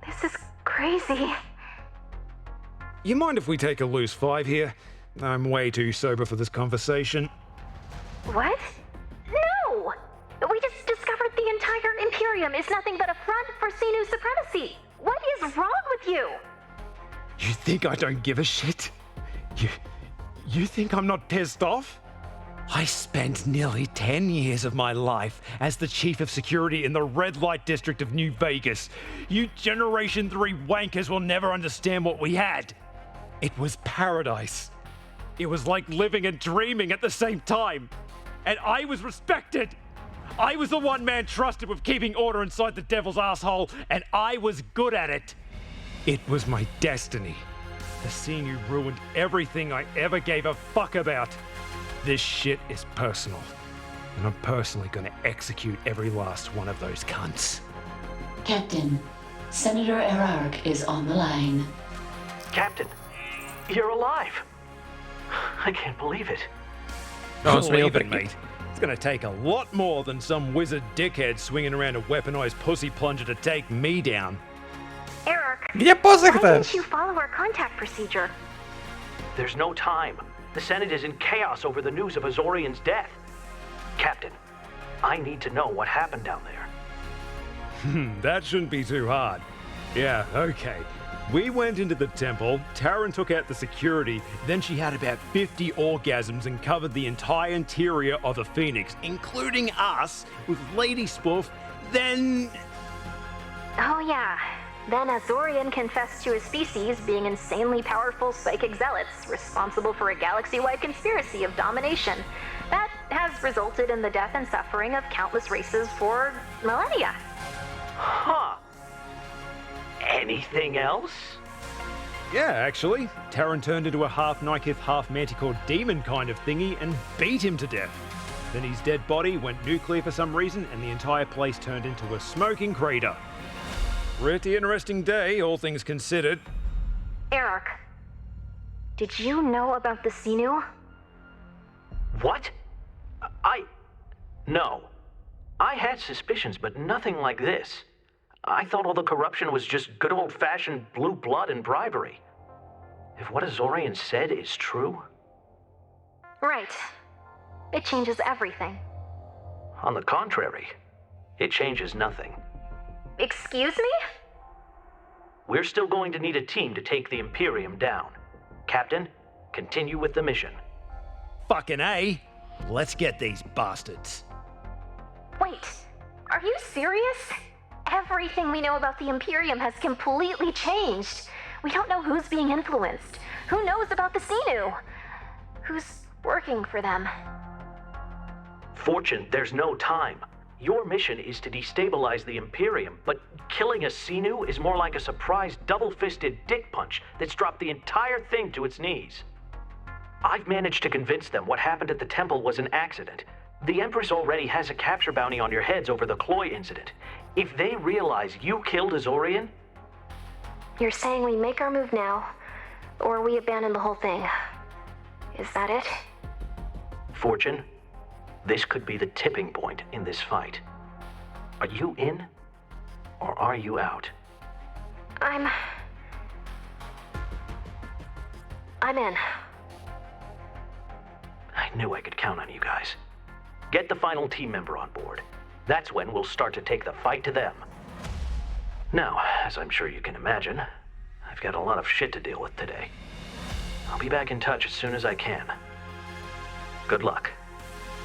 This is crazy. You mind if we take a loose 5 here? I'm way too sober for this conversation. What? No! We just discovered the entire Imperium is nothing but a front for Xenu supremacy. What is wrong with you? You think I don't give a shit? You think I'm not pissed off? I spent nearly 10 years of my life as the chief of security in the red light district of New Vegas. You Generation 3 wankers will never understand what we had. It was paradise. It was like living and dreaming at the same time. And I was respected. I was the one man trusted with keeping order inside the devil's asshole, and I was good at it. It was my destiny. The Xenu ruined everything I ever gave a fuck about. This shit is personal, and I'm personally gonna execute every last one of those cunts. Captain, Senator Erarch is on the line. Captain, you're alive. I can't believe it. Believe it, mate. It's gonna take a lot more than some wizard dickhead swinging around a weaponized pussy plunger to take me down. Eric, Где why позык-то? didn't you follow our contact procedure? There's no time. The Senate is in chaos over the news of Azorian's death. Captain, I need to know what happened down there. That shouldn't be too hard. Yeah, okay. We went into the temple, Taron took out the security, then she had about 50 orgasms and covered the entire interior of the Phoenix, including us, with Lady Spoof, then... Oh yeah. Then Azorian confessed to his species being insanely powerful psychic zealots responsible for a galaxy-wide conspiracy of domination that has resulted in the death and suffering of countless races for millennia. Huh. Anything else? Yeah, actually. Taron turned into a half-Nikith, half-Manticore demon kind of thingy and beat him to death. Then his dead body went nuclear for some reason and the entire place turned into a smoking crater. Pretty interesting day, all things considered. Eric, did you know about the Xenu? What? No. I had suspicions, but nothing like this. I thought all the corruption was just good old-fashioned blue blood and bribery. If what Azorian said is true... Right. It changes everything. On the contrary, it changes nothing. Excuse me? We're still going to need a team to take the Imperium down. Captain, continue with the mission. Fucking A. Let's get these bastards. Wait, are you serious? Everything we know about the Imperium has completely changed. We don't know who's being influenced. Who knows about the Xenu? Who's working for them? Fortune, there's no time. Your mission is to destabilize the Imperium, but killing a Xenu is more like a surprise double-fisted dick punch that's dropped the entire thing to its knees. I've managed to convince them what happened at the temple was an accident. The Empress already has a capture bounty on your heads over the Cloy incident. If they realize you killed Azorian... You're saying we make our move now, or we abandon the whole thing. Is that it? Fortune, this could be the tipping point in this fight. Are you in, or are you out? I'm in. I knew I could count on you guys. Get the final team member on board. That's when we'll start to take the fight to them. Now, as I'm sure you can imagine, I've got a lot of shit to deal with today. I'll be back in touch as soon as I can. Good luck,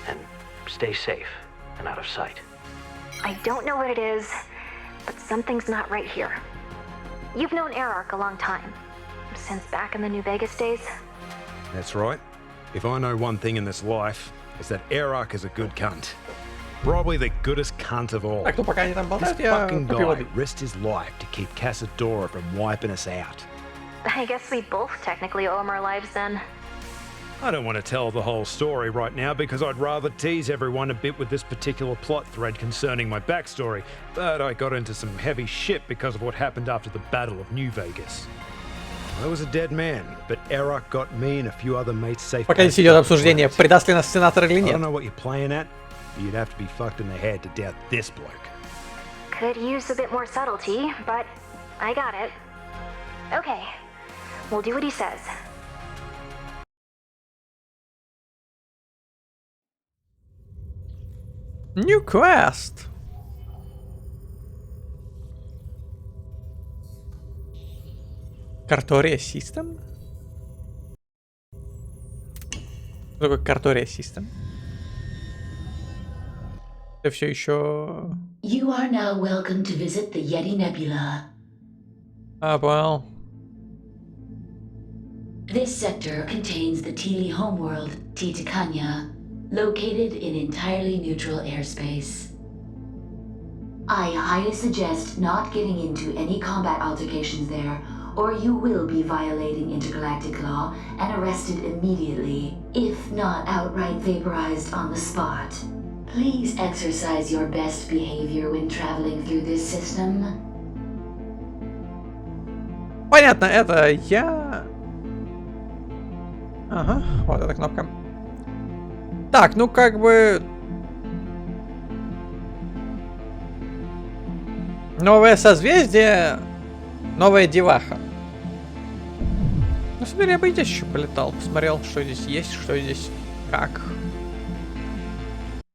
and stay safe and out of sight. I don't know what it is, but something's not right here. You've known Erarch a long time, since back in the New Vegas days. That's right. If I know one thing in this life, it's that Erarch is a good cunt. Probably the goodest cunt of all. Так, ну пока они там This болтают, я fucking попью guy воды. risked his life to keep Casadora from wiping us out. I guess we both technically owe him our lives then. I don't want to tell the whole story right now because I'd rather tease everyone a bit with this particular plot thread concerning my backstory, but I got into some heavy shit because of what happened after the Battle of New Vegas. I was a dead man, but Eric got me and a few other mates safe. Пока здесь идет обсуждение, предаст ли нас сенатор или I нет. don't know what you're playing at, but you'd have to be fucked in the head to doubt this bloke. Could use a bit more subtlety, but I got it. Okay, we'll do what he says. New quest. Картория System? Что такое Картория System? Это все еще... You are now welcome to visit the Yeti Nebula. А, понял. This sector contains the Teely homeworld, Titacania, located in entirely neutral airspace. I highly suggest not getting into any combat altercations there, or you will be violating intergalactic law and arrested immediately, if not outright vaporized on the spot. Please exercise your best behavior when traveling through this system. Понятно, это я... Ага, вот эта кнопка. Так, ну как бы... Новое созвездие, новая деваха. Ну, смотри, я бы здесь еще полетал, посмотрел, что здесь есть, что здесь как.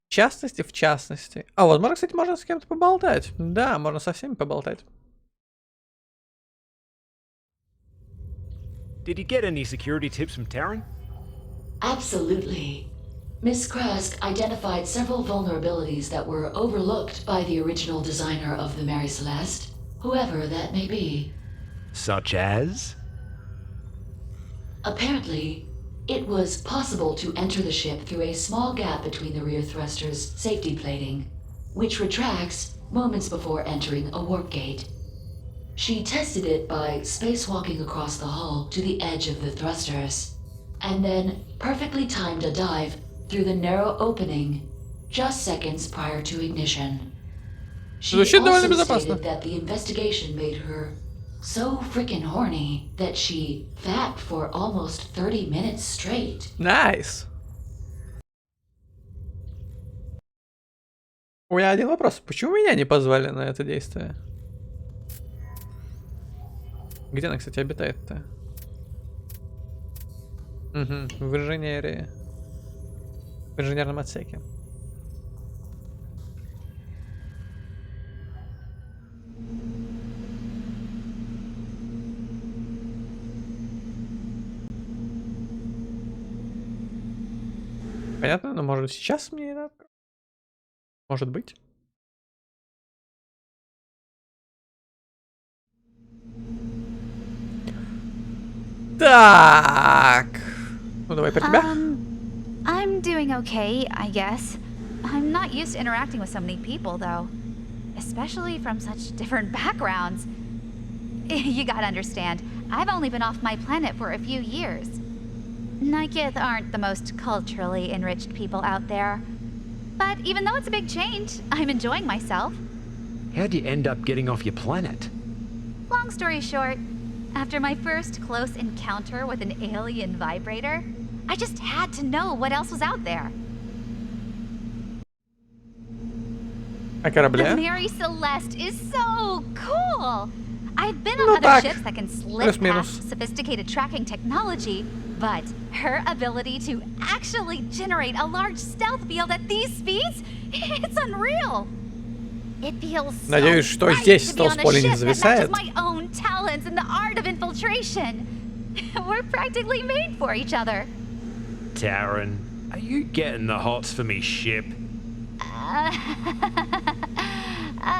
В частности. А вот, можно, кстати, можно с кем-то поболтать. Да, можно со всеми поболтать. Did you get any security tips from Taron? Absolutely. Miss Krask identified several vulnerabilities that were overlooked by the original designer of the Mary Celeste, whoever that may be. Such as? Apparently, it was possible to enter the ship through a small gap between the rear thrusters' safety plating, which retracts moments before entering a warp gate. She tested it by spacewalking across the hull to the edge of the thrusters, and then perfectly timed a dive through the narrow opening just seconds prior to ignition. She also stated that the investigation made her so freaking horny that she fapped for almost 30 minutes straight. Nice. У меня один вопрос. Почему меня не позвали на это действие? Где она, кстати, обитает-то? Угу, в инженерии. В инженерном отсеке. Понятно, но может сейчас мне это... Может быть. Так. Ну давай про тебя. I'm doing okay, I guess. I'm not used to interacting with so many people, though. Especially from such different backgrounds. You gotta understand, I've only been off my planet for a few years. Nikith aren't the most culturally enriched people out there. But even though it's a big change, I'm enjoying myself. How'd you end up getting off your planet? Long story short, after my first close encounter with an alien vibrator, I just had to know what else was out there. The Mary Celeste is so cool! I've been on other ships that can slip past sophisticated tracking technology, but her ability to actually generate a large stealth field at these speeds, it's unreal. It feels so Надеюсь, что здесь стелс-поле не зависает. my own talents in the art of infiltration. We're practically made for each other. Taron, are you getting the hots for me ship?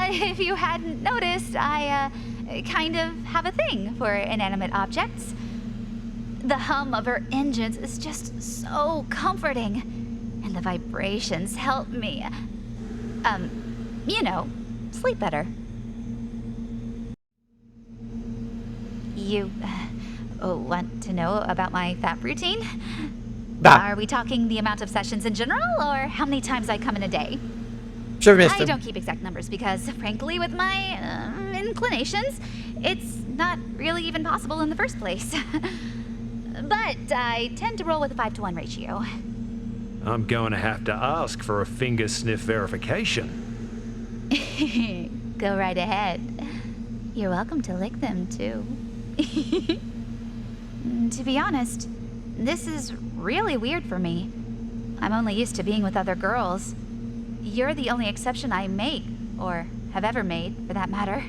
If you hadn't noticed, I kind of have a thing for inanimate objects. The hum of her engines is just so comforting, and the vibrations help me, you know, sleep better. You want to know about my FAP routine? Да. Are we talking the amount of sessions in general, or how many times I come in a day? Всё вместе. I don't keep exact numbers because, frankly, with my inclinations, it's not really even possible in the first place. But I tend to roll with a 5-to-1 ratio. I'm going to have to ask for a finger sniff verification. Go right ahead. You're welcome to lick them, too. To be honest, this is really weird for me. I'm only used to being with other girls. You're the only exception I make, or have ever made, for that matter.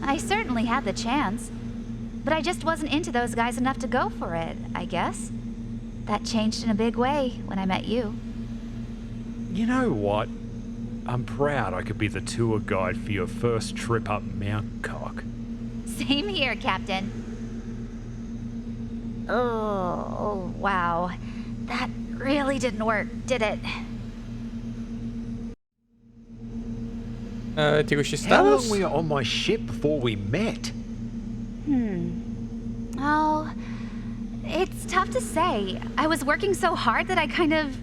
I certainly had the chance, but I just wasn't into those guys enough to go for it, I guess. That changed in a big way when I met you. You know what? I'm proud I could be the tour guide for your first trip up Mount Cock. Same here, Captain. Oh, wow. That really didn't work, did it? Текущий статус? How long were you on my ship before we met? Oh, it's tough to say. I was working so hard that I kind of,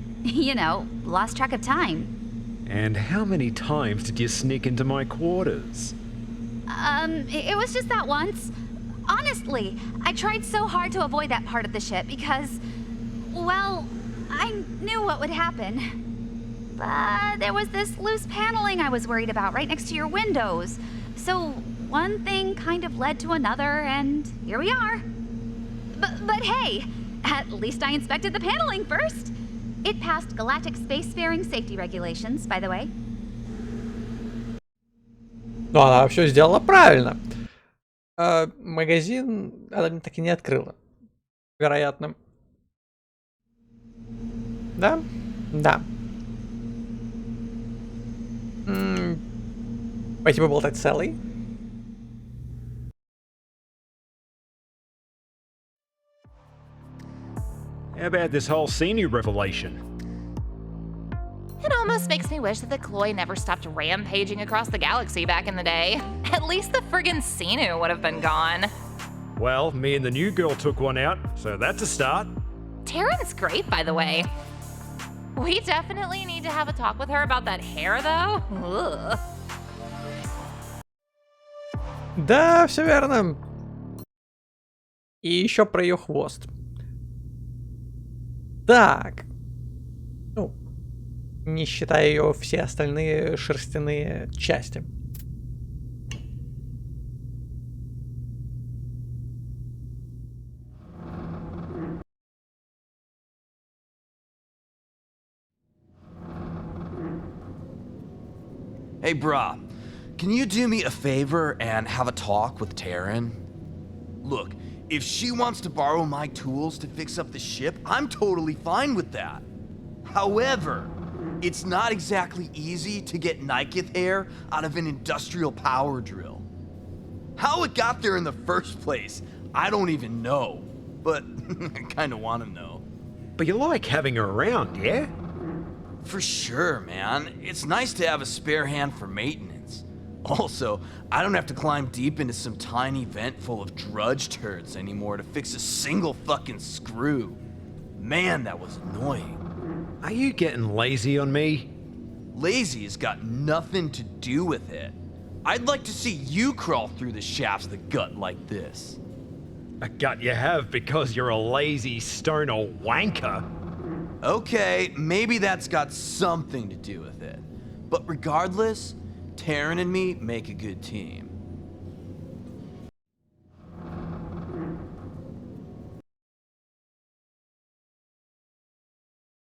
lost track of time. And how many times did you sneak into my quarters? It was just that once. Honestly, I tried so hard to avoid that part of the ship because, well, I knew what would happen. But there was this loose paneling I was worried about right next to your windows. So one thing kind of led to another, and here we are. But hey, at least I inspected the paneling first. It passed galactic spacefaring safety regulations, by the way. Ну, она все сделала правильно. Магазин она так и не открыла. Вероятно. Да? Да. Пойти поболтать с Эллой. How about this whole senior revelation? It almost makes me wish that the Cloy never stopped rampaging across the galaxy back in the day. At least the friggin' Sinu would have been gone. Well, me and the new girl took one out, so that's a start. Taron's great, by the way. We definitely need to have a talk with her about that hair, though. Ugh. Да, все верно. И еще про ее хвост. Так. Ну, не считая ее все остальные шерстяные части. Hey, brah, can you do me a favor and have a talk with Taron? Look, if she wants to borrow my tools to fix up the ship, I'm totally fine with that. However, it's not exactly easy to get Nikith hair out of an industrial power drill. How it got there in the first place, I don't even know. But I kinda wanna know. But you like having her around, yeah? For sure, man. It's nice to have a spare hand for maintenance. Also, I don't have to climb deep into some tiny vent full of drudge turds anymore to fix a single fucking screw. Man, that was annoying. Are you getting lazy on me? Lazy has got nothing to do with it. I'd like to see you crawl through the shafts of the gut like this. A gut you have because you're a lazy stoner wanker. Okay, maybe that's got something to do with it. But regardless, Taron and me make a good team.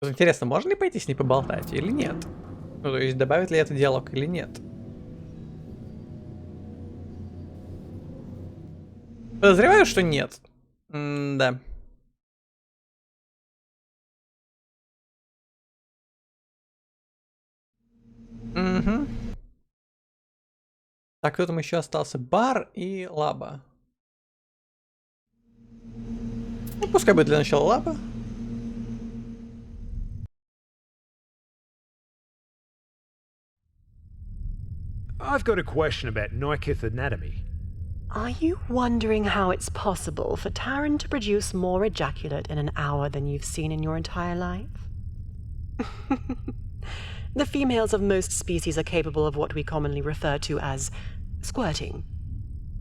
Интересно, можно ли пойти с ней поболтать или нет? Ну, то есть, добавит ли это диалог или нет? Подозреваю, что нет. Да. Угу. Так, кто там еще остался? Бар и Лаба. Ну, пускай будет для начала Лаба. I've got a question about Nikith anatomy. Are you wondering how it's possible for Taron to produce more ejaculate in an hour than you've seen in your entire life? The females of most species are capable of what we commonly refer to as squirting.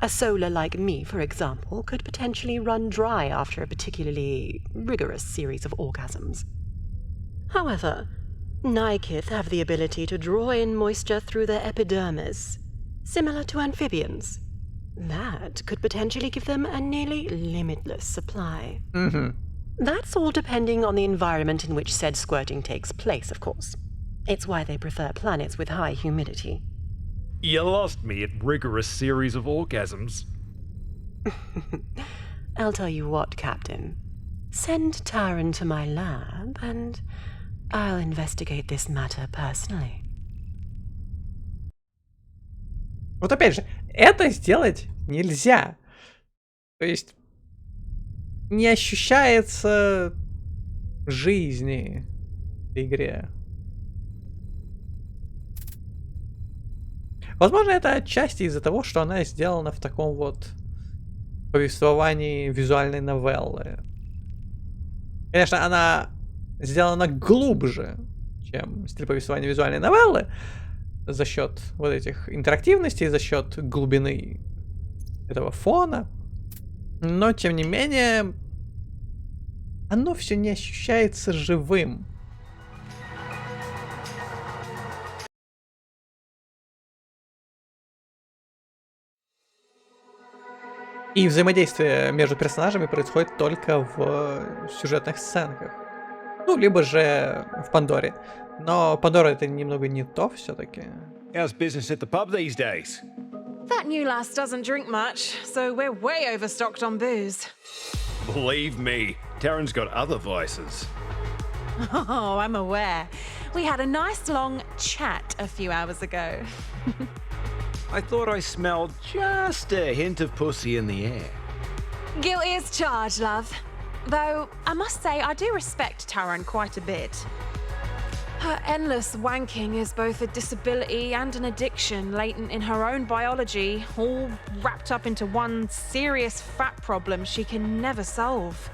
A solar like me, for example, could potentially run dry after a particularly rigorous series of orgasms. However, Nykith have the ability to draw in moisture through their epidermis, similar to amphibians. That could potentially give them a nearly limitless supply. That's all depending on the environment in which said squirting takes place, of course. It's why they prefer planets with high humidity. You lost me at rigorous series of orgasms. I'll tell you what, Captain. Send Taron to my lab, and I'll investigate this matter personally. Вот опять же, это сделать нельзя. То есть не ощущается жизни в игре. Возможно, это отчасти из-за того, что она сделана в таком вот повествовании визуальной новеллы. Конечно, она сделана глубже, чем стиль повествования визуальной новеллы, за счет вот этих интерактивностей, за счет глубины этого фона. Но, тем не менее, оно все не ощущается живым. И взаимодействие между персонажами происходит только в сюжетных сценках. Ну, либо же в Пандоре. Но Пандора это немного не то все-таки. How's business at the pub these days? That new lass doesn't drink much, so we're way overstocked on booze. Believe me, Taron's got other vices. Oh, I'm aware. We had a nice long chat a few hours ago. I thought I smelled just a hint of pussy in the air. Guilty as charged, love. Though, I must say, I do respect Taron quite a bit. Her endless wanking is both a disability and an addiction latent in her own biology, all wrapped up into one serious fat problem she can never solve.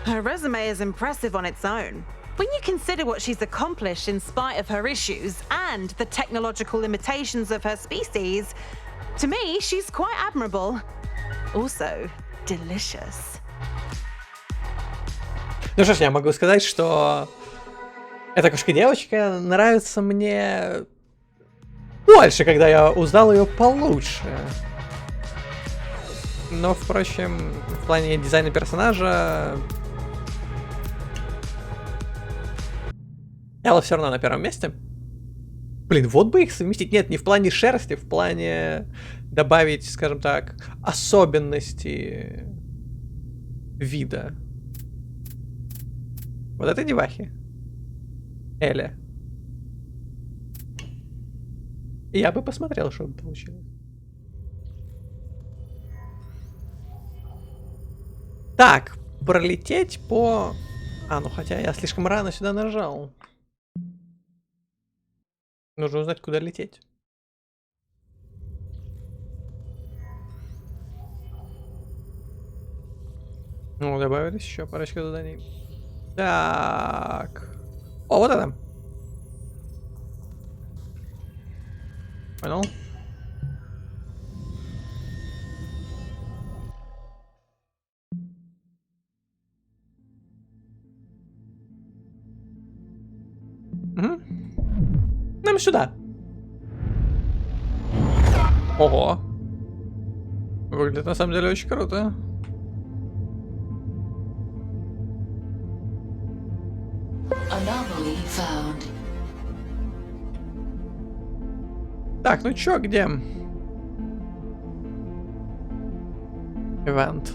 Her resume is impressive on its own. When you consider what she's accomplished in spite of her issues and the technological limitations of her species, to me, she's quite admirable. Also, delicious. Ну что ж, я могу сказать, что эта кошка-девочка нравится мне больше, когда я узнал ее получше. Но, впрочем, в плане дизайна персонажа Элла все равно на первом месте. Блин, вот бы их совместить. Нет, не в плане шерсти, в плане добавить, скажем так, особенности вида. Вот это девахи. Эля. Я бы посмотрел, что бы получилось. Так, пролететь по... А, ну хотя я слишком рано сюда нажал. Нужно узнать, куда лететь. Ну, добавились еще парочка заданий. Так. О, вот это. Понял. Угу. Нам сюда. Ого. Выглядит на самом деле очень круто. Anomaly found. Так, ну чё, где? Event.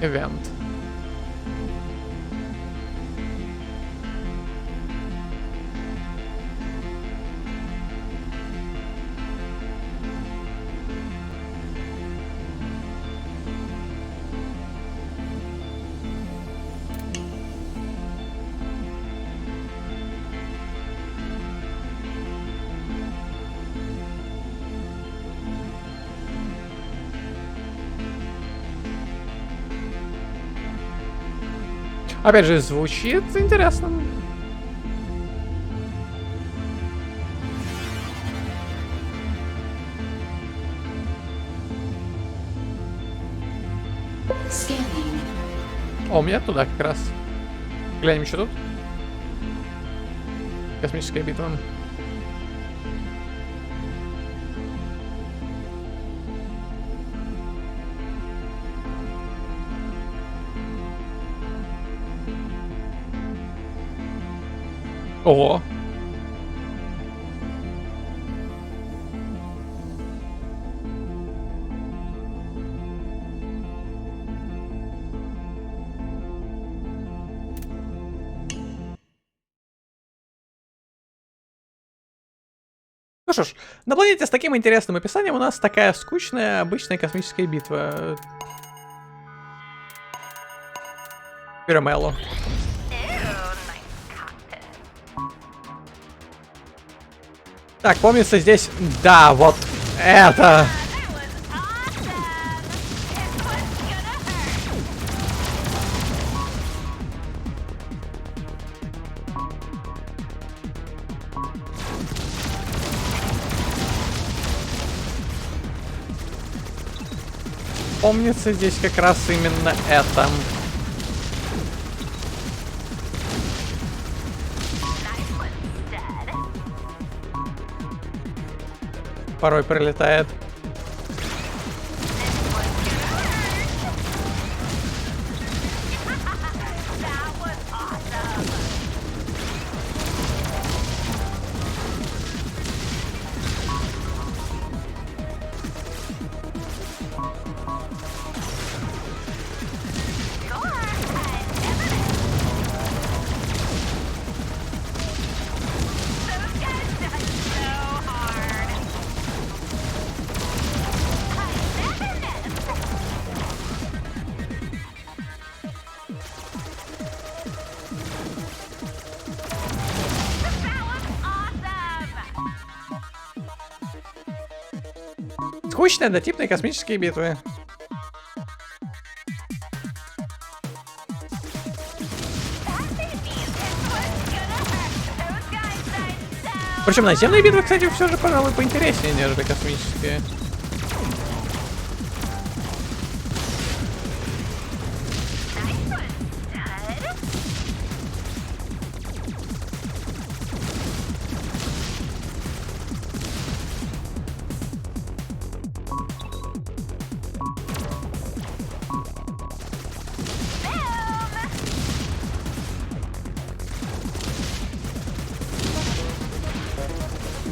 Event. Опять же, звучит интересно. О, у меня туда как раз. Глянем, что тут. Космическая битва. Ого. Ну что ж, на планете с таким интересным описанием у нас такая скучная обычная космическая битва. Пирамелло. Так, помнится здесь... Да, вот это... Помнится здесь как раз именно это. Порой прилетает. Скучные однотипные космические битвы. Причем наземные битвы, кстати, все же, пожалуй, поинтереснее, нежели космические.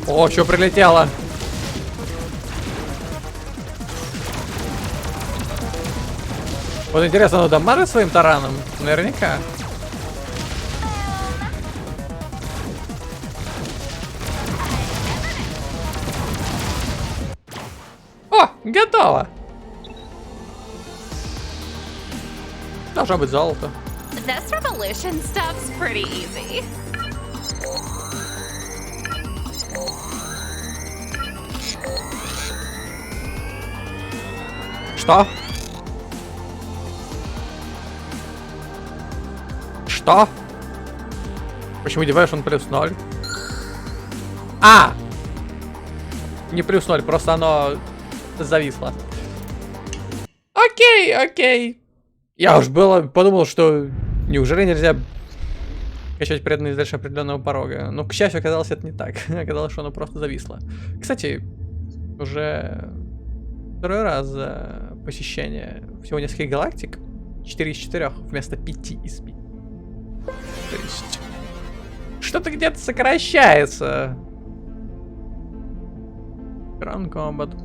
О, что прилетело? Вот интересно, оно дамажит своим тараном? Наверняка. О, готово! Должно быть золото. This revolution stuff's pretty easy. Что? Что? Почему девайс он плюс 0? А! Не плюс 0, просто оно зависло. Окей, окей. Я уж было подумал, что неужели нельзя качать преданность дальше определенного порога. Но, к счастью, оказалось, это не так. Оказалось, что оно просто зависло. Кстати, уже второй раз за посещение всего нескольких галактик. 4 из 4 вместо 5 из 5. То есть что-то где-то сокращается. Ground Combat.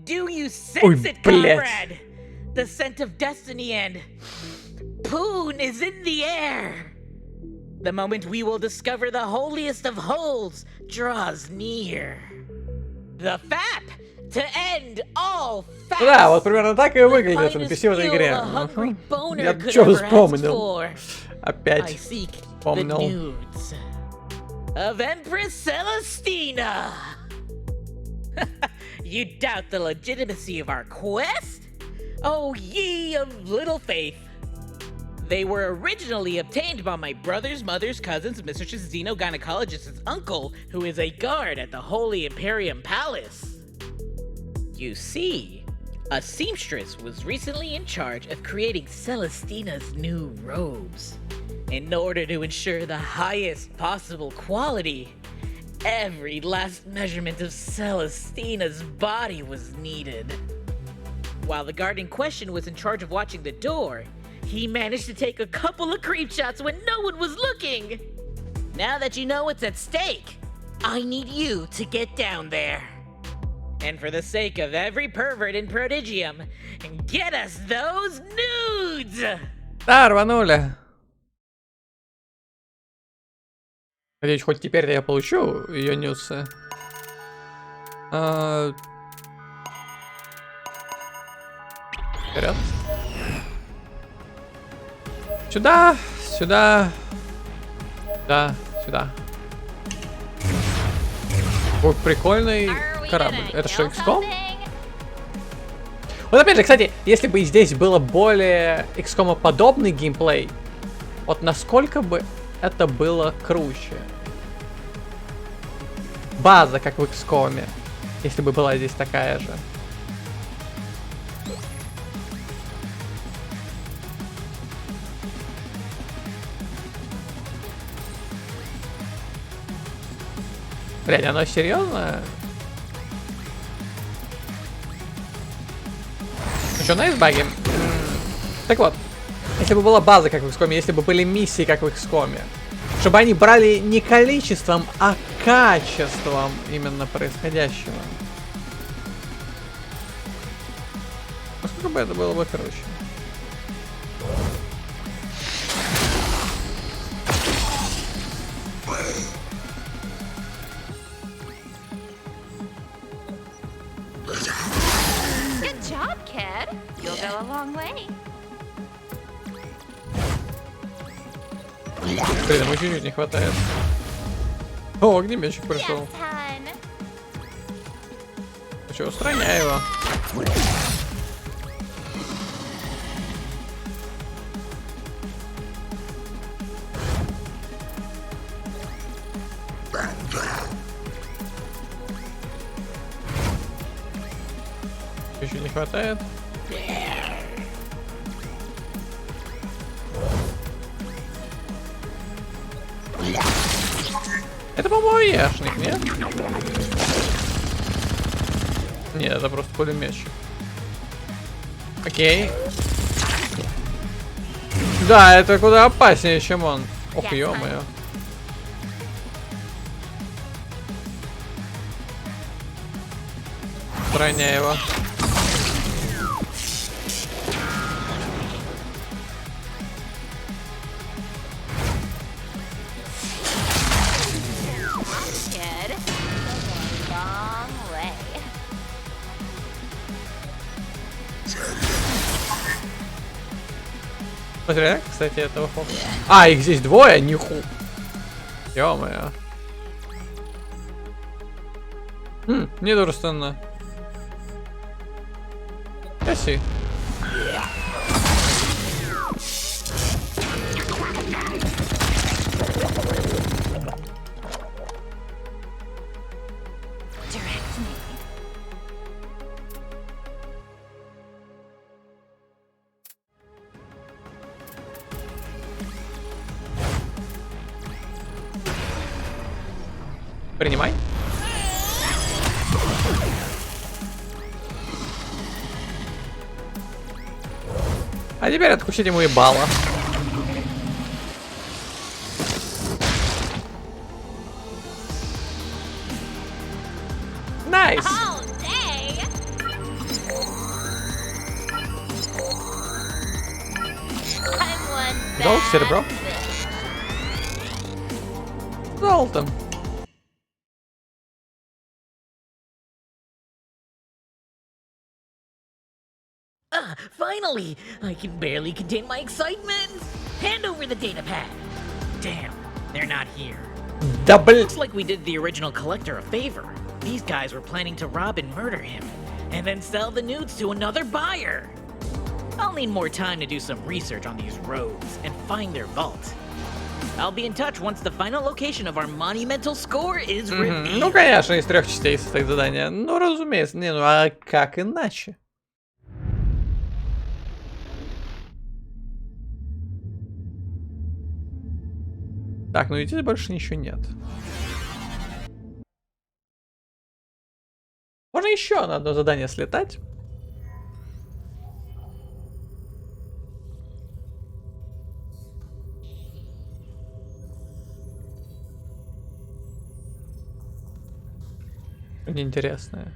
Do you sense it, comrade? The scent of destiny and Poon is in the air. The moment we will discover the holiest of holes draws near. The FAP to end all facts. Да, вот примерно так и выглядит NPC в этой игре. Я что вспомнил? Опять вспомнил. Of Empress Celestina. You doubt the legitimacy of our quest? Oh, ye of little faith. They were originally obtained by my brother's mother's cousin's mistress's xenogynecologist's uncle, who is a guard at the Holy Imperium Palace. You see, a seamstress was recently in charge of creating Celestina's new robes. In order to ensure the highest possible quality, every last measurement of Celestina's body was needed. While the guard in question was in charge of watching the door, he managed to take a couple of creep shots when no one was looking. Now that you know what's at stake, I need you to get down there. And for the sake of every pervert in Prodigium, get us those nudes! Да, рванули. Надеюсь, хоть теперь я получу ее нюцы. Вперед. Сюда, сюда, сюда, сюда. Ой, прикольный корабль. Это что, XCOM? Вот опять же, кстати, если бы здесь было более XCOM-подобный геймплей, вот насколько бы это было круче. База, как в XCOM, если бы была здесь такая же. Блядь, оно серьезно? Ну что, на избаге? Так вот, если бы была база, как в XCOM, если бы были миссии, как в XCOM, чтобы они брали не количеством, а качеством именно происходящего. Насколько бы это было бы круче? Good job, kid. You'll go a long way. Блин, ему чуть-чуть не хватает. О, огнеметчик пришел. Ну что, устраняй его. Чуть-чуть не хватает. Это, по-моему, яшник, нет? Нет, это просто пулеметчик. Окей. Да, это куда опаснее, чем он. Ох, ё-моё. Устраняй его. Смотри, кстати, этого фокуса. А, их здесь двое, ниху. Ё-моё. Недружественно. Каси. Принимай. А теперь откусить ему ебало. Найс. Go, серебро. золото. Finally! I can barely contain my excitement! Hand over the data pad! Damn, they're not here. Looks like we did the original collector a favor. These guys were planning to rob and murder him, and then sell the nudes to another buyer. I'll need more time to do some research on these rogues and find their vault. I'll be in touch once the final location of our monumental score is revealed. Ну, конечно, из 3 частей состоит задание. Ну, разумеется. Не, ну а как иначе? Так, ну и здесь больше ничего нет. Можно еще на одно задание слетать. Интересное.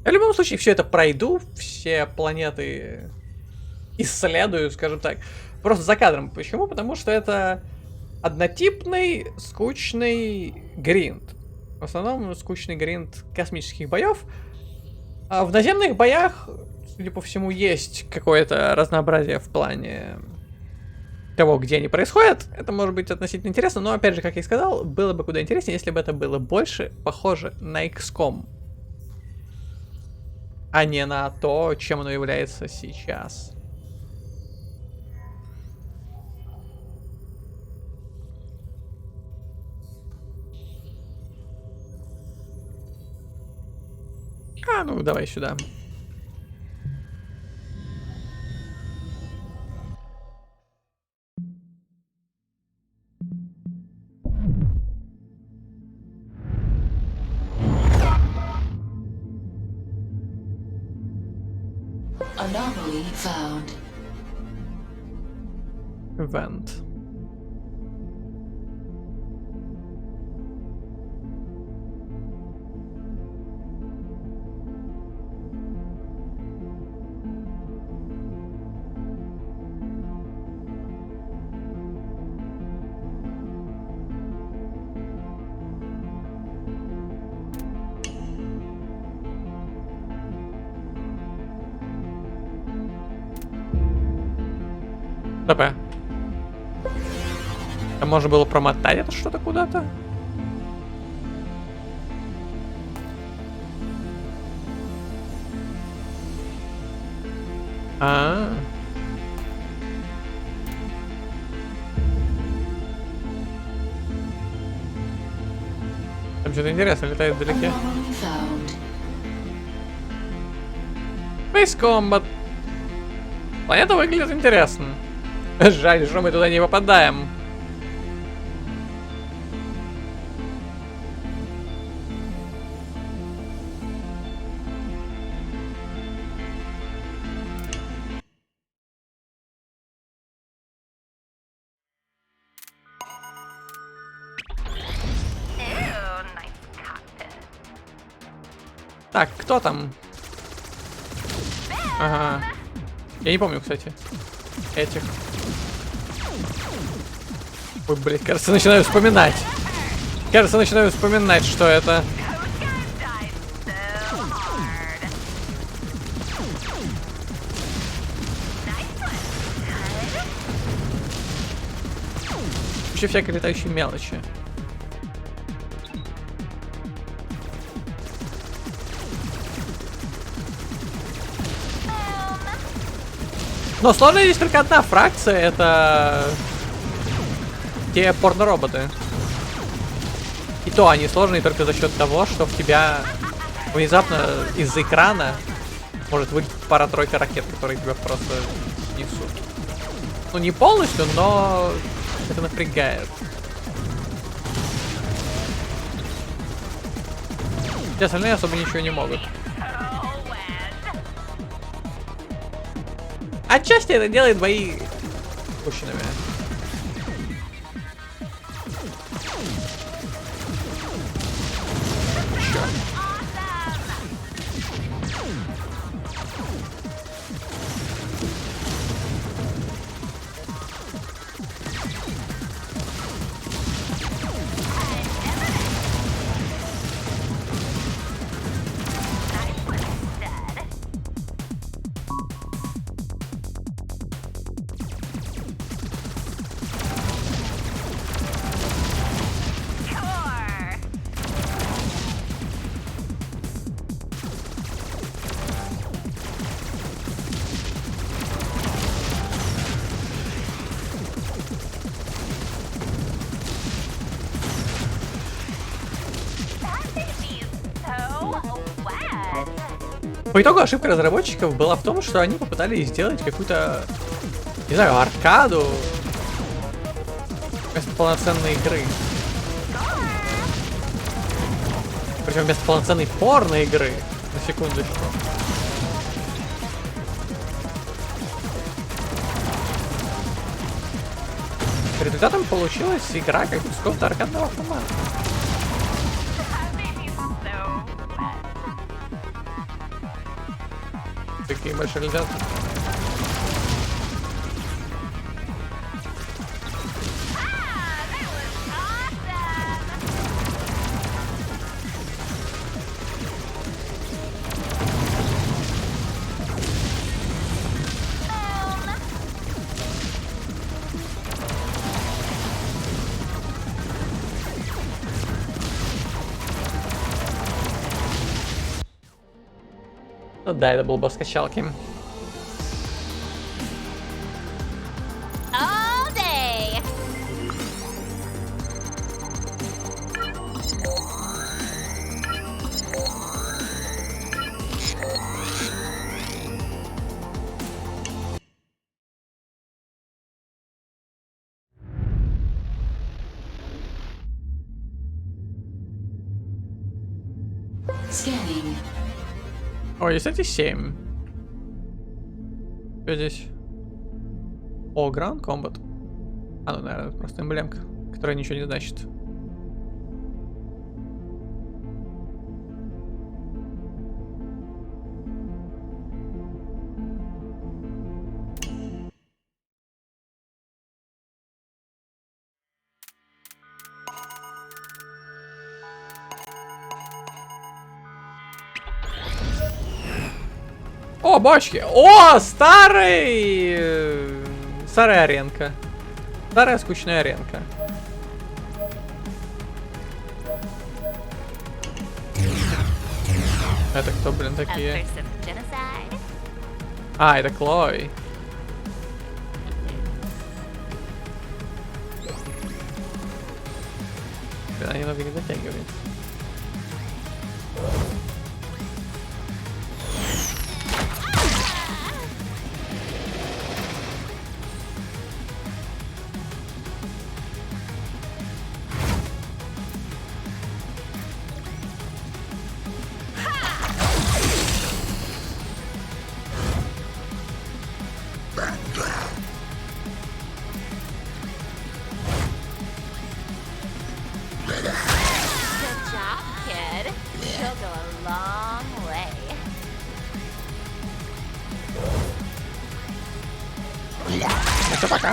Я в любом случае все это пройду, все планеты исследую, скажем так. Просто за кадром. Почему? Потому что это однотипный, скучный гринд. В основном скучный гринд космических боев. А в наземных боях, судя по всему, есть какое-то разнообразие в плане того, где они происходят. Это может быть относительно интересно, но, опять же, как я и сказал, было бы куда интереснее, если бы это было больше похоже на XCOM, а не на то, чем оно является сейчас. А, ну давай сюда. Anomaly found. Event. ТП. Там можно было промотать это что-то куда-то? Там что-то интересное летает вдалеке. Space Combat. Планета выглядит интересно. Жаль, что мы туда не попадаем. Так, кто там? Ага. Я не помню, кстати, этих. Ой, блин, кажется, начинаю вспоминать. Кажется, начинаю вспоминать, что это. Вообще всякой летающей мелочи. Но сложно есть только одна фракция, это те порно-роботы. И то они сложные только за счет того, что в тебя внезапно из-за экрана может выйти пара-тройка ракет, которые тебя просто несут. Ну не полностью, но это напрягает. Все остальные особо ничего не могут. Отчасти это делает бои пущенными. Еще. По итогу ошибка разработчиков была в том, что они попытались сделать какую-то, не знаю, аркаду вместо полноценной игры. Причем вместо полноценной порно-игры. На секундочку. Результатом получилась игра как из какого-то аркадного формата. Такие большие результаты. Ну да, это был босс качалки. All day. Scanning. Ой, кстати, 7. Что здесь? О, Ground Combat. А, ну, наверное, это просто эмблемка, которая ничего не значит. О, бочки! О, старый! Старая аренка. Старая скучная аренка. Это кто, блин, такие? А, это Клой. Блин, она немного не дотягивает. Это пока.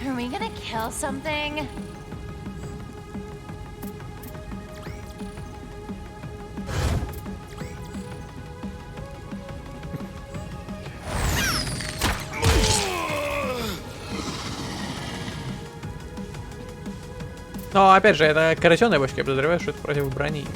Are we gonna kill something? Но опять же, это коррозионная бочка, я подозреваю, что это против брони.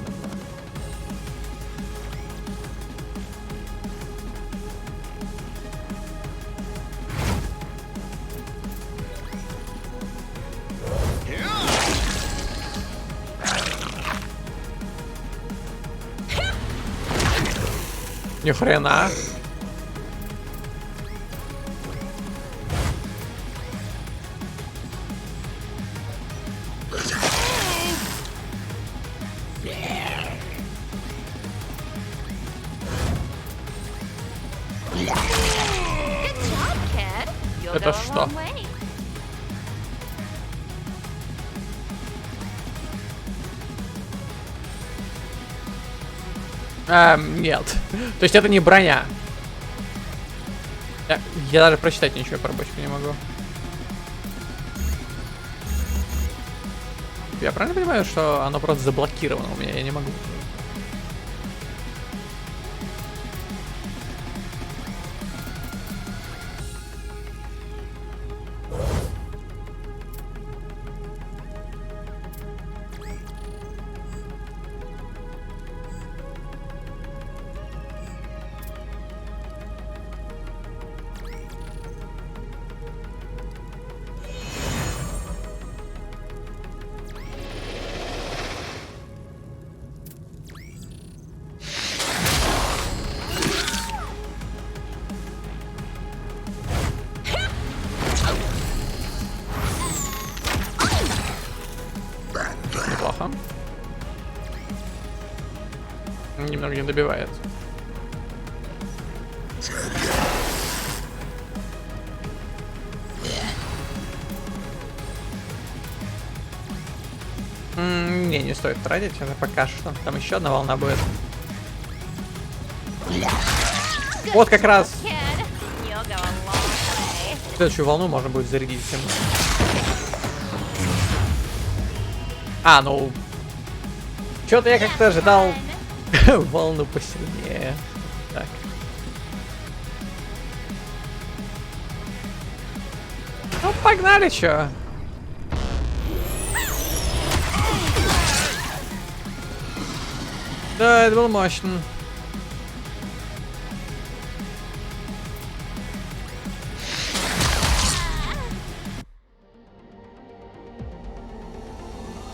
Ни хрена. Это что? Нет. То есть это не броня. Я даже прочитать ничего про бочку не могу. Я правильно понимаю, что оно просто заблокировано у меня? Я не могу. немного не добивает. Не стоит тратить, это пока что. Там еще одна волна будет. Вот как раз. Следующую волну можно будет зарядить всем. Ну... Что-то я как-то ожидал волну посильнее. Так. Ну, погнали, чё? Да, это было мощно.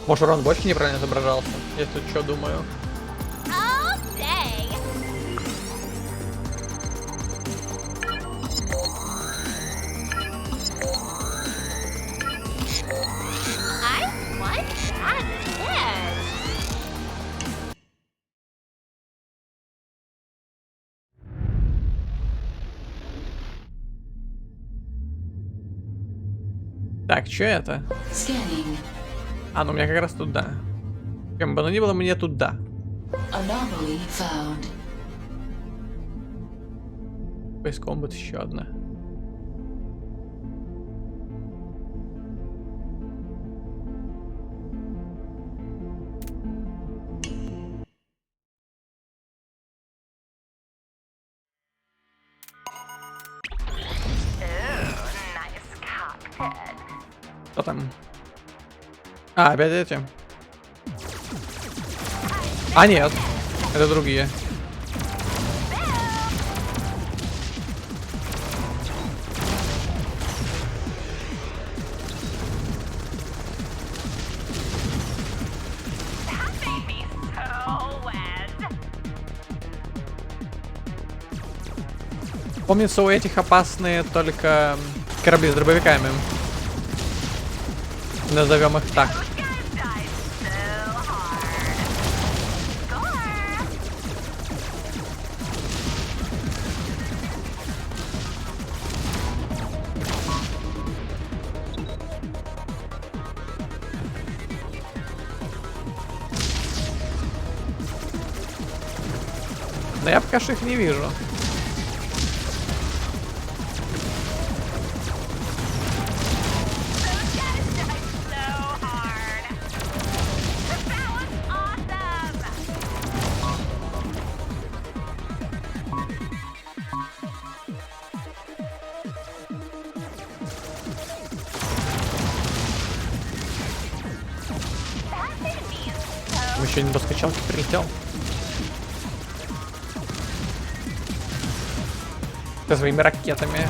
Может, урон бочки неправильно отображался? Я тут что думаю. Так, что это? Ну у меня как раз туда. Кем бы оно ни было, мне туда. Space Combat еще одна. Что там? Опять эти. Нет. Это другие. Помнится, у этих опасные только корабли с дробовиками. Назовем их так. Но я пока что их не вижу. Еще один до скачалки прилетел. Со своими ракетами.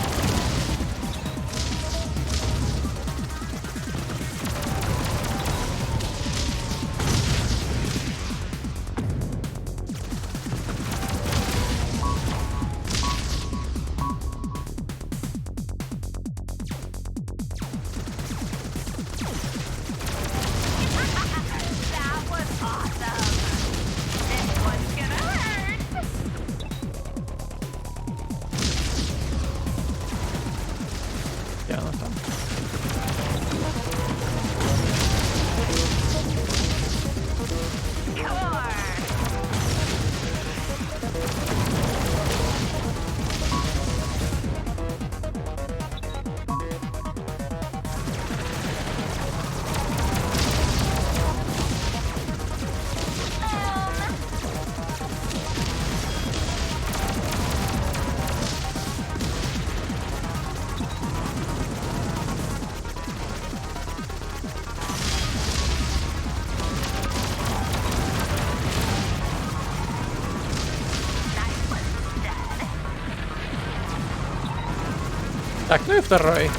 Так, ну и второй.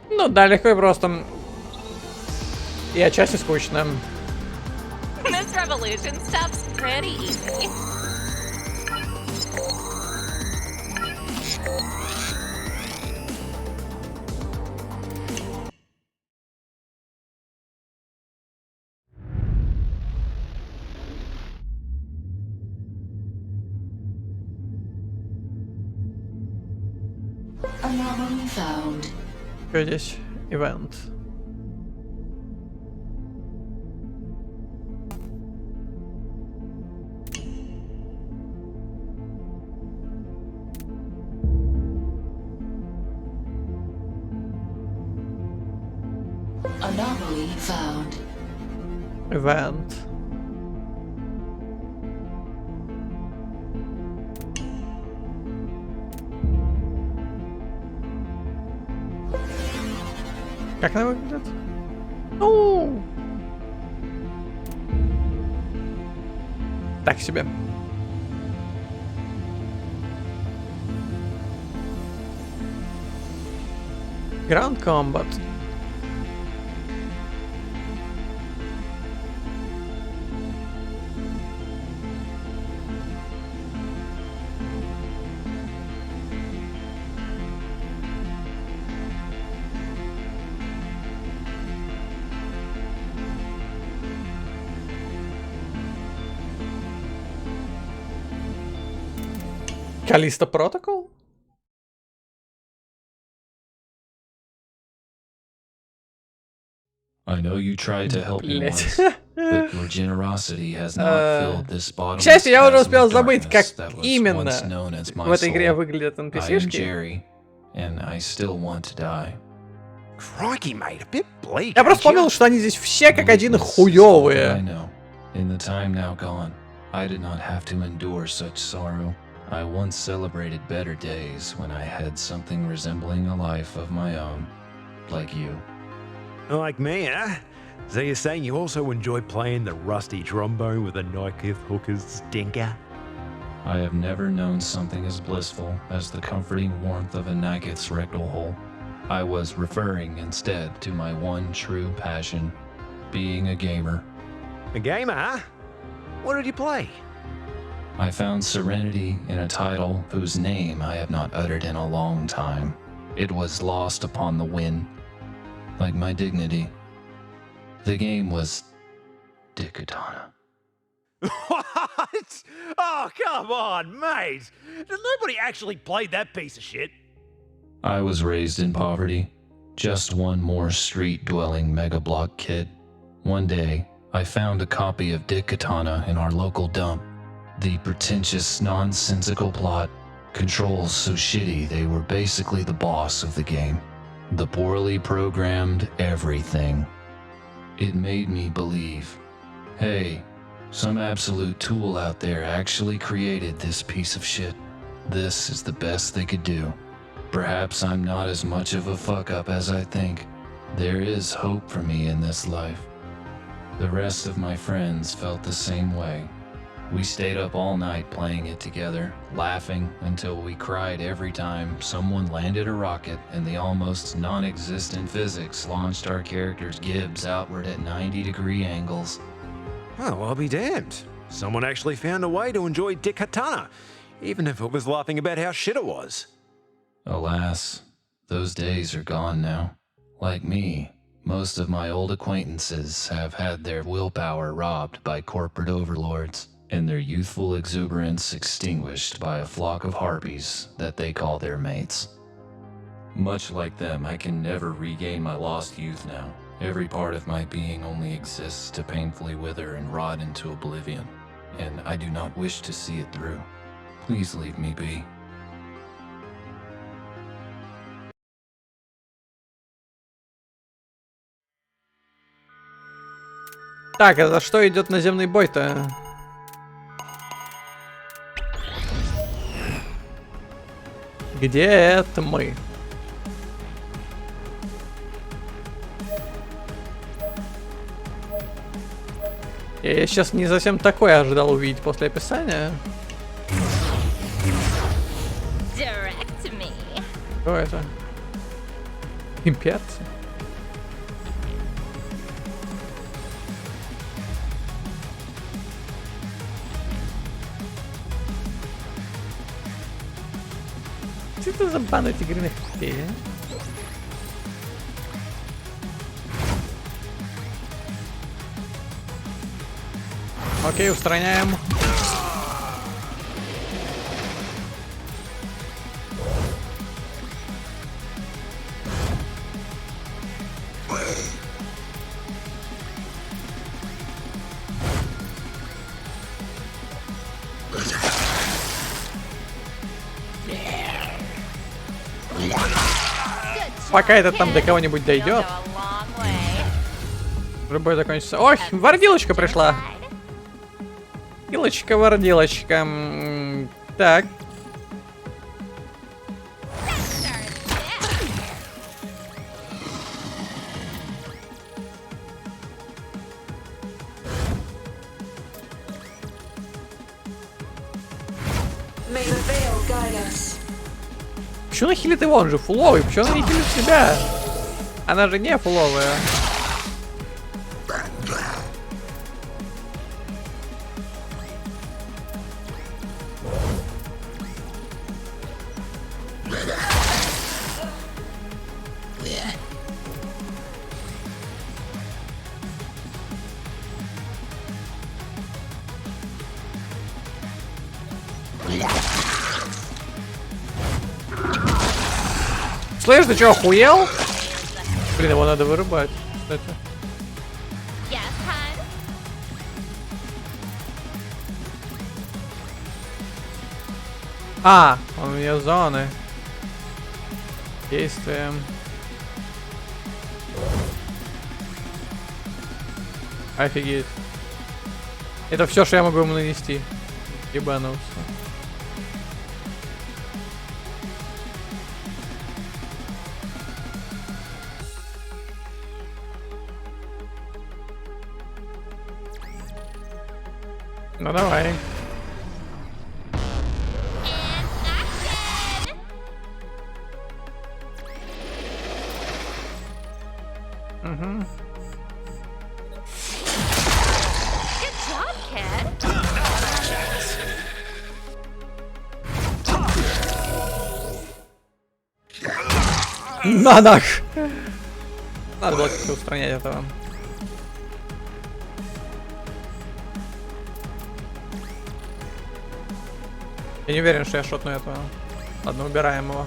Ну да, легко и просто. И отчасти скучно. This revolution stuff's pretty easy. found. Что здесь? Event. Anomaly found. Event. Как она выглядит? Ну, так себе. Ground Combat. Callisto Protocol? I know you tried to help me once, but your generosity has not filled this bottomless К счастью, я уже chasm успел of забыть, как darkness that was именно once known as my в этой игре soul. выглядят I am NPC-шки. Jerry, and I still want to die. Crikey, mate, a bit bleak. Я просто вспомнил, что они здесь все как один I хуёвые. know. In the time now gone, I did not have to endure such sorrow. I once celebrated better days when I had something resembling a life of my own, like you. Like me, huh? So you're saying you also enjoy playing the rusty trombone with a Nike hooker's stinker? I have never known something as blissful as the comforting warmth of a Nagit's rectal hole. I was referring instead to my one true passion, being a gamer. A gamer, huh? What did you play? I found serenity in a title whose name I have not uttered in a long time. It was lost upon the wind, like my dignity. The game was Dickatana. What? Oh, come on, mate. Nobody actually played that piece of shit. I was raised in poverty, just one more street-dwelling mega-block kid. One day, I found a copy of Dickatana in our local dump. The pretentious, nonsensical plot, controls so shitty they were basically the boss of the game. The poorly programmed everything. It made me believe, hey, some absolute tool out there actually created this piece of shit. This is the best they could do. Perhaps I'm not as much of a fuck-up as I think. There is hope for me in this life. The rest of my friends felt the same way. We stayed up all night playing it together, laughing until we cried every time someone landed a rocket and the almost non-existent physics launched our characters' gibs outward at 90-degree angles. Oh, well, I'll be damned. Someone actually found a way to enjoy Dickatana, even if it was laughing about how shit it was. Alas, those days are gone now. Like me, most of my old acquaintances have had their willpower robbed by corporate overlords, and their youthful exuberance extinguished by a flock of harpies that they call their mates. Much like them, I can never regain my lost youth now. Every part of my being only exists to painfully wither and rot into oblivion, and I do not wish to see it through. Please leave me be. Так, а за что идет наземный бой-то? Где это мы? Я сейчас не совсем такое ожидал увидеть после описания. Direct me. Что это? Имперцы? Что это за бан этих игрных детей, а? Окей, устраняем. Пока это там до кого-нибудь дойдет. Любой закончится. Ой, вордилочка пришла. Вордилочка. Так. Почему она хилит его? Он же фуловый. Почему она не хилит себя? Она же не фуловая. Слышь, ты чё, охуел? Блин, его надо вырубать, кстати. А, у меня зоны. Действуем. Офигеть. Это все, что я могу ему нанести. Ебанулся. Ну давай. Угу. Надо было как-то устранять этого. Я не уверен, что я шотну этого. Ладно, убираем его.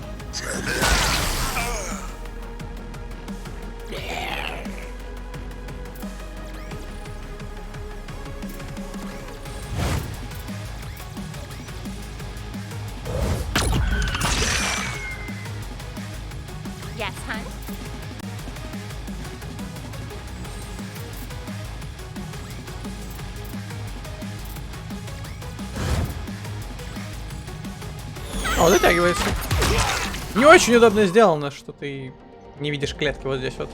Yes, hun? О, дотягивается. Не очень удобно сделано, что ты не видишь клетки вот здесь вот.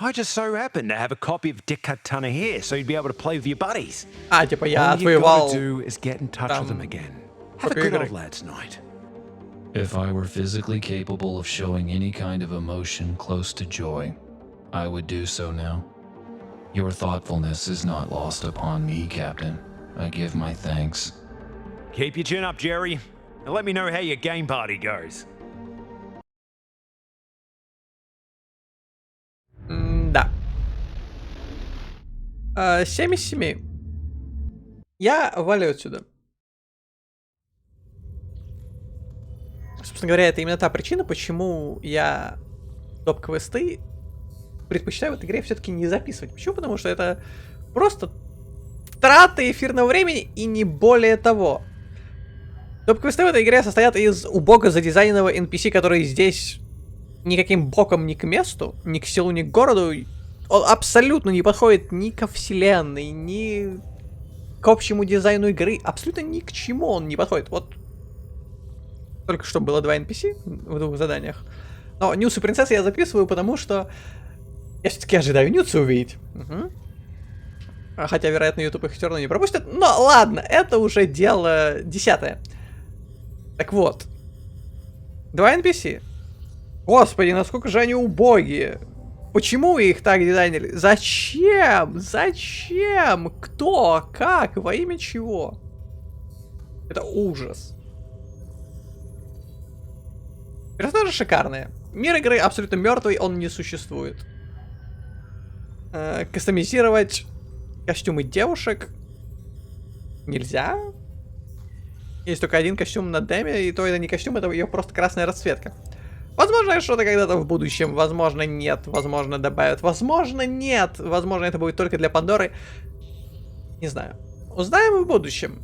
I just so happen to have a copy of Dikatana here, so you'd be able to play with your buddies. А, типа я отвоевал. All you gotta do is get in touch with them again. Have a good old lads' night. If I were physically capable of showing any kind of emotion close to joy, I would do so now. Your thoughtfulness is not lost upon me, Captain. I give my thanks. Keep your chin up, Jerry, and let me know how your game party goes. Да. 7 из 7. Я валю отсюда. Собственно говоря, это именно та причина, почему я топ-квесты предпочитаю в этой игре все-таки не записывать. Почему? Потому что это просто траты эфирного времени и не более того. Топ-квесты в этой игре состоят из убого задизайненного NPC, который здесь никаким боком ни к месту, ни к селу, ни к городу. Он абсолютно не подходит ни ко вселенной, ни к общему дизайну игры. Абсолютно ни к чему он не подходит. Вот только что было 2 NPC в 2 заданиях. Но Нюс и Принцесса я записываю, потому что я все-таки ожидаю Нюса увидеть. Угу. Хотя, вероятно, YouTube их все равно не пропустят. Но ладно, это уже дело 10-е. Так вот. 2 NPC. Господи, насколько же они убогие. Почему вы их так дизайнили? Зачем? Зачем? Кто? Как? Во имя чего? Это ужас. Персонажи шикарные. Мир игры абсолютно мертвый, он не существует. Кастомизировать костюмы девушек. Нельзя? Есть только один костюм на деме, и то это не костюм, это ее просто красная расцветка. Возможно, что-то когда-то в будущем, возможно, нет, возможно, добавят, возможно, нет, возможно, это будет только для Пандоры. Не знаю. Узнаем в будущем.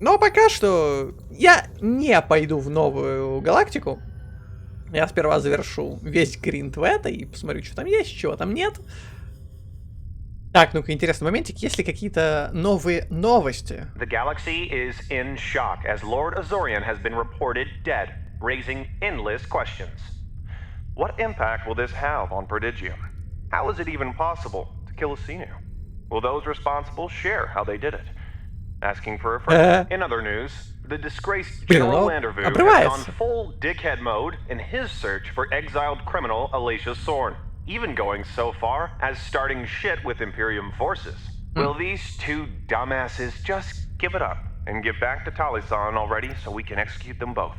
Но пока что я не пойду в новую галактику. Я сперва завершу весь гринд в этой и посмотрю, что там есть, чего там нет. Так, ну-ка, интересный моментик. Есть ли какие-то новые новости? The galaxy is in shock as Lord Azorian has been reported dead, raising endless questions. What impact will this have on Prodigium? How is it even possible to kill a Sinu? Will those responsible share how they did it? Asking for a friend. In other news, the disgraced General Landervu has gone full dickhead mode in his search for exiled criminal Alacia Sorn, even going so far as starting shit with Imperium forces. Will these two dumbasses just give it up and get back to Talisan already so we can execute them both?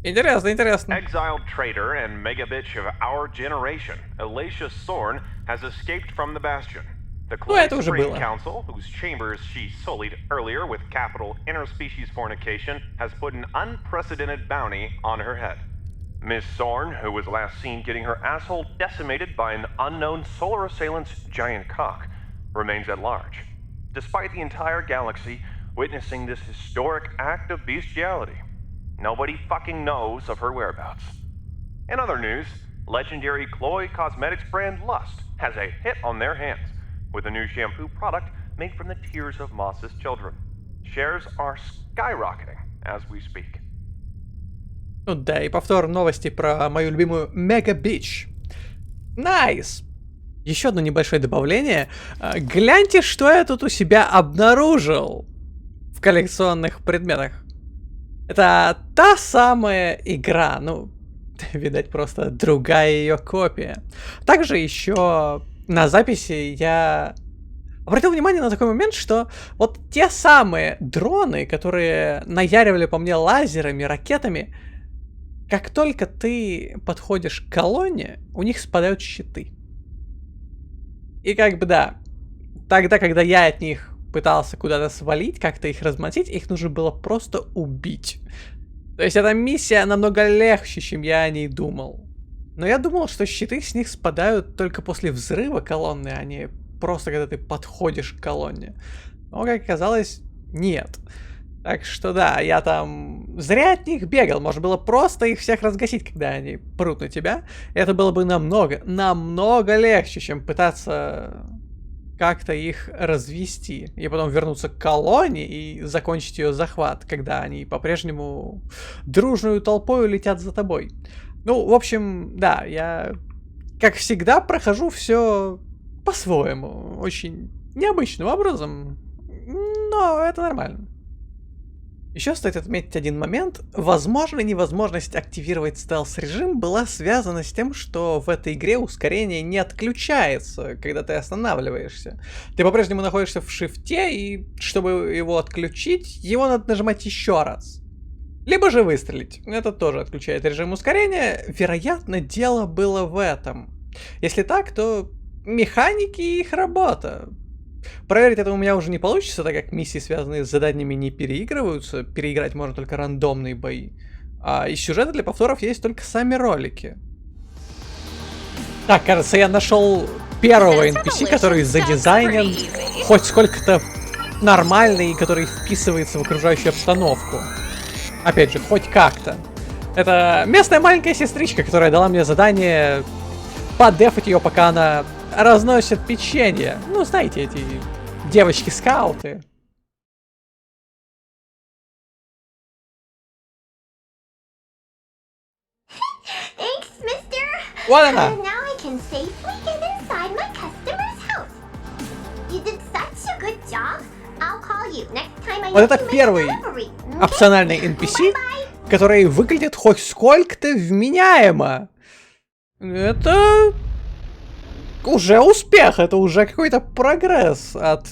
Интересно, интересно. Exiled traitor and mega bitch of our generation, Alacia Sorn has escaped from the Bastion. The Cloyd Supreme Council, whose chambers she sullied earlier with capital interspecies fornication, has put an unprecedented bounty on her head. Miss Sorn, who was last seen getting her asshole decimated by an unknown solar assailant's giant cock, remains at large, despite the entire galaxy witnessing this historic act of bestiality. Nobody fucking knows of her whereabouts. In other news, legendary Chloe Cosmetics brand Lust has a hit on their hands with a new shampoo product made from the tears of Moss's children. Shares are skyrocketing as we speak. Ну да, и повтор новости про мою любимую Мега Бич. Найс! Еще одно небольшое добавление. Гляньте, что я тут у себя обнаружил в коллекционных предметах. Это та самая игра, ну, видать, просто другая ее копия. Также еще на записи я обратил внимание на такой момент, что вот те самые дроны, которые наяривали по мне лазерами, ракетами, как только ты подходишь к колонне, у них спадают щиты. И как бы да, тогда, когда я от них пытался куда-то свалить, как-то их размотить, их нужно было просто убить. То есть эта миссия намного легче, чем я о ней думал. Но я думал, что щиты с них спадают только после взрыва колонны, а не просто когда ты подходишь к колонне. Но, как оказалось, нет. Так что да, я там зря от них бегал. Можно было просто их всех разгасить, когда они прут на тебя. Это было бы намного легче, чем пытаться как-то их развести. И потом вернуться к колонне и закончить ее захват, когда они по-прежнему дружную толпой летят за тобой. Ну, в общем, да, я, как всегда, прохожу все по-своему. Очень необычным образом. Но это нормально. Еще стоит отметить один момент. Возможно, невозможность активировать стелс-режим была связана с тем, что в этой игре ускорение не отключается, когда ты останавливаешься. Ты по-прежнему находишься в шифте, и чтобы его отключить, его надо нажимать еще раз. Либо же выстрелить. Это тоже отключает режим ускорения. Вероятно, дело было в этом. Если так, то механики и их работа. Проверить это у меня уже не получится, так как миссии, связанные с заданиями, не переигрываются. Переиграть можно только рандомные бои. А из сюжета для повторов есть только сами ролики. Так, кажется, я нашел первого NPC, который задизайнен хоть сколько-то нормальный и который вписывается в окружающую обстановку. Опять же, хоть как-то. Это местная маленькая сестричка, которая дала мне задание подефать ее, пока она разносит печенье. Ну, знаете, эти девочки-скауты. Thanks, mister. Вот она. Now I can safely get inside my customer's house. You did such a good job. I'll call you next time I Вот это первый опциональный NPC, который выглядит хоть сколько-то вменяемо. Это уже успех, это уже какой-то прогресс от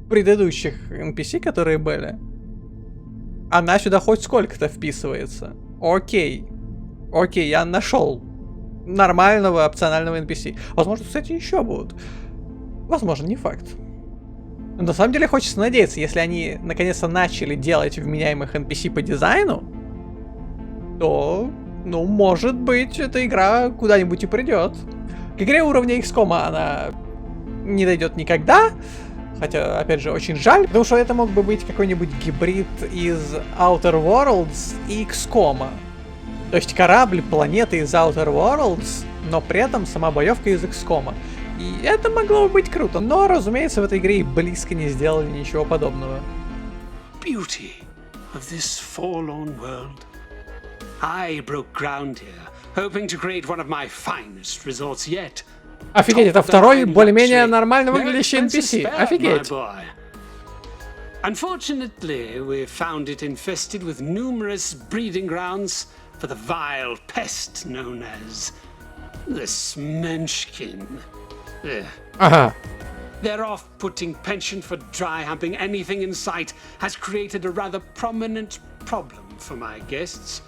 предыдущих NPC, которые были. Она сюда хоть сколько-то вписывается. Окей. Окей, я нашел нормального опционального NPC. Возможно, кстати, еще будут. Возможно, не факт. На самом деле хочется надеяться, если они наконец-то начали делать вменяемых NPC по дизайну, то, ну, может быть, эта игра куда-нибудь и придет. К игре уровня XCOM она не дойдет никогда, хотя, опять же, очень жаль, потому что это мог бы быть какой-нибудь гибрид из Outer Worlds и XCOM. То есть корабль, планеты из Outer Worlds, но при этом сама боевка из XCOM. И это могло бы быть круто, но, разумеется, в этой игре и близко не сделали ничего подобного. Beauty of this forlorn world. I broke ground here, hoping to create one of my finest resorts yet. Офигеть, это второй более-менее нормально выглядящий NPC. Офигеть. Unfortunately, we found it infested with numerous breeding grounds for the vile pest known as the Smenschkin. Their off-putting penchant for dry-humping anything in sight has created a rather prominent problem for my guests,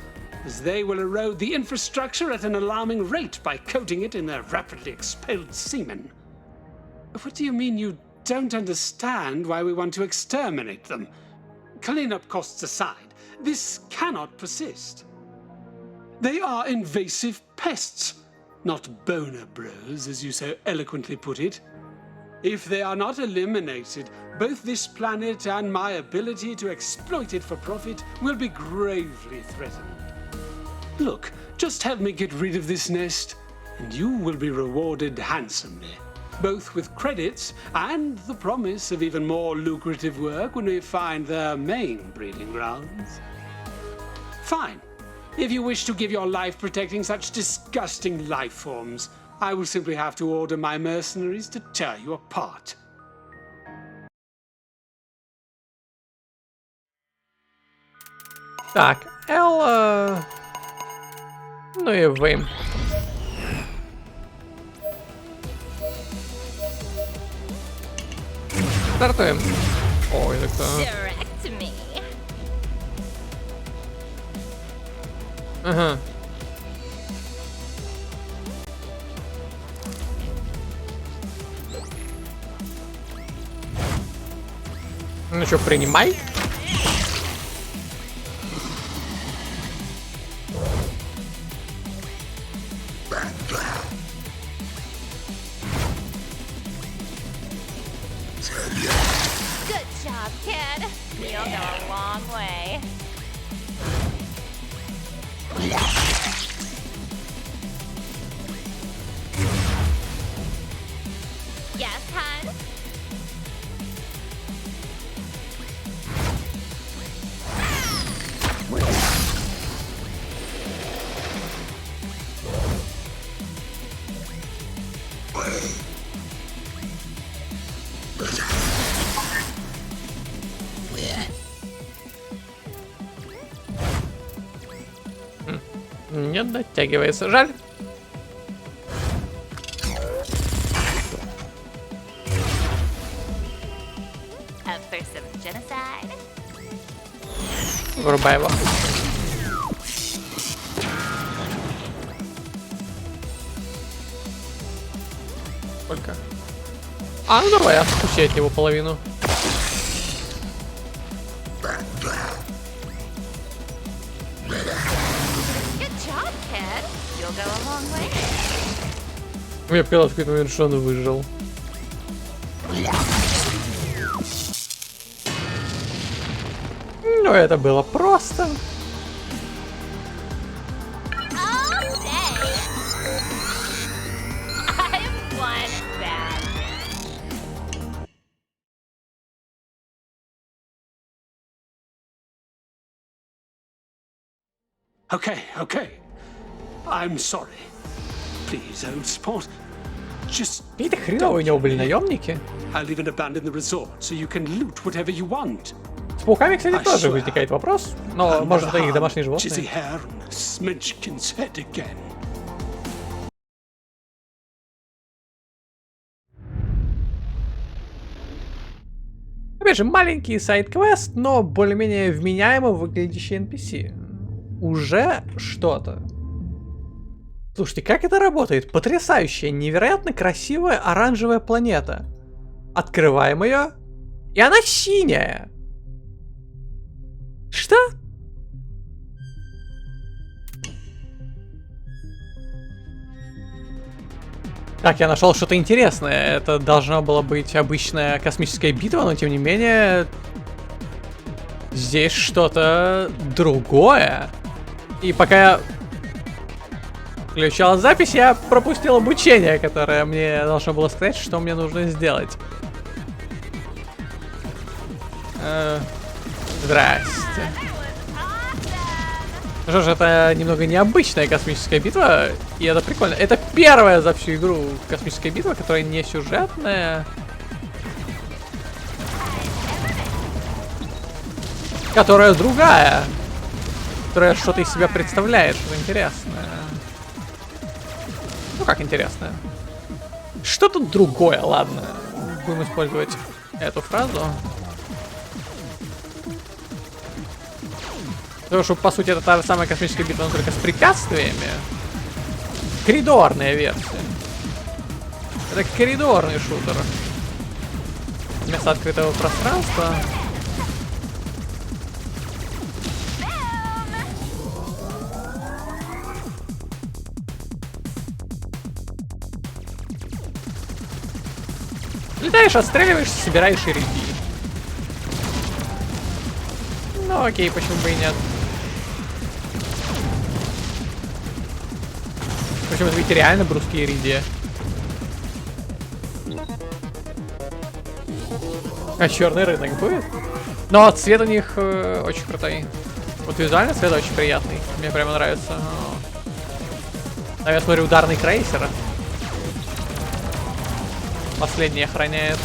as they will erode the infrastructure at an alarming rate by coating it in their rapidly expelled semen. What do you mean you don't understand why we want to exterminate them? Cleanup costs aside, this cannot persist. They are invasive pests, not boner bros, as you so eloquently put it. If they are not eliminated, both this planet and my ability to exploit it for profit will be gravely threatened. Look, just help me get rid of this nest, and you will be rewarded handsomely, both with credits and the promise of even more lucrative work when we find their main breeding grounds. Fine. If you wish to give your life protecting such disgusting life forms, I will simply have to order my mercenaries to tear you apart. Так, Элла... Ну и вы. Стартуем. Ой, так-то... Ага. Ну что, принимай. Good job, kid. You'll go a long way. Yes, hun? Не дотягивается, жаль. Вырубай его. Сколько? А, ну давай, отпусти от него половину. Я поняла в какой-то момент, что он выжил. Ну, это было просто. Okay, okay. I'm sorry. Please, old sport. Just какие-то хреновые у него были наемники. I'll even abandon the resort, so you can loot whatever you want. С пауками, кстати, тоже возникает вопрос, но может это их домашние животные. Опять же, маленький сайд-квест, но более-менее вменяемо выглядящий NPC. Уже что-то. Слушайте, как это работает? Потрясающая, невероятно красивая оранжевая планета. Открываем ее. И она синяя. Что? Так, я нашел что-то интересное. Это должна была быть обычная космическая битва, но тем не менее... Здесь что-то другое. И пока я включал запись, я пропустил обучение, которое мне должно было сказать, что мне нужно сделать. Здрасте. Что ж, это немного необычная космическая битва, и это прикольно. Это первая за всю игру космическая битва, которая не сюжетная. Которая другая. Которая что-то из себя представляет, что-то интересное. Ну как интересное? Что-то другое, ладно. Будем использовать эту фразу. Потому что, по сути, это та же самая космическая битва, но только с препятствиями. Коридорная версия. Это коридорный шутер. Вместо открытого пространства. Летаешь, отстреливаешься, собираешь и реки. Ну окей, почему бы и нет. Причем это ведь реально брусские риди. А черный рынок будет? Но цвет у них очень крутой. Вот визуально цвет очень приятный. Мне прямо нравится. А я смотрю, ударный крейсер. Последний охраняет.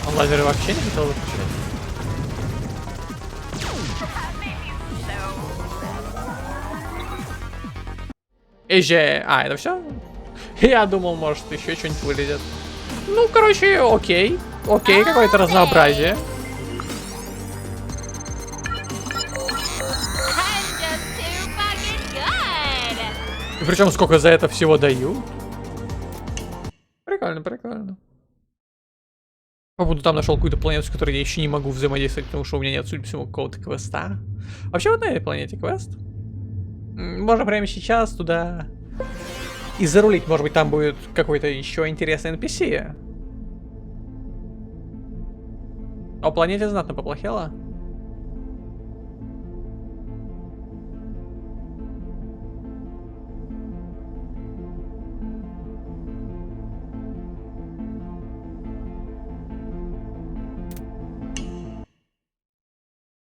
Он лазеры вообще не хотел выключать? Эй, а, это все? Я думал, может, еще что-нибудь вылезет. Ну, короче, окей. Окей, какое-то разнообразие. И причем сколько за это всего даю? Прикольно, прикольно. Походу там нашел какую-то планету, с которой я еще не могу взаимодействовать, потому что у меня нет, судя по всему, какого-то квеста. Вообще вот на этой планете квест. Можно прямо сейчас туда и зарулить. Может быть там будет какой-то еще интересный NPC. А планете знатно поплохело.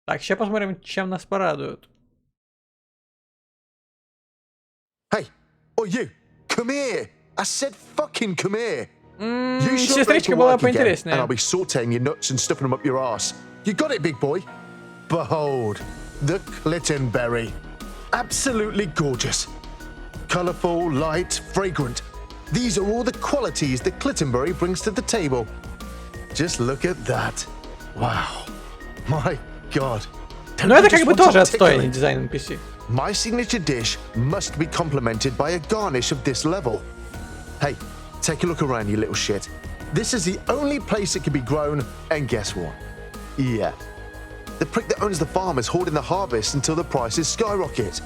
Так, сейчас посмотрим, чем нас порадуют. Hey, or you, come here. I said fucking come here. Сестричка была поинтереснее. And I'll be sauteing your nuts and stuffing them up your ass. You got it, big boy. Behold, the Clittenberry. Absolutely gorgeous. Colourful, light, fragrant. These are all the qualities that Clittenberry brings to the table. Just look at that. Wow. My God. Но это как бы тоже отстойный дизайн NPC. My signature dish must be complemented by a garnish of this level. Hey, take a look around, you little shit. This is the only place it can be grown, and guess what? Yeah. The prick that owns the farm is hoarding the harvest until the prices skyrocket.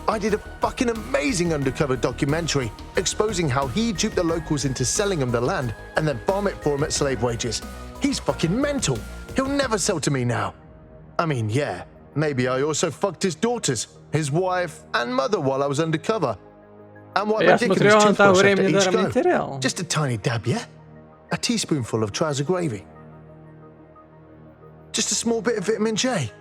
I did a fucking amazing undercover documentary exposing how he duped the locals into selling them the land and then farm it for him at slave wages. He's fucking mental. He'll never sell to me now. I mean, yeah, maybe I also fucked his daughters, his wife, and mother while I was undercover. And while my dick and his toothbrush after each go. Just a tiny dab, yeah? A teaspoonful of trouser gravy. Just a small bit of vitamin J.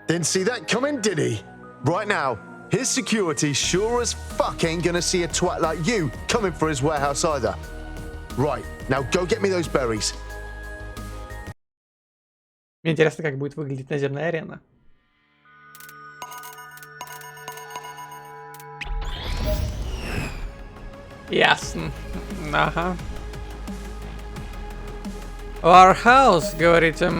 Didn't see that coming, did he? Right now, his security sure as fuck ain't gonna see a twat like you coming for his warehouse either. Right, now go get me those berries. Мне интересно, как будет выглядеть наземная арена. Ясно. Ага. Warehouse, говорите.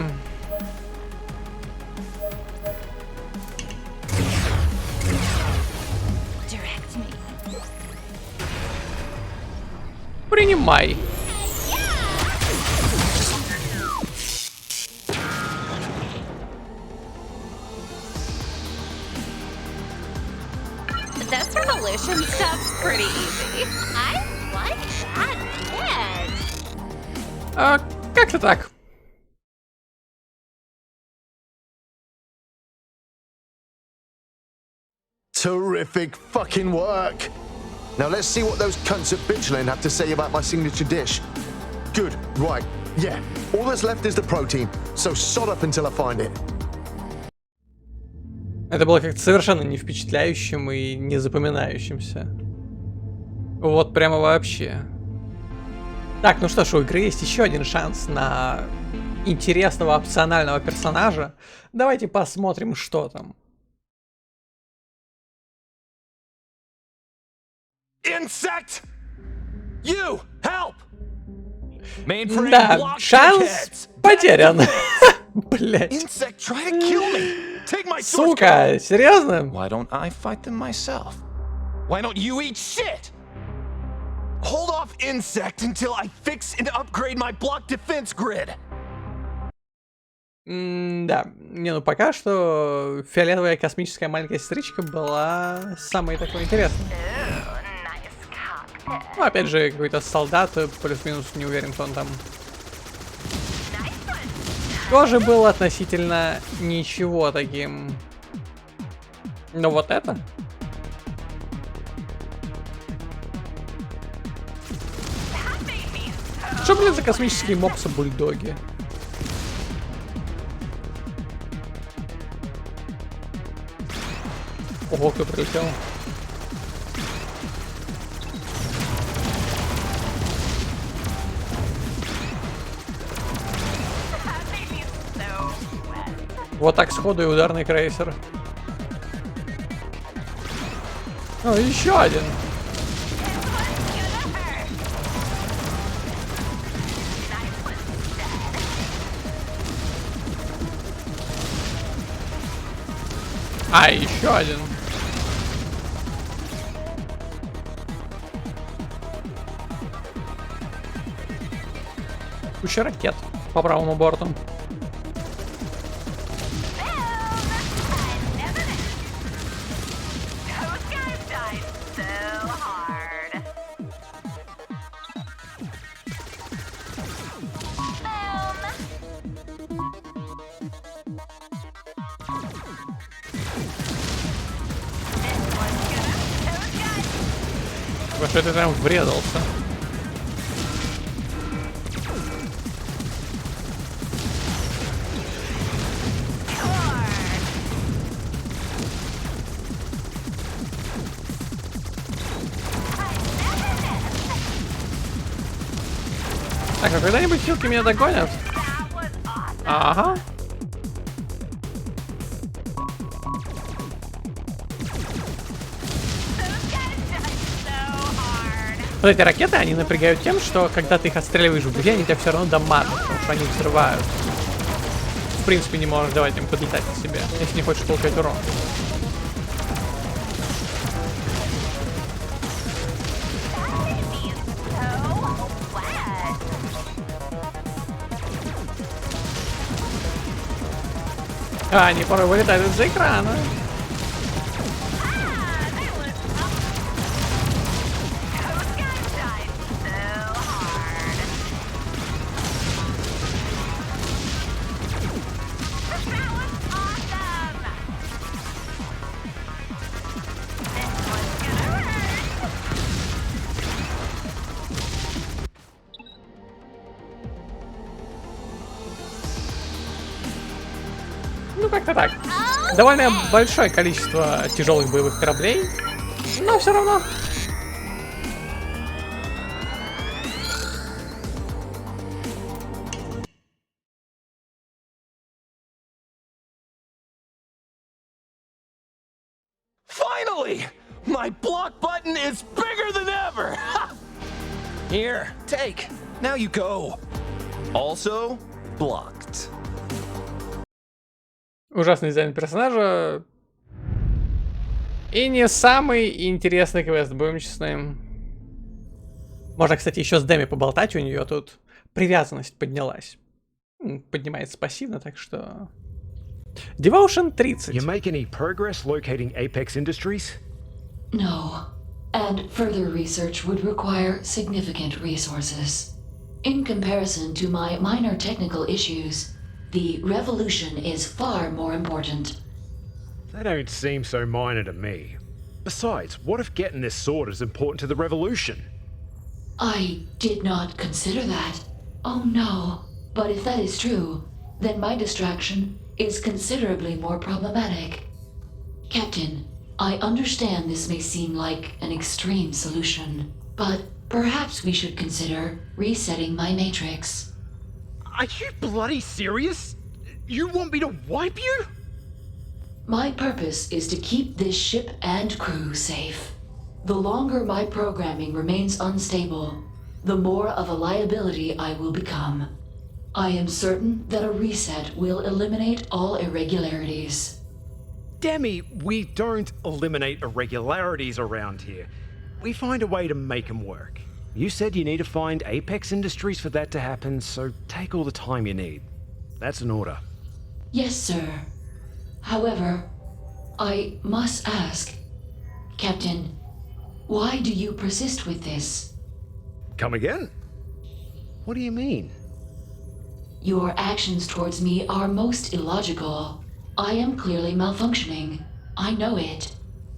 принимай. This revolution stuff's pretty easy. I like that bed. Как-то так. Terrific fucking work. Now let's see what those cunts at Bitchland have to say about my signature dish. Good, right, yeah. All that's left is the protein, so sod up until I find it. Это было как-то совершенно не впечатляющим и не запоминающимся. Вот прямо вообще. Так, ну что ж, у игры есть еще один шанс на интересного опционального персонажа. Давайте посмотрим, что там. Insect! You! Help! Да, шанс потерян. Блять. Insect, try to kill me. Take my Сука, серьезно? Why don't I fight them myself? Why don't you eat shit? Hold off, insect, until I fix and upgrade my block defense grid. Да, не, ну пока что фиолетовая космическая маленькая сестричка была самой такой интересной. Ну, опять же, какой-то солдат, плюс-минус, не уверен, что он там тоже был относительно ничего таким. Но вот это... Что, блин, за космические мопсы-бульдоги? Ого, кто прилетел. Вот так сходу и ударный крейсер. О, еще один. А, еще один. Куча ракет по правому борту. Во что ты там врезался? Так, а когда-нибудь хилки меня догонят? Ага. Вот эти ракеты, они напрягают тем, что когда ты их отстреливаешь в буре, они тебя все равно дамажат, потому что они взрывают. В принципе, не можешь давать им подлетать на себе, если не хочешь получать урон. А, они порой вылетают из-за экрана. Ну, как-то так. Довольно большое количество тяжелых боевых кораблей, но все равно. Finally! My block button is bigger than ever! Here, take. Now you go. Also blocked. Ужасный дизайн персонажа. И не самый интересный квест, будем честны. Можно, кстати, еще с Деми поболтать, у нее тут привязанность поднялась. Поднимается пассивно, так что... Devotion 30. You make any progress locating Apex Industries? No, and further research would require significant resources. In comparison to my minor technical issues, the revolution is far more important. They don't seem so minor to me. Besides, what if getting this sword is important to the revolution? I did not consider that. Oh no. But if that is true, then my distraction is considerably more problematic. Captain, I understand this may seem like an extreme solution, but perhaps we should consider resetting my matrix. Are you bloody serious? You want me to wipe you? My purpose is to keep this ship and crew safe. The longer my programming remains unstable, the more of a liability I will become. I am certain that a reset will eliminate all irregularities. Demi, we don't eliminate irregularities around here. We find a way to make them work. You said you need to find Apex Industries for that to happen, so take all the time you need. That's an order. Yes, sir. However, I must ask, Captain, why do you persist with this? Come again? What do you mean? Your actions towards me are most illogical. I am clearly malfunctioning. I know it.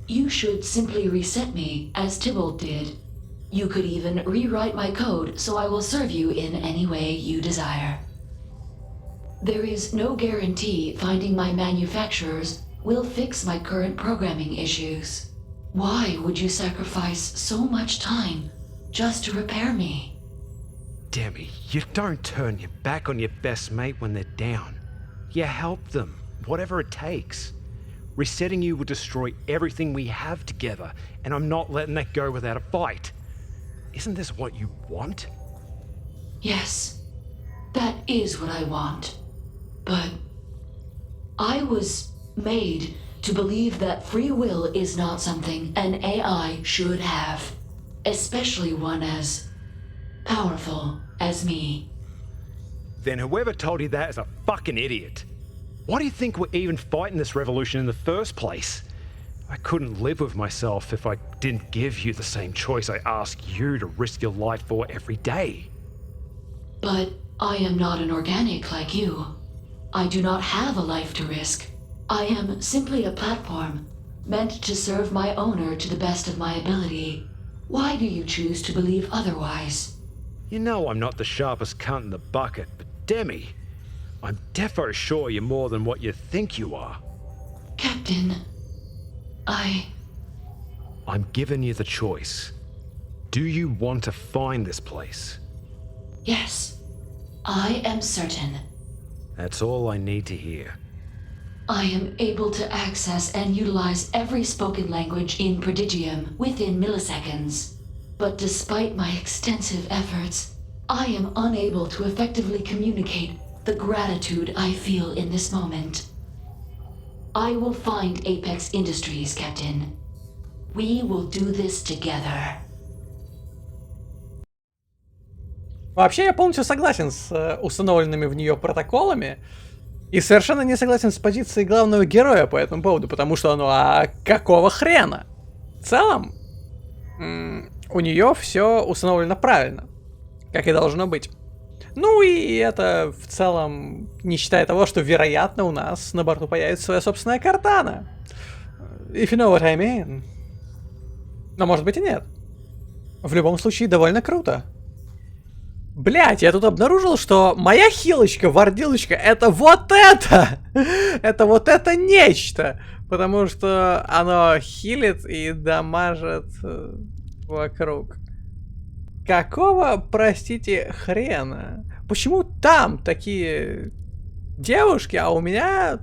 You should simply reset me, as Tybalt did. You could even rewrite my code so I will serve you in any way you desire. There is no guarantee finding my manufacturers will fix my current programming issues. Why would you sacrifice so much time just to repair me? Demi, you don't turn your back on your best mate when they're down. You help them, whatever it takes. Resetting you will destroy everything we have together, and I'm not letting that go without a fight. Isn't this what you want? Yes, that is what I want. But I was made to believe that free will is not something an AI should have, especially one as powerful as me. Then whoever told you that is a fucking idiot. Why do you think we're even fighting this revolution in the first place? I couldn't live with myself if I didn't give you the same choice I ask you to risk your life for every day. But I am not an organic like you. I do not have a life to risk. I am simply a platform, meant to serve my owner to the best of my ability. Why do you choose to believe otherwise? You know I'm not the sharpest cunt in the bucket, but Demi, I'm defo sure you're more than what you think you are. Captain, I'm giving you the choice. Do you want to find this place? Yes, I am certain. That's all I need to hear. I am able to access and utilize every spoken language in Prodigium within milliseconds. But despite my extensive efforts, I am unable to effectively communicate the gratitude I feel in this moment. I will find Apex Industries, Captain. We will do this together. Вообще, я полностью согласен с установленными в нее протоколами. И совершенно не согласен с позицией главного героя по этому поводу, потому что, ну а какого хрена? В целом, у нее все установлено правильно, как и должно быть. Ну и это в целом, не считая того, что, вероятно, у нас на борту появится своя собственная картана. If you know what I mean. Но может быть и нет. В любом случае, довольно круто. Блять, я тут обнаружил, что моя хилочка, вардилочка, это вот это! Это вот это нечто! Потому что оно хилит и дамажит вокруг. Какого, простите, хрена? Почему там такие девушки, а у меня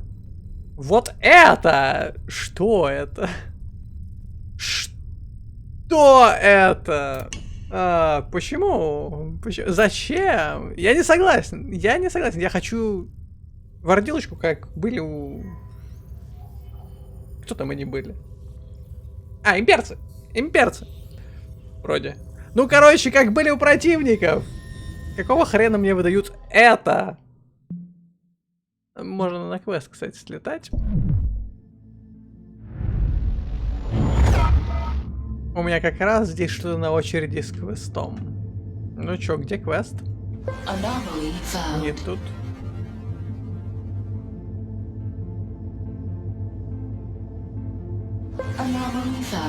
вот это? Что это? Что это? Почему? Зачем? Я не согласен. Я не согласен. Я хочу вардилочку, как были у... Кто там они были? А, имперцы. Имперцы. Вроде. Ну, короче, как были у противников. Какого хрена мне выдают это? Можно на квест, кстати, слетать. У меня как раз здесь что-то на очереди с квестом. Ну чё, где квест? Не тут.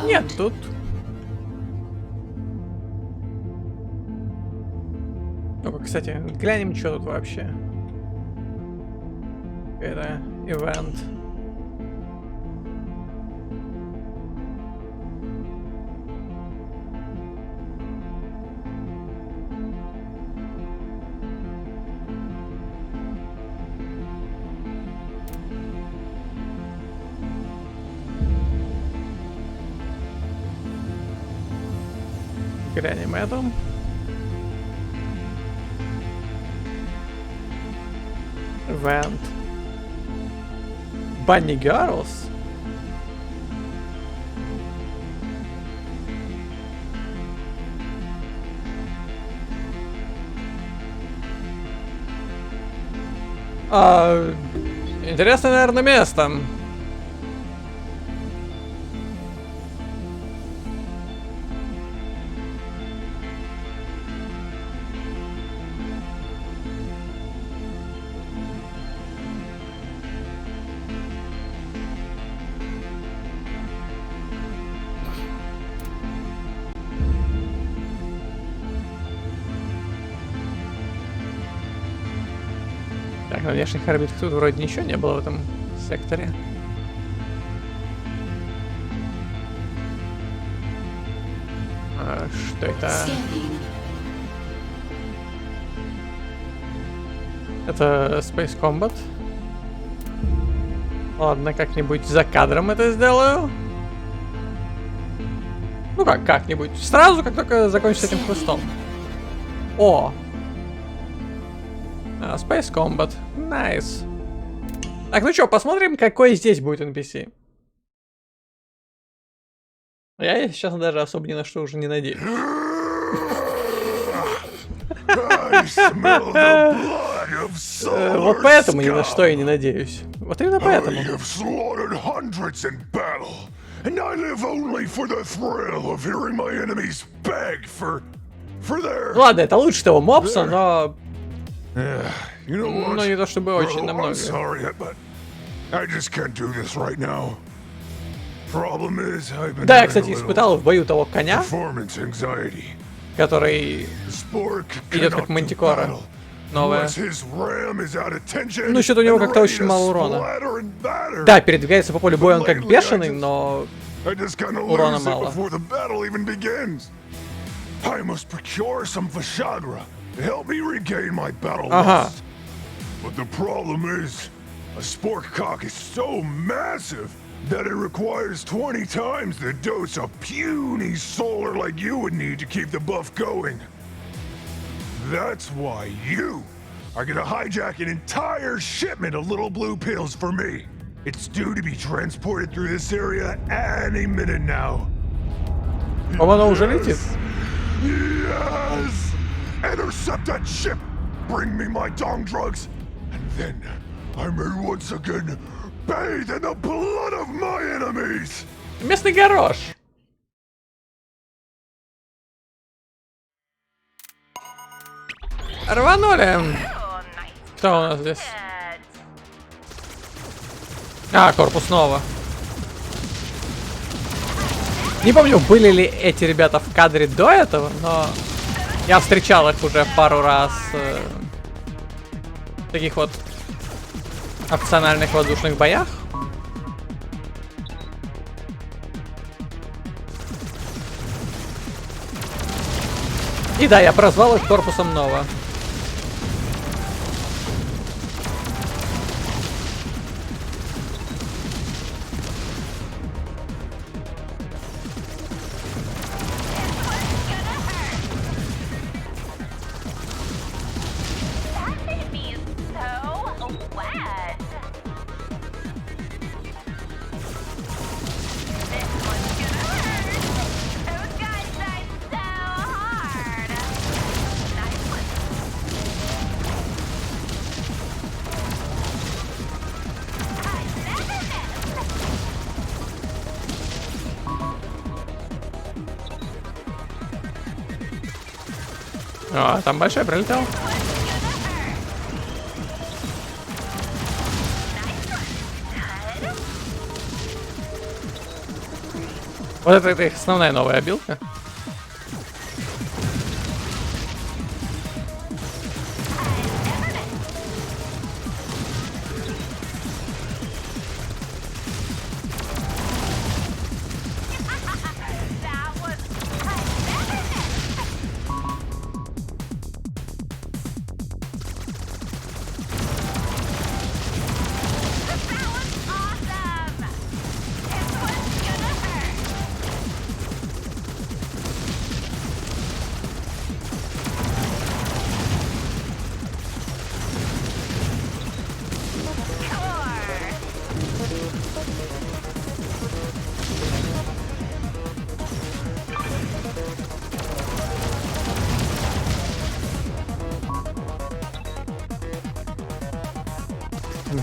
Нет, тут. Ну-ка, кстати, глянем, что тут вообще. Это ивент. Глянем это. Event. Bunny Girls? Интересное, наверное, место. Так, на внешних орбитах тут вроде ничего не было в этом секторе. Что это? Это Space Combat. Ладно, как-нибудь за кадром это сделаю. Ну как-нибудь. Сразу, как только закончится этим квестом. О! Space Combat. Nice. Так, ну что, посмотрим, какой здесь будет NPC. Я сейчас даже особо ни на что уже не надеюсь. Вот поэтому ни на что я не надеюсь. Вот именно поэтому. Ладно, это лучше того мопса, но... Ну, не то чтобы очень намного. Да, я, кстати, испытал в бою того коня, который идет как мантикора. Новая. Ну, что-то у него как-то очень мало урона. Да, передвигается по полю боя он как бешеный, но урона мало. Ага. But the problem is, a spork cock is so massive that it requires 20 times the dose of puny solar like you would need to keep the buff going. That's why you are gonna hijack an entire shipment of little blue pills for me. It's due to be transported through this area any minute now. Оно уже летит? Yes! Intercept that ship! Bring me my dong drugs! And then I may once again bathe in the blood of my enemies! Местный горош! Рванули! Кто у нас здесь? А, корпус снова. Не помню, были ли эти ребята в кадре до этого, но я встречал их уже пару раз в таких вот опциональных воздушных боях. И да, я прозвал их корпусом Нова. О, там большой прилетел. Вот это их основная новая обилка.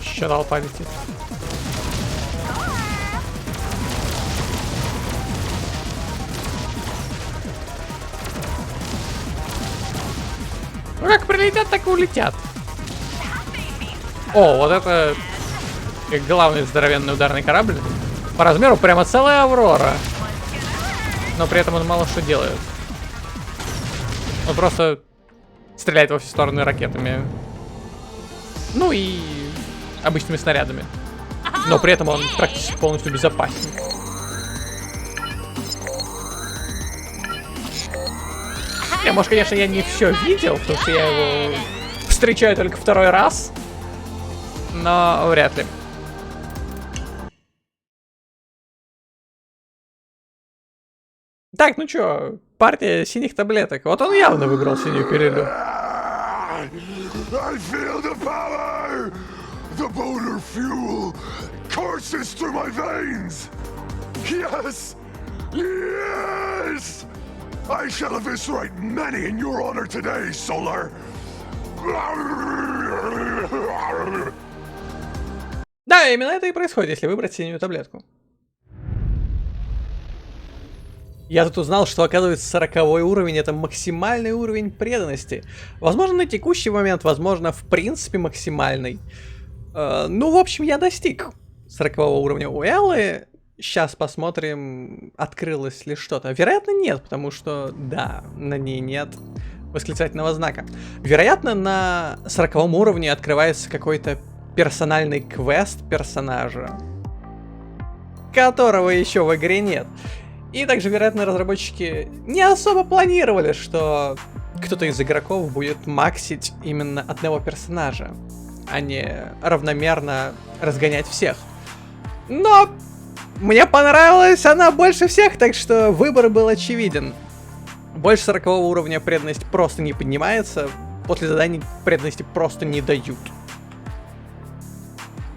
Еще толпа летит. Ну как прилетят, так и улетят. О, вот это главный здоровенный ударный корабль. По размеру прямо целая Аврора. Но при этом он мало что делает. Он просто стреляет во все стороны ракетами. Ну и обычными снарядами. Но при этом он практически полностью безопасен. Может, конечно, я не все видел, потому что я его встречаю только второй раз. Но вряд ли. Так, ну чё, партия синих таблеток. Вот он явно выиграл синюю пилюлю. The motor fuel courses through my veins. Yes! Yes! I shall eviscerate many in your honor today, Solar. Да, именно это и происходит, если выбрать синюю таблетку. Я тут узнал, что, оказывается, 40-й уровень — это максимальный уровень преданности. Возможно, на текущий момент, возможно, в принципе, максимальный. Ну, в общем, я достиг 40-го уровня у Эллы. Сейчас посмотрим, открылось ли что-то. Вероятно, нет, потому что, да, на ней нет восклицательного знака. Вероятно, на 40-м уровне открывается какой-то персональный квест персонажа, которого еще в игре нет. И также, вероятно, разработчики не особо планировали, что кто-то из игроков будет максить именно одного персонажа, а не равномерно разгонять всех. Но мне понравилась она больше всех, так что выбор был очевиден. Больше 40 уровня преданность просто не поднимается, после заданий преданности просто не дают.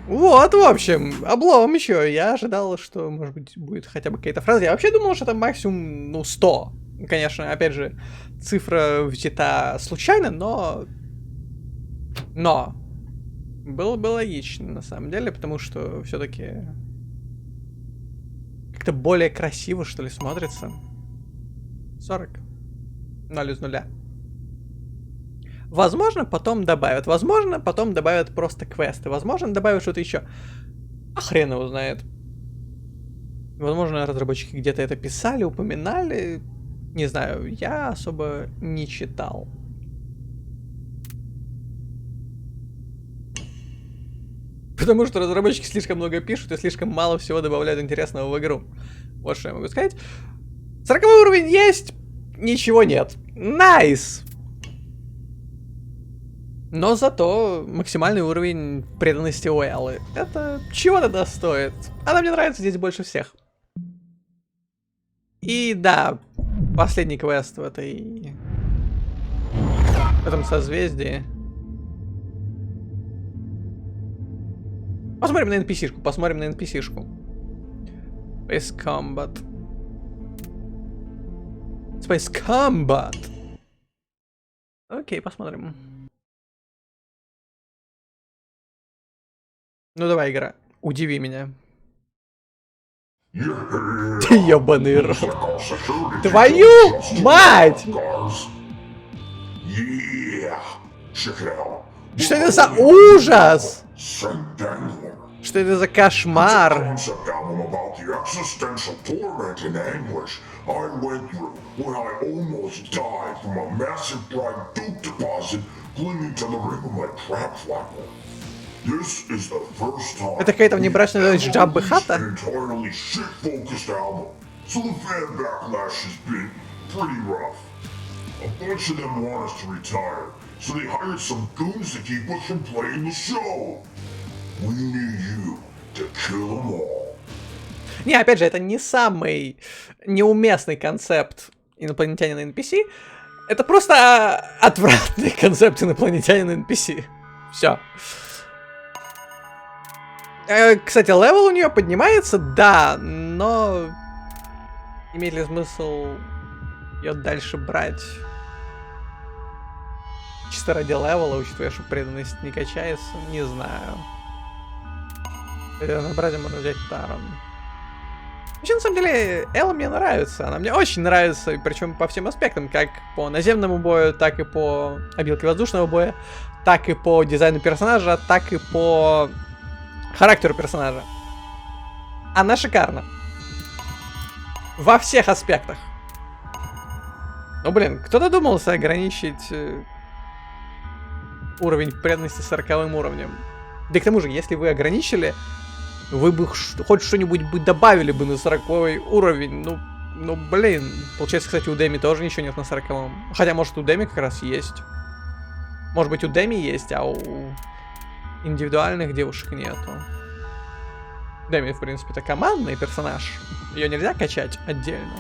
Вот, в общем, облом еще. Я ожидал, что, может быть, будет хотя бы какая-то фраза. Я вообще думал, что там максимум, ну, 100. Конечно, опять же, цифра взята случайно, но... Было бы логично, на самом деле, потому что все-таки как-то более красиво, что ли, смотрится. 40. 0 из 0. Возможно, потом добавят. Возможно, потом добавят просто квесты. Возможно, добавят что-то еще. А хрен его знает. Возможно, разработчики где-то это писали, упоминали. Не знаю, я особо не читал. Потому что разработчики слишком много пишут и слишком мало всего добавляют интересного в игру. Вот что я могу сказать. 40 уровень есть, ничего нет. Найс! Но зато максимальный уровень преданности у Эллы. Это чего-то стоит. Она мне нравится здесь больше всех. И да, последний квест в этом созвездии. Посмотрим на NPC-шку, посмотрим на NPC-шку. Space Combat. Space Combat. Окей, посмотрим. Ну давай, игра, удиви меня. Ты ёбаный рот. Твою мать! Что это за ужас? Что это за кошмар? Это какая-то внебрачная дочь Джаббы Хата? So they hired some goons to keep us from playing the show. We need you to kill them all. Не, опять же, это не самый неуместный концепт инопланетянина NPC. Это просто отвратный концепт инопланетянина NPC. Все. Кстати, левел у нее поднимается, да, но имеет ли смысл ее дальше брать? Чисто ради левела, учитывая, что преданность не качается, не знаю. На бразе можно взять Тарон. Вообще, на самом деле, Элла мне нравится. Она мне очень нравится, причем по всем аспектам. Как по наземному бою, так и по обилке воздушного боя, так и по дизайну персонажа, так и по характеру персонажа. Она шикарна. Во всех аспектах. Ну, блин, кто додумался ограничить уровень преданности 40 уровнем? Да и к тому же, если вы ограничили, вы бы хоть что-нибудь бы добавили бы на 40 уровень. Ну, блин. Получается, кстати, у Деми тоже ничего нет на 40-м. Хотя, может, у Деми как раз есть. Может быть, у Деми есть, а у индивидуальных девушек нету. Деми, в принципе, это командный персонаж. Ее нельзя качать отдельно.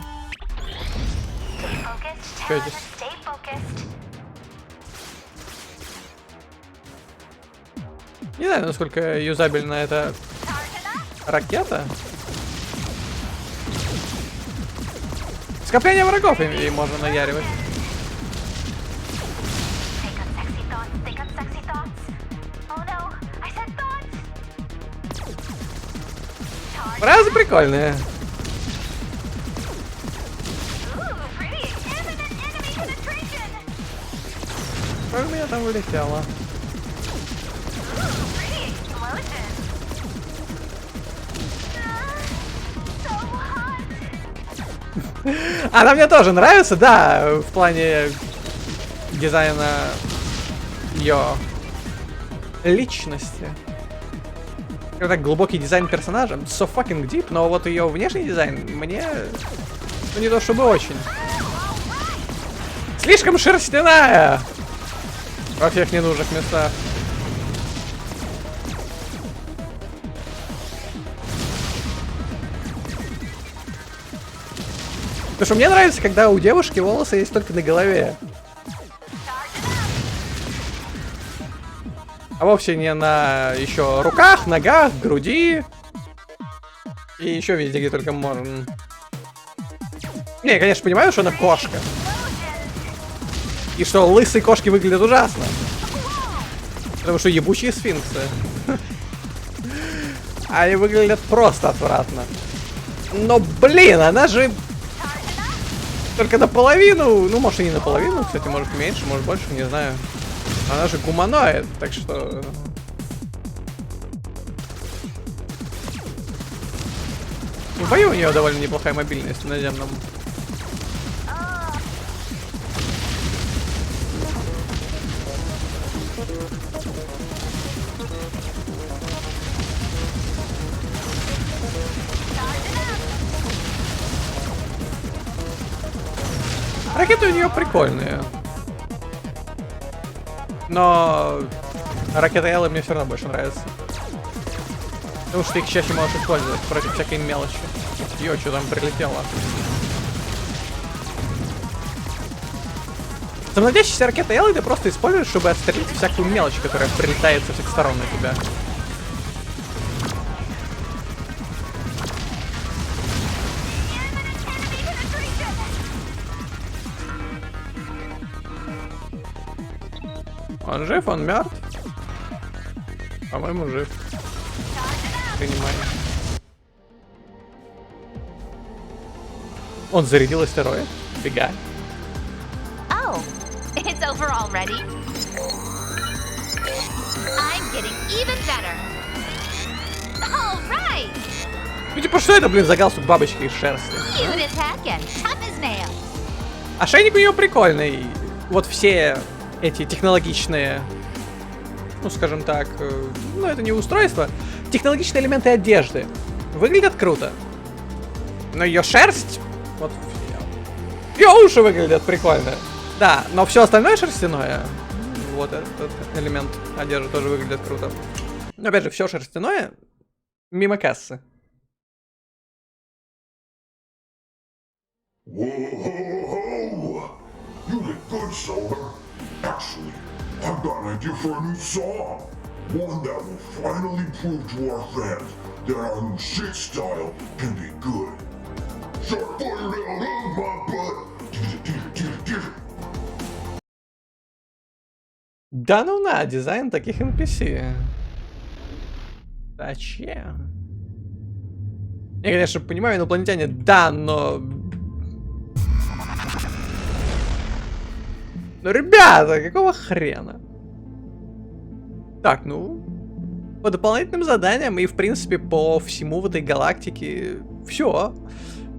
Что здесь? Не знаю, насколько юзабельна эта ракета. Скопление врагов и можно наяривать. Фразы прикольные. Как у меня там вылетело? Она мне тоже нравится, да, в плане дизайна ее личности. Так глубокий дизайн персонажа, so fucking deep, но вот ее внешний дизайн мне, ну, не то чтобы очень. Слишком шерстяная во всех ненужных местах. Потому что мне нравится, когда у девушки волосы есть только на голове. А вовсе не на еще руках, ногах, груди. И еще везде, где только можно. Не, я, конечно, понимаю, что она кошка. И что лысые кошки выглядят ужасно. Потому что ебучие сфинксы. Они выглядят просто отвратно. Но, блин, она же... Только наполовину, ну, может, и не наполовину, кстати, может меньше, может больше, не знаю. Она же гуманоид, так что... В бою у нее довольно неплохая мобильность в наземном. Ракеты у нее прикольные. Но ракеты Эллы мне все равно больше нравятся. Потому что ты их чаще можешь использовать против всякой мелочи. Ё, что там прилетело? Самонаводящиеся ракеты Эллы ты просто используешь, чтобы отстрелить всякую мелочь, которая прилетает со всех сторон на тебя. Он жив, он мертв? По-моему, жив. Принимай. Он зарядил астероид. Фига. Oh, it's It's over already. I'm getting even better. All right. Ну типа, что это, блин, за галстук бабочки из шерсти? Cute as heck and tough as nails. Ошейник у нее прикольный. Вот все эти технологичные, ну скажем так, ну это не устройство, технологичные элементы одежды выглядят круто. Но ее шерсть, вот ее уши выглядят прикольно. Да, но все остальное шерстяное, вот этот элемент одежды тоже выглядит круто. Но опять же, все шерстяное мимо кассы. Whoa! You did good, Solar. Actually, I've got an idea for a new song. One that will finally prove to our fans that our new shit style can be good. Sharp fire down on my butt. Да ну на, дизайн таких NPC. Зачем? Я, конечно, понимаю, инопланетяне, да, но... Ну, ребята, какого хрена? Так, ну... По дополнительным заданиям и, в принципе, по всему в этой галактике... Все.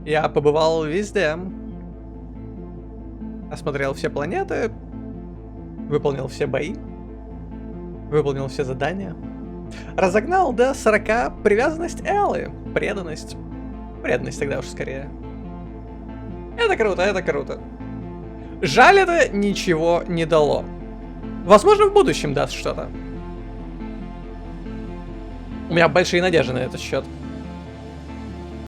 Я побывал везде. Осмотрел все планеты. Выполнил все бои. Выполнил все задания. Разогнал до 40 привязанность Эллы. Преданность. Преданность тогда уж скорее. Это круто, это круто. Жаль, это ничего не дало. Возможно, в будущем даст что-то. У меня большие надежды на этот счет.